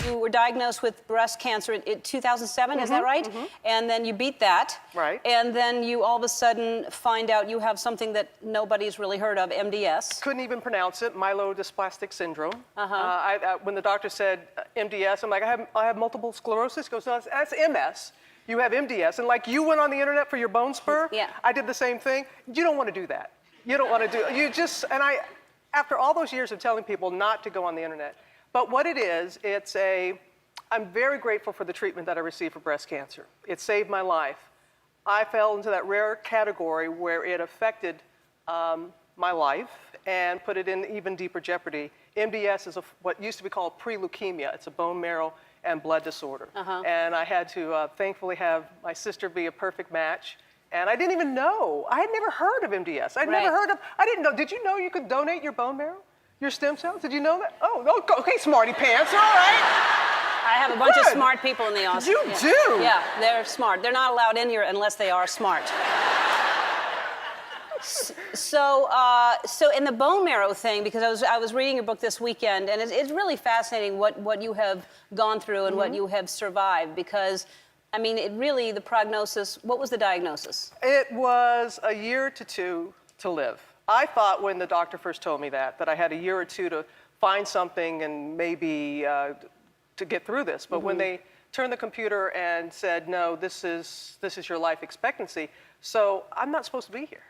You were diagnosed with breast cancer in 2007, is that right? And then you beat that. Right. And then you all of a sudden find out you have something that nobody's really heard of, MDS. Couldn't even pronounce it, myelodysplastic syndrome. Uh-huh. When the doctor said MDS, I'm like, I have multiple sclerosis. He goes, no, that's MS. You have MDS. And like you went on the internet for your bone spur, Yeah. I did the same thing. You don't want to do that. You don't want to do, you just, and after all those years of telling people not to go on the internet, but what it is, I'm very grateful for the treatment that I received for breast cancer. It saved my life. I fell into that rare category where it affected my life and put it in even deeper jeopardy. MDS is what used to be called pre-leukemia. It's a bone marrow and blood disorder. And I had to thankfully have my sister be a perfect match. And I didn't even know. I had never heard of MDS. I didn't know. Did you know you could donate your bone marrow? Your stem cells? Did you know that? Oh, okay, smarty pants, all right. I have a bunch of smart people in the office. You do? Yeah, they're smart. They're not allowed in here unless they are smart. So in the bone marrow thing, because I was reading your book this weekend, and it's really fascinating what you have gone through and what you have survived, because, I mean, the prognosis, what was the diagnosis? It was a year to 2 to live. I thought when the doctor first told me that I had a year or 2 to find something and maybe to get through this. But when they turned the computer and said, no, this is your life expectancy, so I'm not supposed to be here.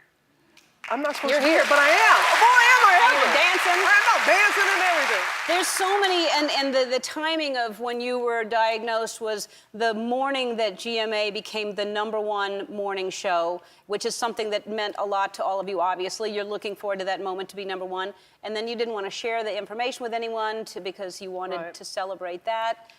I'm not supposed to be here, but I am. Boy, am I ever. You're dancing. I'm dancing and everything. There's so many, and the timing of when you were diagnosed was the morning that GMA became the #1 morning show, which is something that meant a lot to all of you, obviously. You're looking forward to that moment to be #1. And then you didn't want to share the information with anyone because you wanted to celebrate that.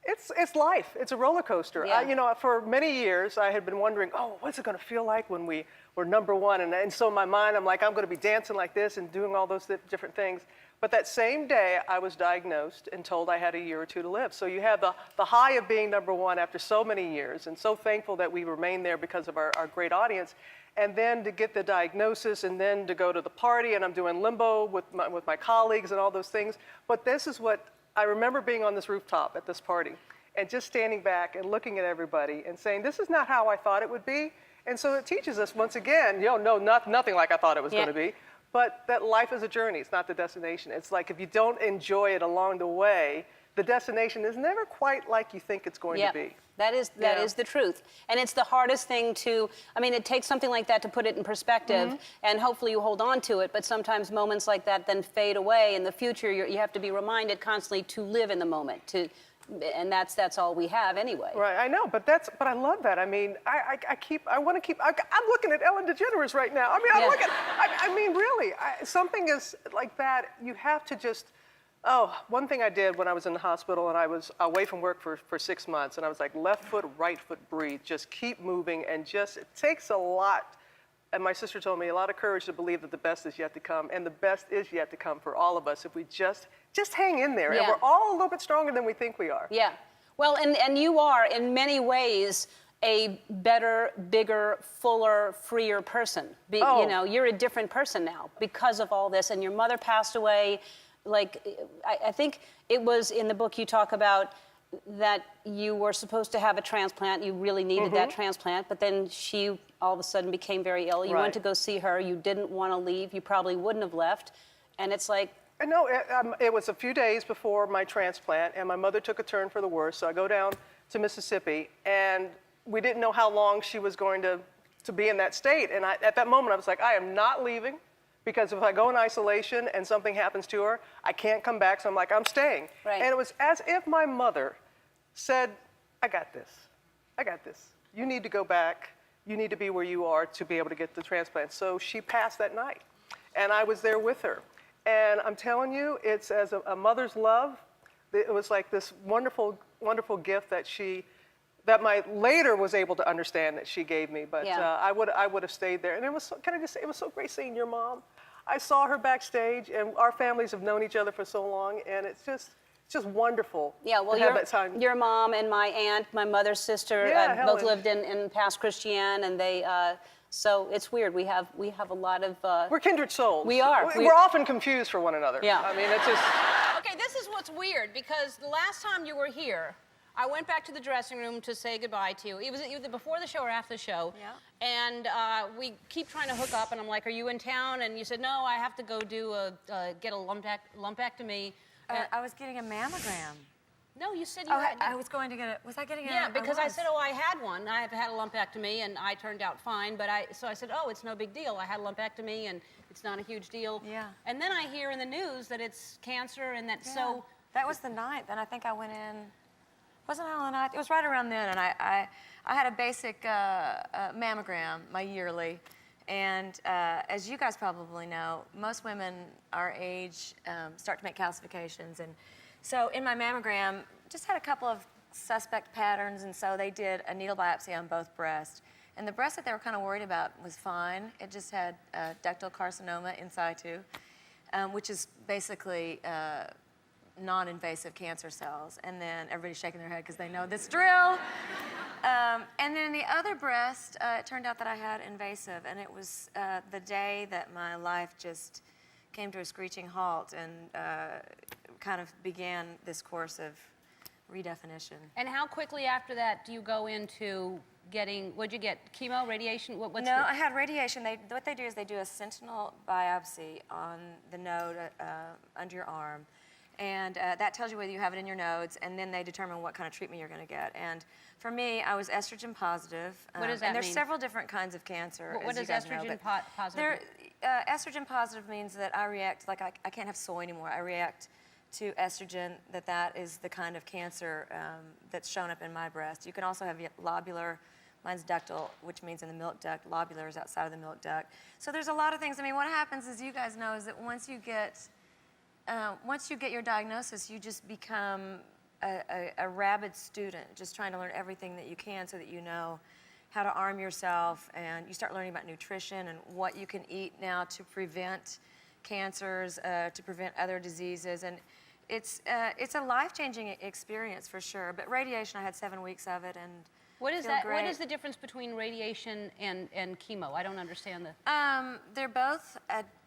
It's life. It's a roller coaster. Yeah. For many years, I had been wondering, what's it going to feel like when we're #1? And so in my mind, I'm like, I'm going to be dancing like this and doing all those different things. But that same day, I was diagnosed and told I had a year or 2 to live. So you have the high of being #1 after so many years, and so thankful that we remained there because of our great audience. And then to get the diagnosis, and then to go to the party, and I'm doing limbo with my colleagues and all those things. But this is what I remember, being on this rooftop at this party and just standing back and looking at everybody and saying, this is not how I thought it would be. And so it teaches us once again, nothing like I thought it was going to be, but that life is a journey. It's not the destination. It's like if you don't enjoy it along the way, the destination is never quite like you think it's going to be. That is the truth. And it's the hardest thing it takes something like that to put it in perspective, and hopefully you hold on to it, but sometimes moments like that then fade away. In the future, you have to be reminded constantly to live in the moment, and that's all we have anyway. Right, I know, but I love that. I mean, I'm looking at Ellen DeGeneres right now. I mean, really, something is like that, you have to just, one thing I did when I was in the hospital and I was away from work for 6 months, and I was like, left foot, right foot, breathe. Just keep moving, and it takes a lot. And my sister told me, a lot of courage to believe that the best is yet to come, and the best is yet to come for all of us if we just hang in there. And we're all a little bit stronger than we think we are. Yeah. Well, and you are, in many ways, a better, bigger, fuller, freer person. You're a different person now because of all this. And your mother passed away. Like, I think it was in the book you talk about that you were supposed to have a transplant. You really needed that transplant, but then she all of a sudden became very ill. You went to go see her. You didn't want to leave. You probably wouldn't have left. And it's like... No, it was a few days before my transplant, and my mother took a turn for the worse. So I go down to Mississippi, and we didn't know how long she was going to be in that state. And at that moment, I was like, I am not leaving. Because if I go in isolation and something happens to her, I can't come back, so I'm like, I'm staying. Right. And it was as if my mother said, I got this. I got this. You need to go back. You need to be where you are to be able to get the transplant. So she passed that night, and I was there with her. And I'm telling you, it's as a mother's love. It was like this wonderful, wonderful gift that my later was able to understand that she gave me. But I would have stayed there. And it was, it was so great seeing your mom. I saw her backstage, and our families have known each other for so long, and it's just wonderful. Yeah, well, to have that time. your mom and my aunt, my mother's sister, Yeah, both Helen. lived in past Christiane, and they. So it's weird. We have a lot of. We're kindred souls. We are. We're often confused for one another. Yeah. I mean, it's just. Okay, this is what's weird because the last time you were here, I went back to the dressing room to say goodbye to you. It was either before the show or after the show. Yeah. And we keep trying to hook up, and I'm like, "Are you in town?" And you said, "No, I have to go do get a lumpectomy." I was getting a mammogram. No, you said you Oh, had. I was going to get a. Was I getting a? Yeah, because I was. said, "Oh, I had one. I have had a lumpectomy, and I turned out fine." But so I said, "Oh, it's no big deal. I had a lumpectomy, and it's not a huge deal." Yeah. And then I hear in the news that it's cancer, and that Yeah. so. That was the 9th, and I think I went in. Wasn't it on the 9th? It was right around then, and I had a basic mammogram, my yearly, and as you guys probably know, most women our age start to make calcifications, and so in my mammogram, just had a couple of suspect patterns, and so they did a needle biopsy on both breasts. And the breast that they were kind of worried about was fine. It just had ductal carcinoma in situ, which is basically non-invasive cancer cells. And then everybody's shaking their head because they know this drill. And then the other breast, it turned out that I had invasive, and it was the day that my life just came to a screeching halt and kind of began this course of redefinition. And how quickly after that do you go into getting? What'd you get? Chemo, radiation? What's No, I had radiation. What they do is they do a sentinel biopsy on the node under your arm. And that tells you whether you have it in your nodes, and then they determine what kind of treatment you're going to get. And for me, I was estrogen positive. What does that and there's mean? several different kinds of cancer. What as does you guys know, estrogen but positive? Estrogen positive means that I react, like I can't have soy anymore. I react to estrogen, that is the kind of cancer that's shown up in my breast. You can also have lobular. Mine's ductal, which means in the milk duct. Lobular is outside of the milk duct. So there's a lot of things. I mean, what happens, as you guys know, is that once you get your diagnosis, you just become a rabid student, just trying to learn everything that you can so that you know how to arm yourself, and you start learning about nutrition and what you can eat now to prevent cancers, to prevent other diseases, and it's a life-changing experience for sure. But radiation, I had 7 weeks of it, and What is feel that? great. What is the difference between radiation and chemo? I don't understand the. They're both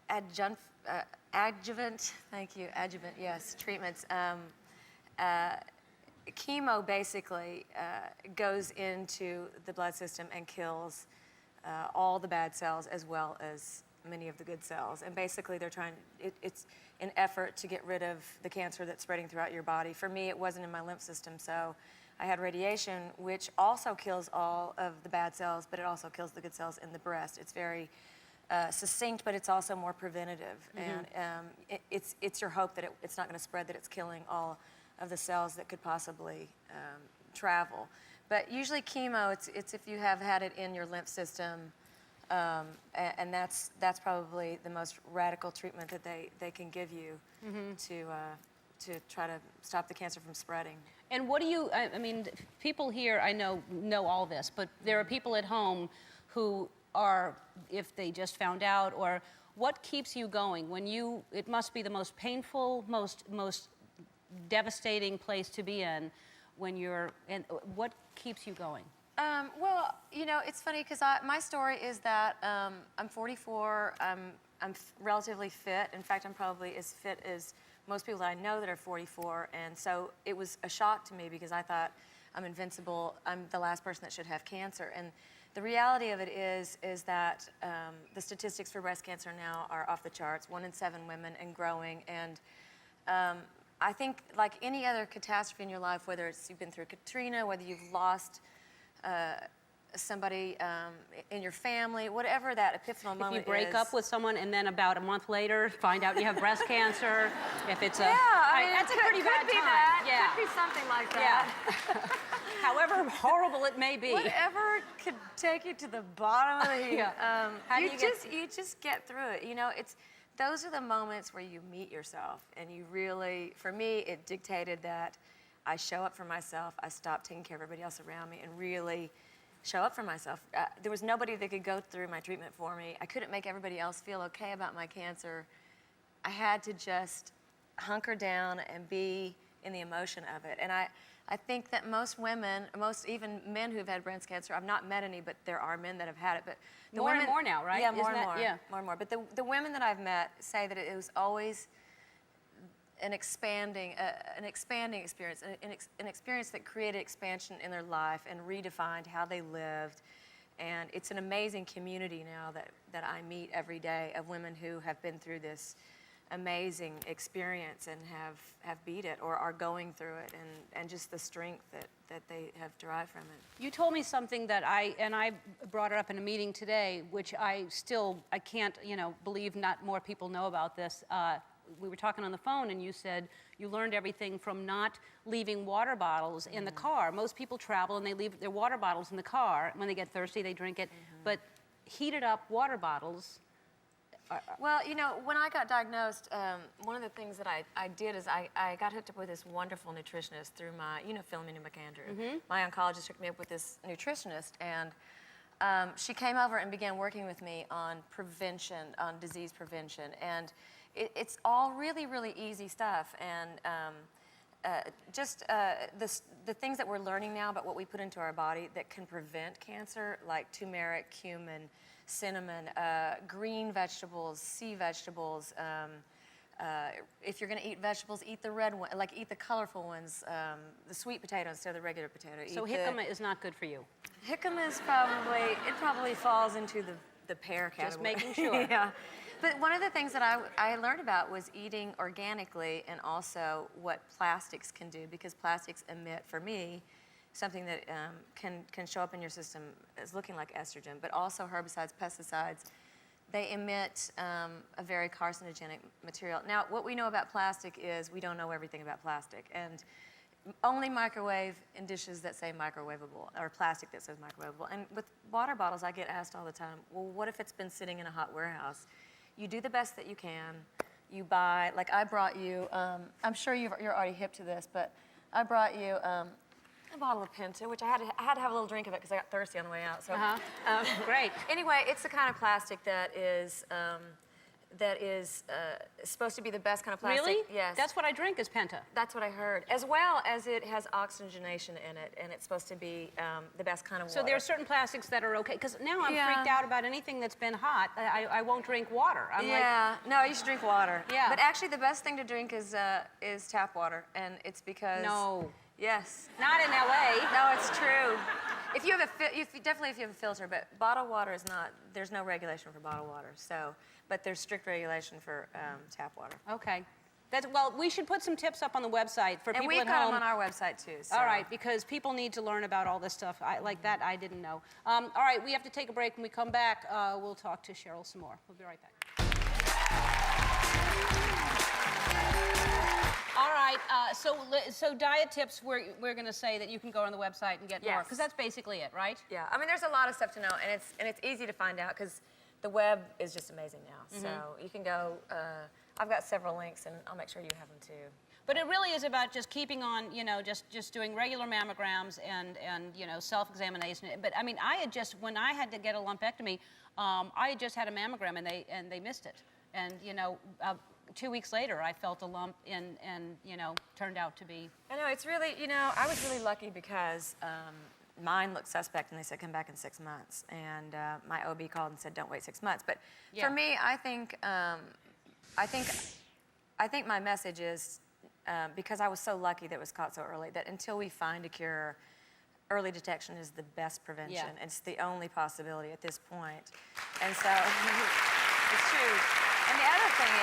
adjuvant. Thank you, adjuvant. Yes, treatments. Chemo basically goes into the blood system and kills all the bad cells as well as many of the good cells. And basically, they're trying. It's an effort to get rid of the cancer that's spreading throughout your body. For me, it wasn't in my lymph system, so I had radiation, which also kills all of the bad cells, but it also kills the good cells in the breast. It's very succinct, but it's also more preventative. Mhm. And it's your hope that it's not going to spread, that it's killing all of the cells that could possibly travel. But usually chemo, it's if you have had it in your lymph system, and that's probably the most radical treatment that they can give you to try to stop the cancer from spreading. And what do you? I mean, people here I know all this, but there are people at home who are, if they just found out, or what keeps you going when you? It must be the most painful, most devastating place to be in when you're. And what keeps you going? Well, you know, it's funny because my story is that I'm 44. I'm relatively fit. In fact, I'm probably as fit as most people that I know that are 44. And so it was a shock to me because I thought I'm invincible. I'm the last person that should have cancer. And the reality of it is that the statistics for breast cancer now are off the charts. 1 in 7 women and growing. And I think like any other catastrophe in your life, whether it's you've been through Katrina, whether you've lost somebody in your family, whatever that epiphanal moment is. If you break up with someone and then about a month later find out you have breast cancer, if it's a I mean, that's a pretty could bad be time. that. Yeah. Could be something like that. Yeah. However horrible it may be. Whatever could take you to the bottom of the heap. Yeah. How do you just get through it. You know, those are the moments where you meet yourself, and you really, for me, it dictated that I show up for myself. I stop taking care of everybody else around me, and really show up for myself. There was nobody that could go through my treatment for me. I couldn't make everybody else feel okay about my cancer. I had to just hunker down and be in the emotion of it. And I think that most women, most even men who've had breast cancer, I've not met any, but there are men that have had it. But the More and women, more now, right? Yeah, Isn't more and that- more. yeah. More and more. But the women that I've met say that it was always an expanding experience, an experience that created expansion in their life and redefined how they lived. And it's an amazing community now that I meet every day of women who have been through this amazing experience and have beat it or are going through it, and just the strength that they have derived from it. You told me something that I brought it up in a meeting today, which I can't, believe not more people know about this. We were talking on the phone, and you said you learned everything from not leaving water bottles in the car. Most people travel and they leave their water bottles in the car. When they get thirsty, they drink it. But heated up water bottles. Well, when I got diagnosed, one of the things that I did is I got hooked up with this wonderful nutritionist through my, Philomena McAndrew. My oncologist hooked me up with this nutritionist, and she came over and began working with me on prevention, on disease prevention. And it's all really, really easy stuff. And the things that we're learning now about what we put into our body that can prevent cancer, like turmeric, cumin, cinnamon, green vegetables, sea vegetables. If you're going to eat vegetables, eat the red one, like eat the colorful ones, the sweet potato instead of the regular potato. So jicama is not good for you. Jicama is probably falls into the pear category. Just making sure. Yeah. But one of the things that I learned about was eating organically, and also what plastics can do, because plastics emit, for me, something that can show up in your system as looking like estrogen, but also herbicides, pesticides. They emit a very carcinogenic material. Now, what we know about plastic is we don't know everything about plastic, and only microwave in dishes that say microwavable, or plastic that says microwavable. And with water bottles, I get asked all the time, well, what if it's been sitting in a hot warehouse? You do the best that you can. You buy, like I brought you, I'm sure you're already hip to this, but I brought you a bottle of Penta, which I had to have a little drink of it because I got thirsty on the way out. So, Great. Anyway, it's the kind of plastic that is supposed to be the best kind of plastic. Really? Yes. That's what I drink is Penta. That's what I heard. As well as it has oxygenation in it, and it's supposed to be the best kind of water. So there are certain plastics that are okay, because now I'm freaked out about anything that's been hot. I won't drink water. No, you should drink water. Yeah. But actually, the best thing to drink is tap water, and it's because. No. Yes. Not in LA. No, it's true. If you have definitely if you have a filter, but bottled water is not. There's no regulation for bottled water. So, but there's strict regulation for tap water. Okay. Well, we should put some tips up on the website for And people we've at got home. them on our website too. So. All right, because people need to learn about all this stuff. Like that, I didn't know. All right, we have to take a break. When we come back, we'll talk to Cheryl some more. We'll be right back. All right, so diet tips, we're going to say that you can go on the website and get more, because that's basically it, right? Yeah, I mean, there's a lot of stuff to know, and it's easy to find out because the web is just amazing now. So you can go. I've got several links, and I'll make sure you have them too. But it really is about just keeping on, just doing regular mammograms and self-examination. But I mean, when I had to get a lumpectomy, I had just had a mammogram and they missed it, and 2 weeks later, I felt a lump and turned out to be. I know, it's really, I was really lucky because mine looked suspect and they said come back in 6 months. And my OB called and said don't wait 6 months. But for me, I think my message is because I was so lucky that it was caught so early, that until we find a cure, early detection is the best prevention. Yeah. It's the only possibility at this point. And so it's true. And the other thing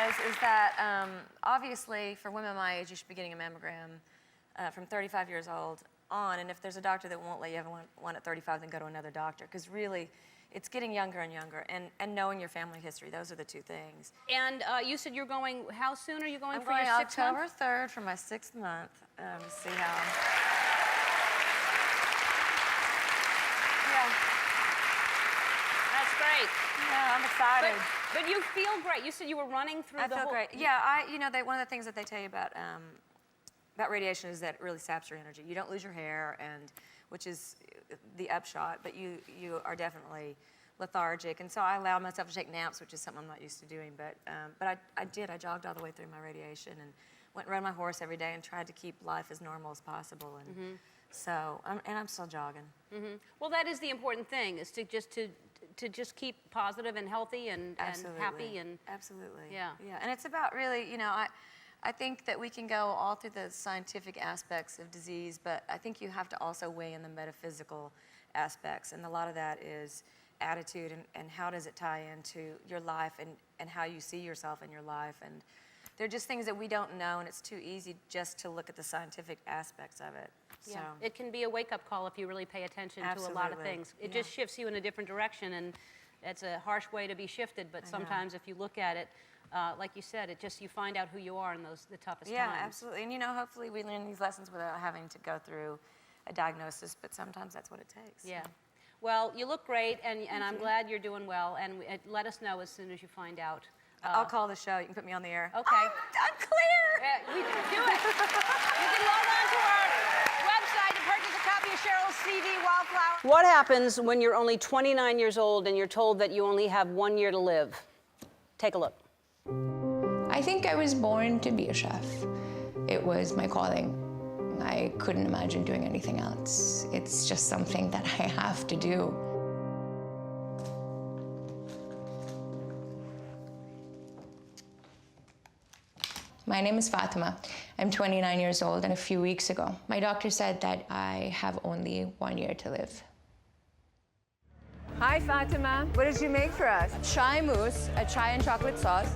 is, is that obviously for women my age, you should be getting a mammogram from 35 years old on. And if there's a doctor that won't let you have one at 35, then go to another doctor. Because really, it's getting younger and younger, and knowing your family history. Those are the two things. And you said you're going, how soon are you going for going your 6th month? October 3rd for my 6th month. See how. Yeah. That's great. Yeah, I'm excited. But you feel great. You said you were running through I feel great. Yeah, one of the things that they tell you about that radiation is that it really saps your energy. You don't lose your hair, and which is the upshot, but you are definitely lethargic. And so I allowed myself to take naps, which is something I'm not used to doing. But I did. I jogged all the way through my radiation and went and rode my horse every day and tried to keep life as normal as possible. And so, I'm still jogging. Well, that is the important thing, is to just keep positive and healthy and happy and absolutely. Yeah. Yeah, and it's about really, I think that we can go all through the scientific aspects of disease, but I think you have to also weigh in the metaphysical aspects, and a lot of that is attitude and how does it tie into your life and how you see yourself in your life. And they're just things that we don't know, and it's too easy just to look at the scientific aspects of it. Yeah, it can be a wake-up call if you really pay attention to a lot of things. It just shifts you in a different direction, and it's a harsh way to be shifted, but sometimes if you look at it, like you said, you find out who you are in the toughest times. Yeah, absolutely. And hopefully we learn these lessons without having to go through a diagnosis, but sometimes that's what it takes. Yeah. Well, you look great, and I'm glad you're doing well, and let us know as soon as you find out. I'll call the show. You can put me on the air. Okay. Oh, I'm clear. We can do it. You can log on to our website to purchase a copy of Cheryl's CD, Wildflower. What happens when you're only 29 years old and you're told that you only have 1 year to live? Take a look. I think I was born to be a chef. It was my calling. I couldn't imagine doing anything else. It's just something that I have to do. My name is Fatima. I'm 29 years old, and a few weeks ago, my doctor said that I have only 1 year to live. Hi, Fatima. What did you make for us? Chai mousse, a chai and chocolate sauce.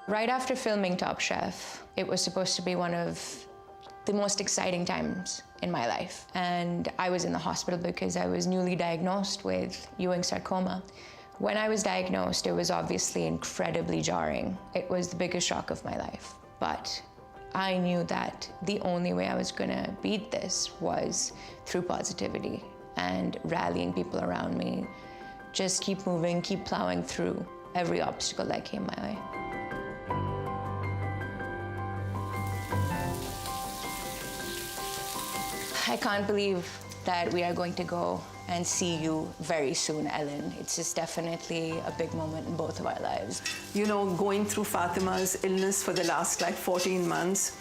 Right after filming Top Chef, it was supposed to be one of the most exciting times in my life. And I was in the hospital because I was newly diagnosed with Ewing sarcoma. When I was diagnosed, it was obviously incredibly jarring. It was the biggest shock of my life. But I knew that the only way I was gonna beat this was through positivity and rallying people around me. Just keep moving, keep plowing through every obstacle that came my way. I can't believe that we are going to go and see you very soon, Ellen. It's just definitely a big moment in both of our lives. Going through Fatima's illness for the last 14 months,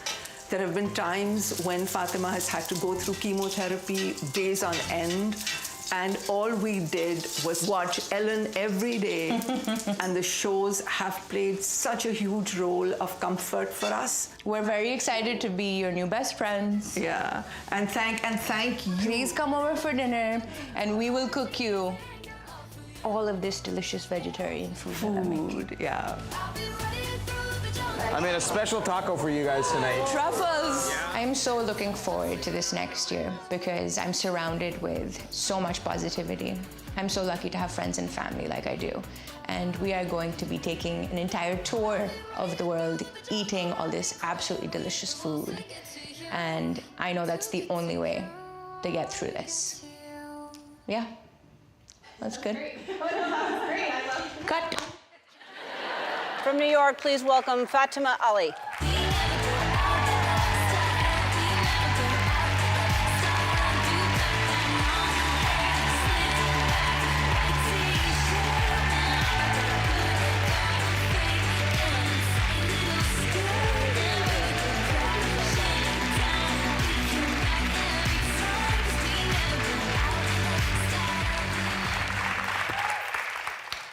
there have been times when Fatima has had to go through chemotherapy days on end, and all we did was watch Ellen every day, and the shows have played such a huge role of comfort for us. We're very excited to be your new best friends. Yeah, and thank you. Please come over for dinner, and we will cook you all of this delicious vegetarian food. That I'm making. Yeah. I made a special taco for you guys tonight. Truffles! I'm so looking forward to this next year because I'm surrounded with so much positivity. I'm so lucky to have friends and family like I do. And we are going to be taking an entire tour of the world, eating all this absolutely delicious food. And I know that's the only way to get through this. Yeah, that's good. Cut. From New York, please welcome Fatima Ali.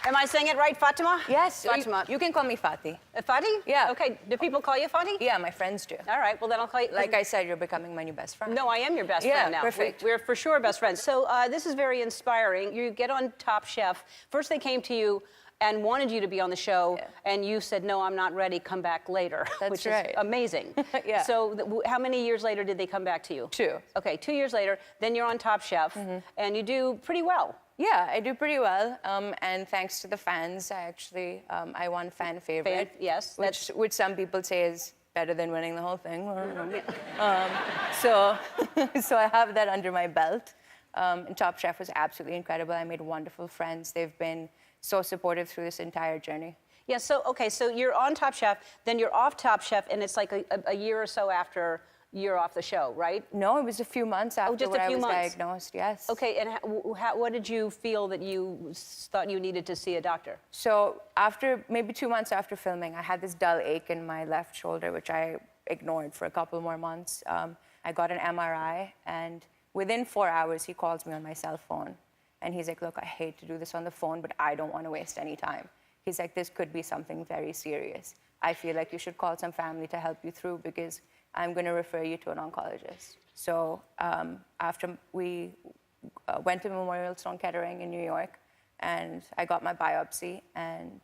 Am I saying it right, Fatima? Yes, Fatima. you can call me Fati. Fati? Yeah. Okay, do people call you Fati? Yeah, my friends do. All right, well then I'll call you. Like I said, you're becoming my new best friend. No, I am your best Yeah, friend now. perfect. We're for sure best friends. So this is very inspiring. You get on Top Chef. First they came to you and wanted you to be on the show, and you said, no, I'm not ready, come back later. That's which right. is amazing. Yeah. So how many years later did they come back to you? 2. Okay, 2 years later, then you're on Top Chef, and you do pretty well. Yeah, I do pretty well, and thanks to the fans, I won fan favorite. Yes, which some people say is better than winning the whole thing. So I have that under my belt. And Top Chef was absolutely incredible. I made wonderful friends. They've been so supportive through this entire journey. Yeah, so you're on Top Chef, then you're off Top Chef, and it's like a year or so after you're off the show, right? No, it was a few months after just a I few was months. diagnosed, yes. Okay, and what did you feel that you thought you needed to see a doctor? So after, maybe 2 months after filming, I had this dull ache in my left shoulder, which I ignored for a couple more months. I got an MRI, and within 4 hours, he calls me on my cell phone. And he's like, look, I hate to do this on the phone, but I don't want to waste any time. He's like, this could be something very serious. I feel like you should call some family to help you through because I'm going to refer you to an oncologist. So after we went to Memorial Sloan Kettering in New York, and I got my biopsy, and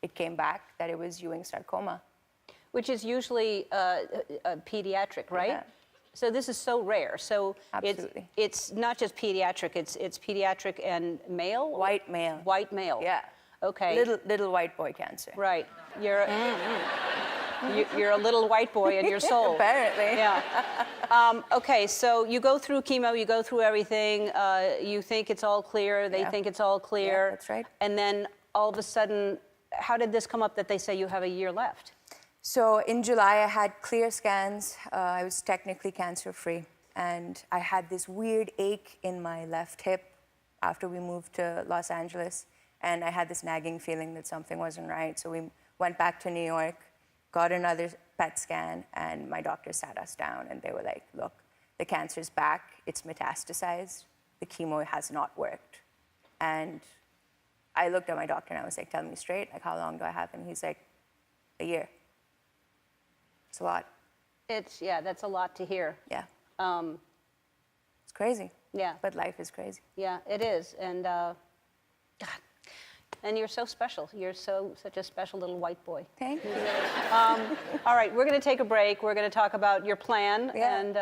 it came back that it was Ewing sarcoma. Which is usually pediatric, right? Yeah. So this is so rare. So Absolutely. it's not just pediatric, it's pediatric and male? White male. White male. Yeah. Okay. Little white boy cancer. Right. You're you're a little white boy in your soul. Apparently. Yeah. Okay, so you go through chemo, you go through everything, you think it's all clear, they think it's all clear. Yeah, that's right. And then all of a sudden, how did this come up that they say you have a year left? So in July, I had clear scans. I was technically cancer-free. And I had this weird ache in my left hip after we moved to Los Angeles. And I had this nagging feeling that something wasn't right. So we went back to New York, got another PET scan, and my doctor sat us down. And they were like, look, the cancer's back. It's metastasized. The chemo has not worked. And I looked at my doctor, and I was like, tell me straight, like, how long do I have? And he's like, a year. It's a lot. Yeah, that's a lot to hear. Yeah. It's crazy. Yeah. But life is crazy. Yeah, it is. And God, and you're so special. You're such a special little white boy. Thank you. All right, we're going to take a break. We're going to talk about your plan and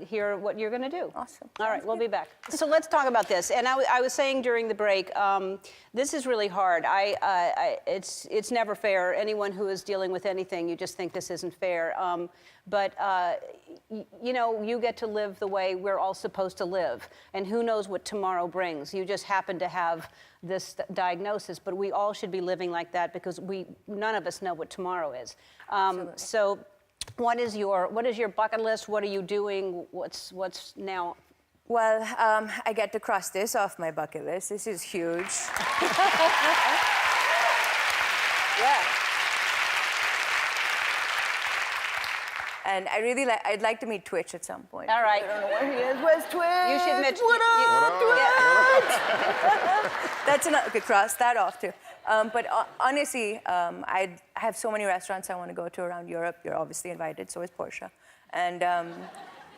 hear what you're going to do. Awesome. All right, we'll be back. So let's talk about this. And I was saying during the break, this is really hard. It's never fair. Anyone who is dealing with anything, you just think this isn't fair. But you know, you get to live the way we're all supposed to live. And who knows what tomorrow brings. You just happen to have this diagnosis, but we all should be living like that because none of us know what tomorrow is. So what is your bucket list? What are you doing? What's now? Well, I get to cross this off my bucket list. This is huge. Yeah. And I'd like to meet Twitch at some point. All right. I don't know where he is. Where's Twitch? You should meet. What up? That's enough. Okay, cross that off too. But honestly, I have so many restaurants I want to go to around Europe. You're obviously invited, so is Portia. And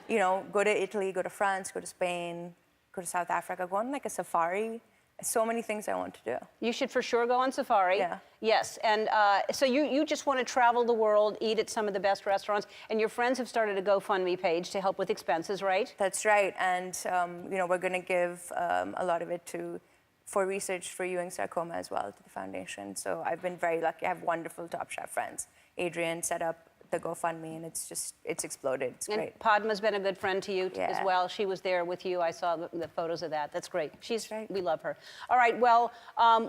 you know, go to Italy, go to France, go to Spain, go to South Africa, go on like a safari. So many things I want to do. You should for sure go on safari. Yeah. Yes, and so you just want to travel the world, eat at some of the best restaurants, and your friends have started a GoFundMe page to help with expenses, right? That's right, and you know, we're going to give a lot of it for research for Ewing sarcoma as well to the foundation. So I've been very lucky. I have wonderful Top Chef friends. Adrian set up the GoFundMe, and it's exploded. It's great. And Padma's been a good friend to you as well. She was there with you. I saw the photos of that. That's great. We love her. All right, well,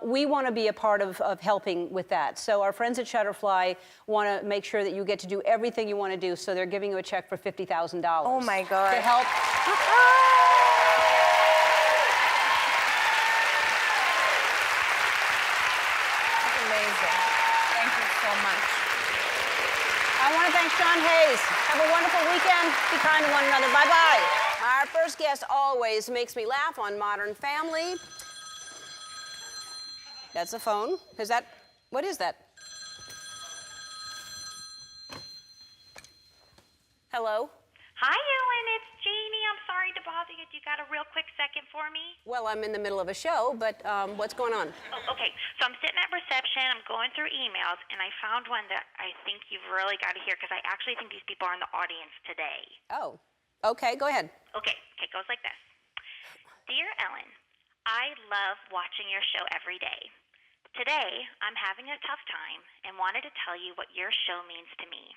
we want to be a part of helping with that. So our friends at Shutterfly want to make sure that you get to do everything you want to do, so they're giving you a check for $50,000. Oh my God. To help. That's amazing. Thank you so much. I want to thank Sean Hayes. Have a wonderful weekend. Be kind to one another. Bye-bye. Our first guest always makes me laugh on Modern Family. That's a phone. What is that? Hello? Hi, Ellen. It's Jeannie. I'm sorry to bother you. You got a real quick second for me? Well, I'm in the middle of a show, but what's going on? Oh, okay. So I'm sitting at reception. I'm going through emails, and I found one that I think you've really got to hear because I actually think these people are in the audience today. Oh, okay. Go ahead. Okay. It goes like this. Dear Ellen, I love watching your show every day. Today, I'm having a tough time and wanted to tell you what your show means to me.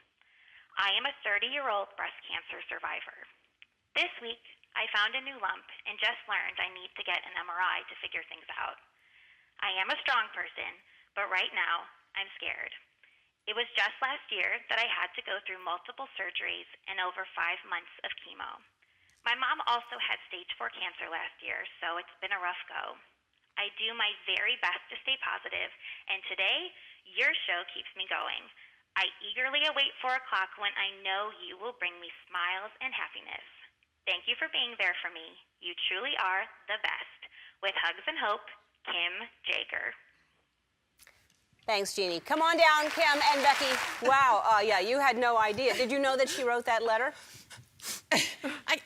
I am a 30-year-old breast cancer survivor. This week, I found a new lump and just learned I need to get an MRI to figure things out. I am a strong person, but right now, I'm scared. It was just last year that I had to go through multiple surgeries and over 5 months of chemo. My mom also had stage 4 cancer last year, so it's been a rough go. I do my very best to stay positive, and today, your show keeps me going. I eagerly await 4 o'clock when I know you will bring me smiles and happiness. Thank you for being there for me. You truly are the best. With hugs and hope, Kim Jager. Thanks, Jeannie. Come on down, Kim and Becky. Wow, yeah, you had no idea. Did you know that she wrote that letter?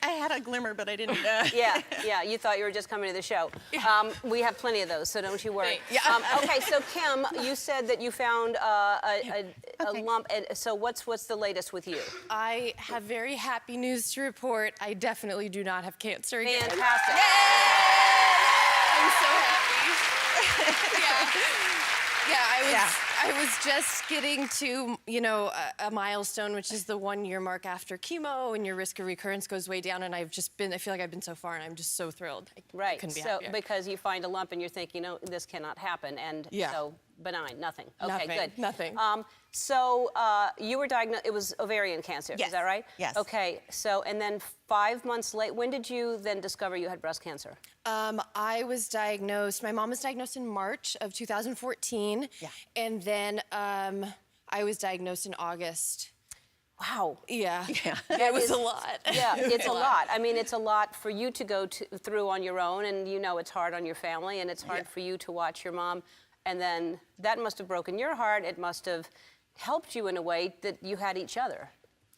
I had a glimmer, but I didn't. Yeah, you thought you were just coming to the show. We have plenty of those, so don't you worry. Yeah. Okay, so Kim, you said that you found a lump, and so what's the latest with you? I have very happy news to report. I definitely do not have cancer again. Fantastic. Yay! I'm so happy. I was just getting to, a milestone, which is the 1-year mark after chemo, and your risk of recurrence goes way down, and I feel like I've been so far, and I'm just so thrilled. Right, couldn't be so happier. because you find a lump and you're thinking, this cannot happen, and so benign, nothing. Okay, Nothing, good. nothing. So you were diagnosed, it was ovarian cancer, Yes. is that right? Yes. Okay, so, and then 5 months late, when did you then discover you had breast cancer? I was diagnosed, my mom was diagnosed in March of 2014, and then I was diagnosed in August. Wow. Yeah. That was is- a lot. Yeah, it's a lot. I mean, it's a lot for you to go through on your own, and it's hard on your family, and it's hard for you to watch your mom. And then that must have broken your heart. It must have helped you in a way that you had each other.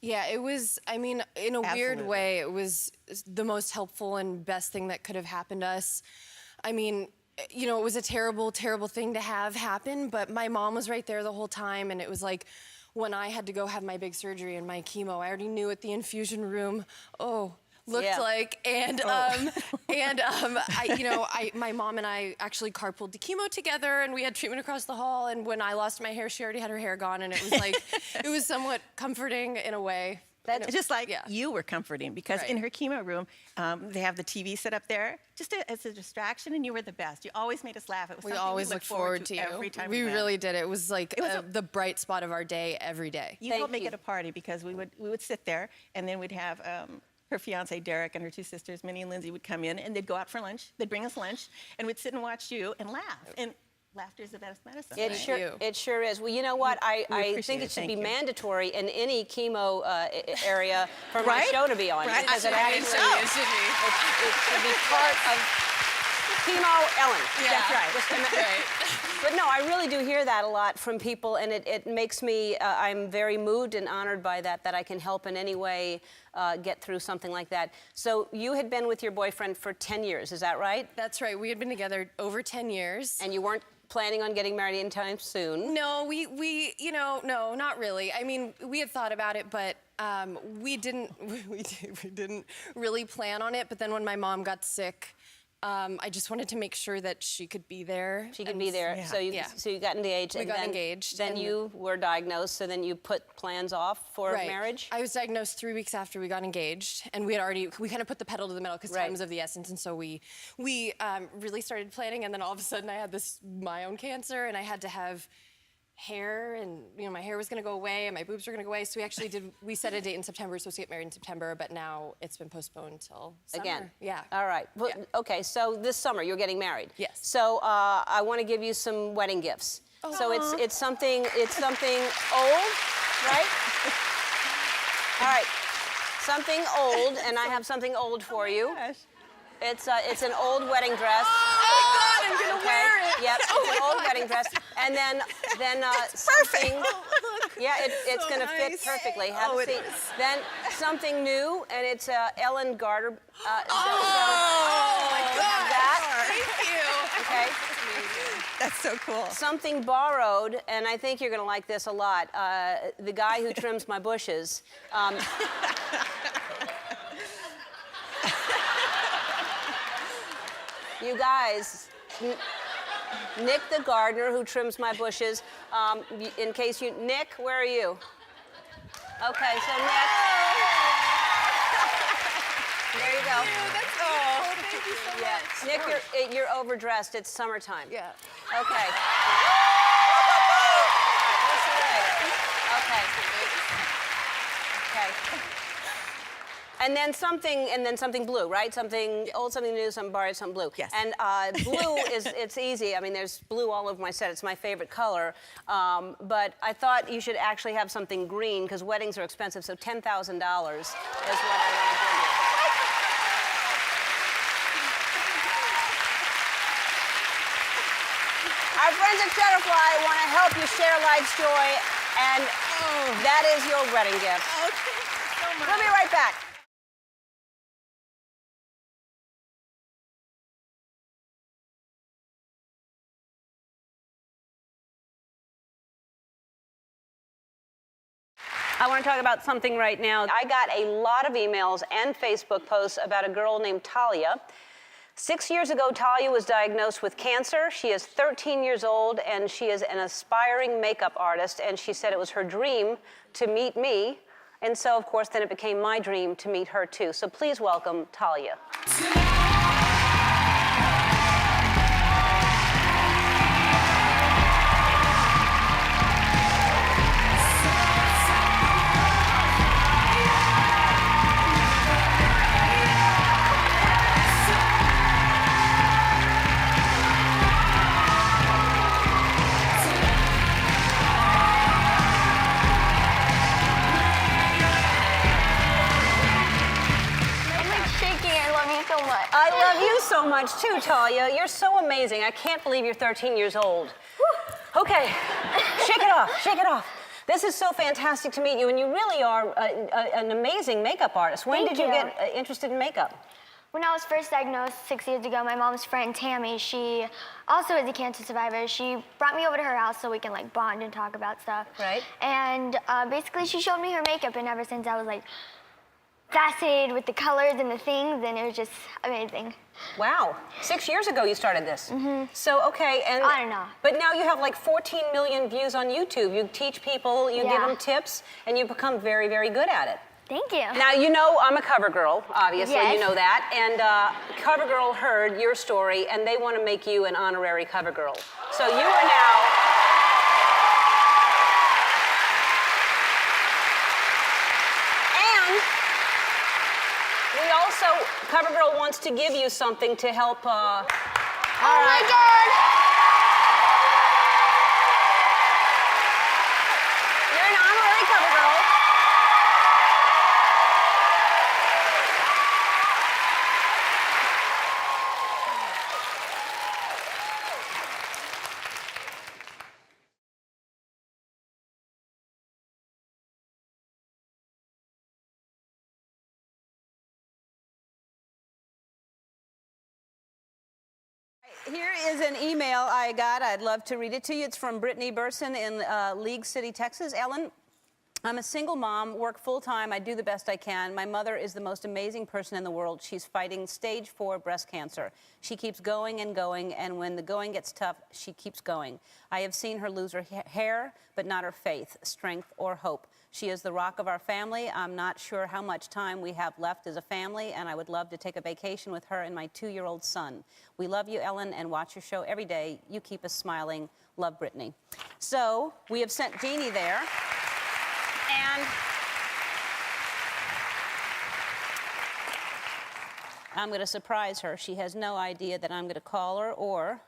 Yeah, it was, in a weird way, it was the most helpful and best thing that could have happened to us. It was a terrible, terrible thing to have happen, but my mom was right there the whole time, and it was like, when I had to go have my big surgery and my chemo, I already knew what the infusion room, looked like, and my mom and I actually carpooled to chemo together, and we had treatment across the hall. And when I lost my hair, she already had her hair gone, and it was like it was somewhat comforting in a way. That's just like you were comforting, because in her chemo room, they have the TV set up there just as a distraction, and you were the best. You always made us laugh. It was We something always looked forward to you. every time we went. really did. It was like the bright spot of our day every day. You helped make it a party, because we would sit there, and then we'd have her fiance Derek and her 2 sisters, Minnie and Lindsay, would come in, and they'd go out for lunch. They'd bring us lunch, and we'd sit and watch you and laugh. And laughter is the best medicine. It sure is. Well, you know what? I think it should be mandatory in any chemo area for my show to be on. Right. Because it Right. actually It should be. It should be part of chemo Ellen. Yeah. That's right. Just But no, I really do hear that a lot from people, and it makes me, I'm very moved and honored by that I can help in any way get through something like that. So you had been with your boyfriend for 10 years, is that right? That's right. We had been together over 10 years. And you weren't planning on getting married anytime soon? No, no, not really. We had thought about it, but we didn't really plan on it. But then when my mom got sick, I just wanted to make sure that she could be there. She could be there. Yeah. So you got engaged. We got engaged. Then you were diagnosed. So then you put plans off for marriage. I was diagnosed 3 weeks after we got engaged, and we kind of put the pedal to the metal because time was of the essence. And so we really started planning. And then all of a sudden, I had my own cancer, and I had to have hair, and my hair was going to go away, and my boobs were going to go away. So we set a date in September. We were supposed to get married in September, but now it's been postponed till summer. Again. Yeah. All right. Well, okay. So this summer you're getting married. Yes. So I want to give you some wedding gifts. So it's something old, right? All right. Something old, and I have something old for you. It's an old wedding dress. Oh my God! I'm gonna wear it. Yep. It's an old wedding dress, and then something. Yeah, it's gonna fit perfectly. Have a seat. Then something new, and it's Ellen Garter. Oh my God! That. Thank you. Okay. That's so cool. Something borrowed, and I think you're gonna like this a lot. The guy who trims my bushes. You guys, Nick the gardener who trims my bushes, in case you, Nick, where are you? Okay, so Nick. There you go. Thank you so much. Nick, you're overdressed. It's summertime. Yeah. Okay. We'll see you later. Okay. And then something blue, right? Something old, something new, something borrowed, something blue. Yes. And blue it's easy. I mean, there's blue all over my set. It's my favorite color. But I thought you should actually have something green because weddings are expensive. So $10,000 is what I want to give you. Our friends at Shutterfly want to help you share life's joy, and that is your wedding gift. Okay, so much. We'll be right back. I want to talk about something right now. I got a lot of emails and Facebook posts about a girl named Talia. 6 years ago, Talia was diagnosed with cancer. She is 13 years old, and she is an aspiring makeup artist, and she said it was her dream to meet me. And so, of course, then it became my dream to meet her, too. So please welcome Talia. I love you so much too, Talia. You're so amazing. I can't believe you're 13 years old. Whew. Okay, shake it off, shake it off. This is so fantastic to meet you, and you really are an amazing makeup artist. When did you get interested in makeup? When I was first diagnosed 6 years ago, my mom's friend Tammy, she also is a cancer survivor. She brought me over to her house so we can like bond and talk about stuff. Right. And basically she showed me her makeup, and ever since I was like fascinated with the colors and the things, and it was just amazing. Wow, 6 years ago you started this. Mm-hmm. So, okay, and I don't know. But now you have like 14 million views on YouTube. You teach people, you give them tips, and you become very, very good at it. Thank you. Now, you know I'm a cover girl, obviously, Yes. you know that. And CoverGirl heard your story, and they want to make you an honorary cover girl. So you are now... CoverGirl wants to give you something to help. Oh my God! You're an honorary CoverGirl. Here is an email I got. I'd love to read it to you. It's from Britney Burson in League City, Texas. Ellen, I'm a single mom, work full-time. I do the best I can. My mother is the most amazing person in the world. She's fighting stage 4 breast cancer. She keeps going and going, and when the going gets tough, she keeps going. I have seen her lose her hair, but not her faith, strength, or hope. She is the rock of our family. I'm not sure how much time we have left as a family, and I would love to take a vacation with her and my 2-year-old son. We love you, Ellen, and watch your show every day. You keep us smiling. Love, Britney. So we have sent Jeannie there, and I'm going to surprise her. She has no idea that I'm going to call her or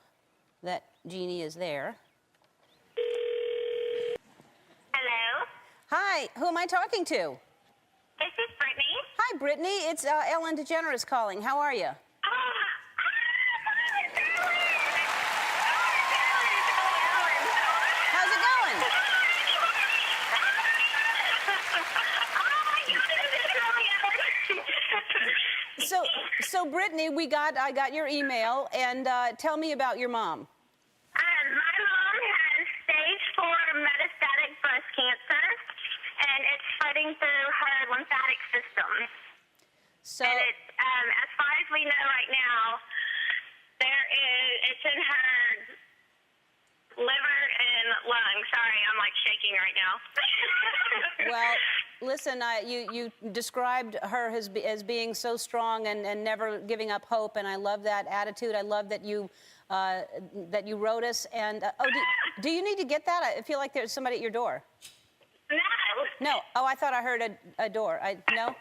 that Jeannie is there. Hello? Hi, who am I talking to? This is Brittany. Hi, Brittany. It's Ellen DeGeneres calling. How are you? How's it going? So Brittany, I got your email, and tell me about your mom. My mom has stage 4 metastatic breast cancer, and it's spreading through her lymphatic system. So, and it's, as far as we know right now, it's in her liver and lungs. Sorry, I'm like shaking right now. well, listen, you described her as being so strong and never giving up hope, and I love that attitude. I love that you wrote us. And do you need to get that? I feel like there's somebody at your door. No. No. Oh, I thought I heard a door. No?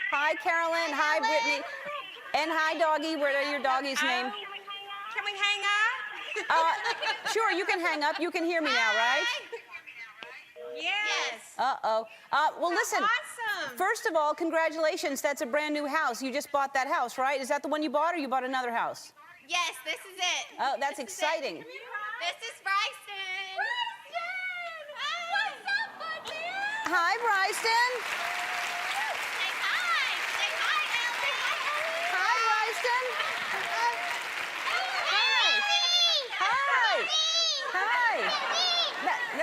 Hi, Carolyn. Hi, Britney. And hi, doggy. What are your doggy's name? Can we hang up? Sure, you can hang up. You can hear me now, right? Yes. Uh-oh. Well, listen. Awesome. First of all, congratulations. That's a brand new house. You just bought that house, right? Is that the one you bought, or you bought another house? Yes, this is it. Oh, that's exciting. This is Bryson. Bryson! What's up, buddy? Hi, Bryson. Say hi. Say hi, Ellen. Hi, Bryson. Hi. Hi.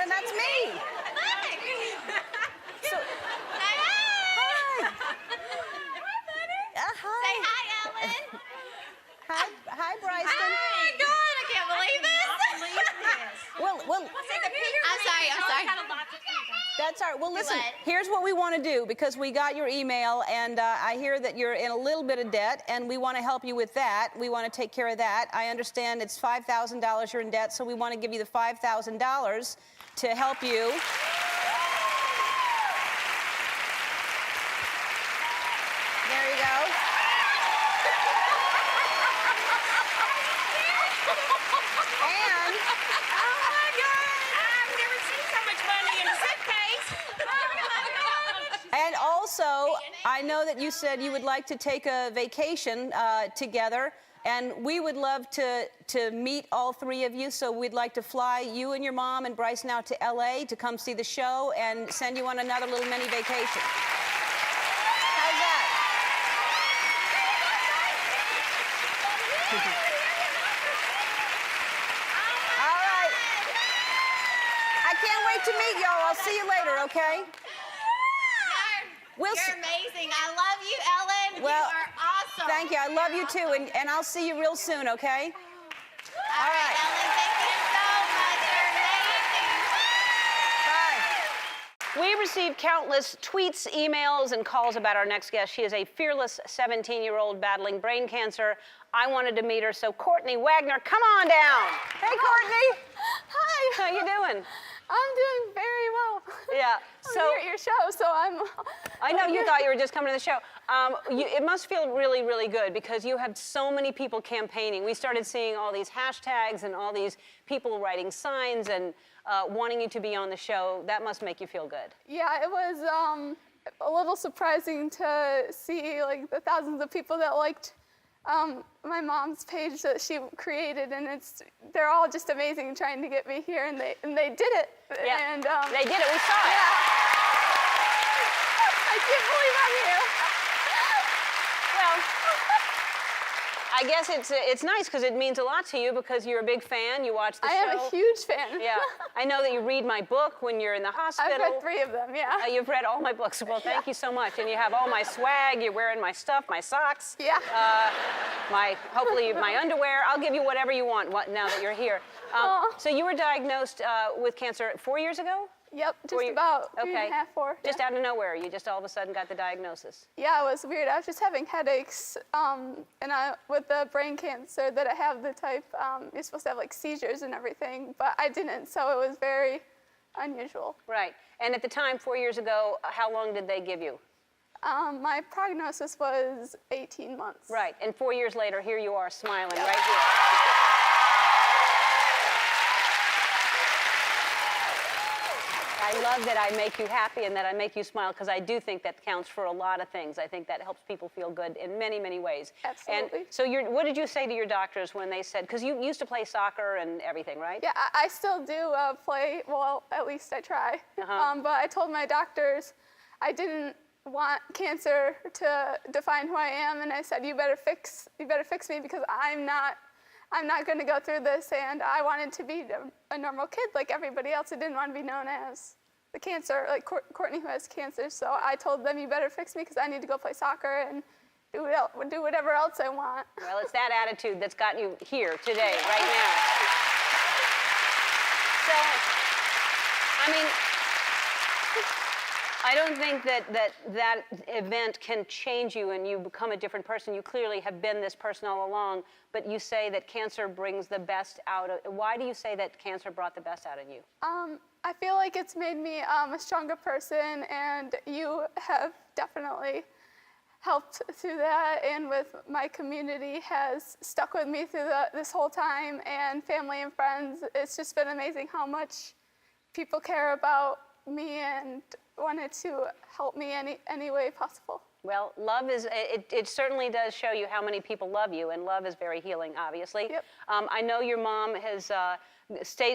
That's me. So, Hi. hi. Hi. Say hi, Ellen. Hi, Bryson. Oh my God, I can't believe this. Well, I'm sorry. that's all right. Well, listen, what? here's what we want to do, because we got your email, and I hear that you're in a little bit of debt, and we want to help you with that. We want to take care of that. I understand it's $5,000 you're in debt, so we want to give you the $5,000 to help you. There you go. And Oh my God! I've never seen so much money in a suitcase. And also, I know that you said you would like to take a vacation together, and we would love to meet all three of you, so we'd like to fly you and your mom and Bryson out to LA to come see the show and send you on another little mini vacation. How's that? All right. I can't wait to meet y'all. I'll see you later, okay? You're amazing. I love you, Ellen. Well, you are awesome. Thank you. I love you too, and I'll see you real soon, okay? All right, Ellen. Thank you so much. You're amazing. Bye. We received countless tweets, emails, and calls about our next guest. She is a fearless 17-year-old battling brain cancer. I wanted to meet her, so Courtney Wagner, come on down. Hey, Courtney. Hi. How you doing? I'm doing very well. Yeah. I'm here at your show, so I'm. I know you thought you were just coming to the show. It must feel really, really good, because you have so many people campaigning. We started seeing all these hashtags and all these people writing signs and wanting you to be on the show. That must make you feel good. Yeah, it was a little surprising to see like the thousands of people that liked my mom's page that she created, and they're all just amazing trying to get me here, and they did it. Yeah, and, they did it. We saw it. Yeah. I can't believe I'm here. Well, I guess it's nice, because it means a lot to you, because you're a big fan. You watch the show. I am a huge fan. Yeah. I know that you read my book when you're in the hospital. I've read 3 of them, yeah. You've read all my books. Well, thank you so much. And you have all my swag. You're wearing my stuff, my socks. Yeah. Hopefully my underwear. I'll give you whatever you want now that you're here. So you were diagnosed with cancer 4 years ago? Yep, just about 3.5, 4. Just out of nowhere, you just all of a sudden got the diagnosis. Yeah, it was weird. I was just having headaches, and with the brain cancer that I have, the type, you're supposed to have like seizures and everything, but I didn't, so it was very unusual. Right, and at the time, 4 years ago, how long did they give you? My prognosis was 18 months. Right, and 4 years later, here you are smiling right here. I love that I make you happy and that I make you smile, because I do think that counts for a lot of things. I think that helps people feel good in many, many ways. Absolutely. And so what did you say to your doctors when they said, because you used to play soccer and everything, right? Yeah, I still do play, well, at least I try. But I told my doctors I didn't want cancer to define who I am, and I said, you better fix me, because I'm not going to go through this, and I wanted to be a normal kid like everybody else. I didn't want to be known as the cancer, like Courtney who has cancer. So I told them, you better fix me, because I need to go play soccer and do whatever else I want. Well, it's that attitude that's gotten you here today, right now. So, I mean, I don't think that event can change you and you become a different person. You clearly have been this person all along, but you say that cancer brings the best out of. Why do you say that cancer brought the best out of you? I feel like it's made me a stronger person, and you have definitely helped through that, and with my community has stuck with me through this whole time, and family and friends. It's just been amazing how much people care about me and wanted to help me any way possible. Well, love is, it certainly does show you how many people love you, and love is very healing, obviously. Yep. I know your mom has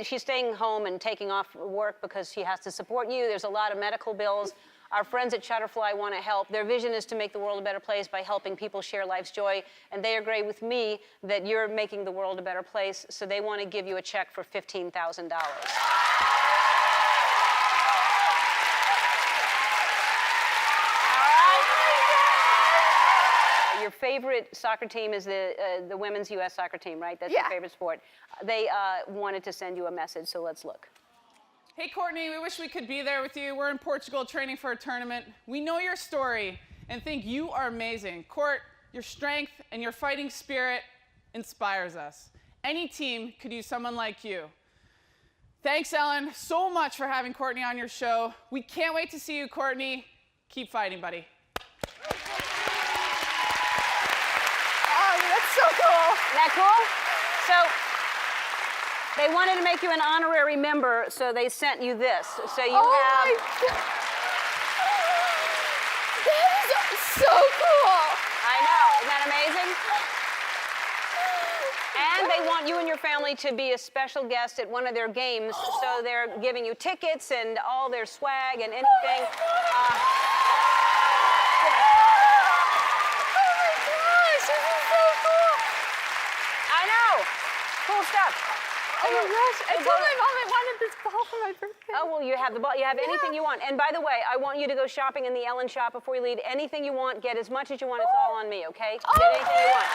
she's staying home and taking off work because she has to support you. There's a lot of medical bills. Our friends at Shutterfly want to help. Their vision is to make the world a better place by helping people share life's joy, and they agree with me that you're making the world a better place, so they want to give you a check for $15,000. Your favorite soccer team is the women's U.S. soccer team, right? That's your favorite sport. They wanted to send you a message, so let's look. Hey, Courtney, we wish we could be there with you. We're in Portugal training for a tournament. We know your story and think you are amazing. Court, your strength and your fighting spirit inspires us. Any team could use someone like you. Thanks, Ellen, so much for having Courtney on your show. We can't wait to see you, Courtney. Keep fighting, buddy. That's so cool. Isn't that cool? So they wanted to make you an honorary member, so they sent you this. So you have. My God. That is so cool. I know. Isn't that amazing? And they want you and your family to be a special guest at one of their games, so they're giving you tickets and all their swag and anything. Cool stuff. Oh my gosh, I told my mom I wanted this ball for my birthday. Oh, well, you have the ball. You have anything you want. And by the way, I want you to go shopping in the Ellen shop before you leave. Anything you want, get as much as you want. It's all on me, okay? Get anything you want.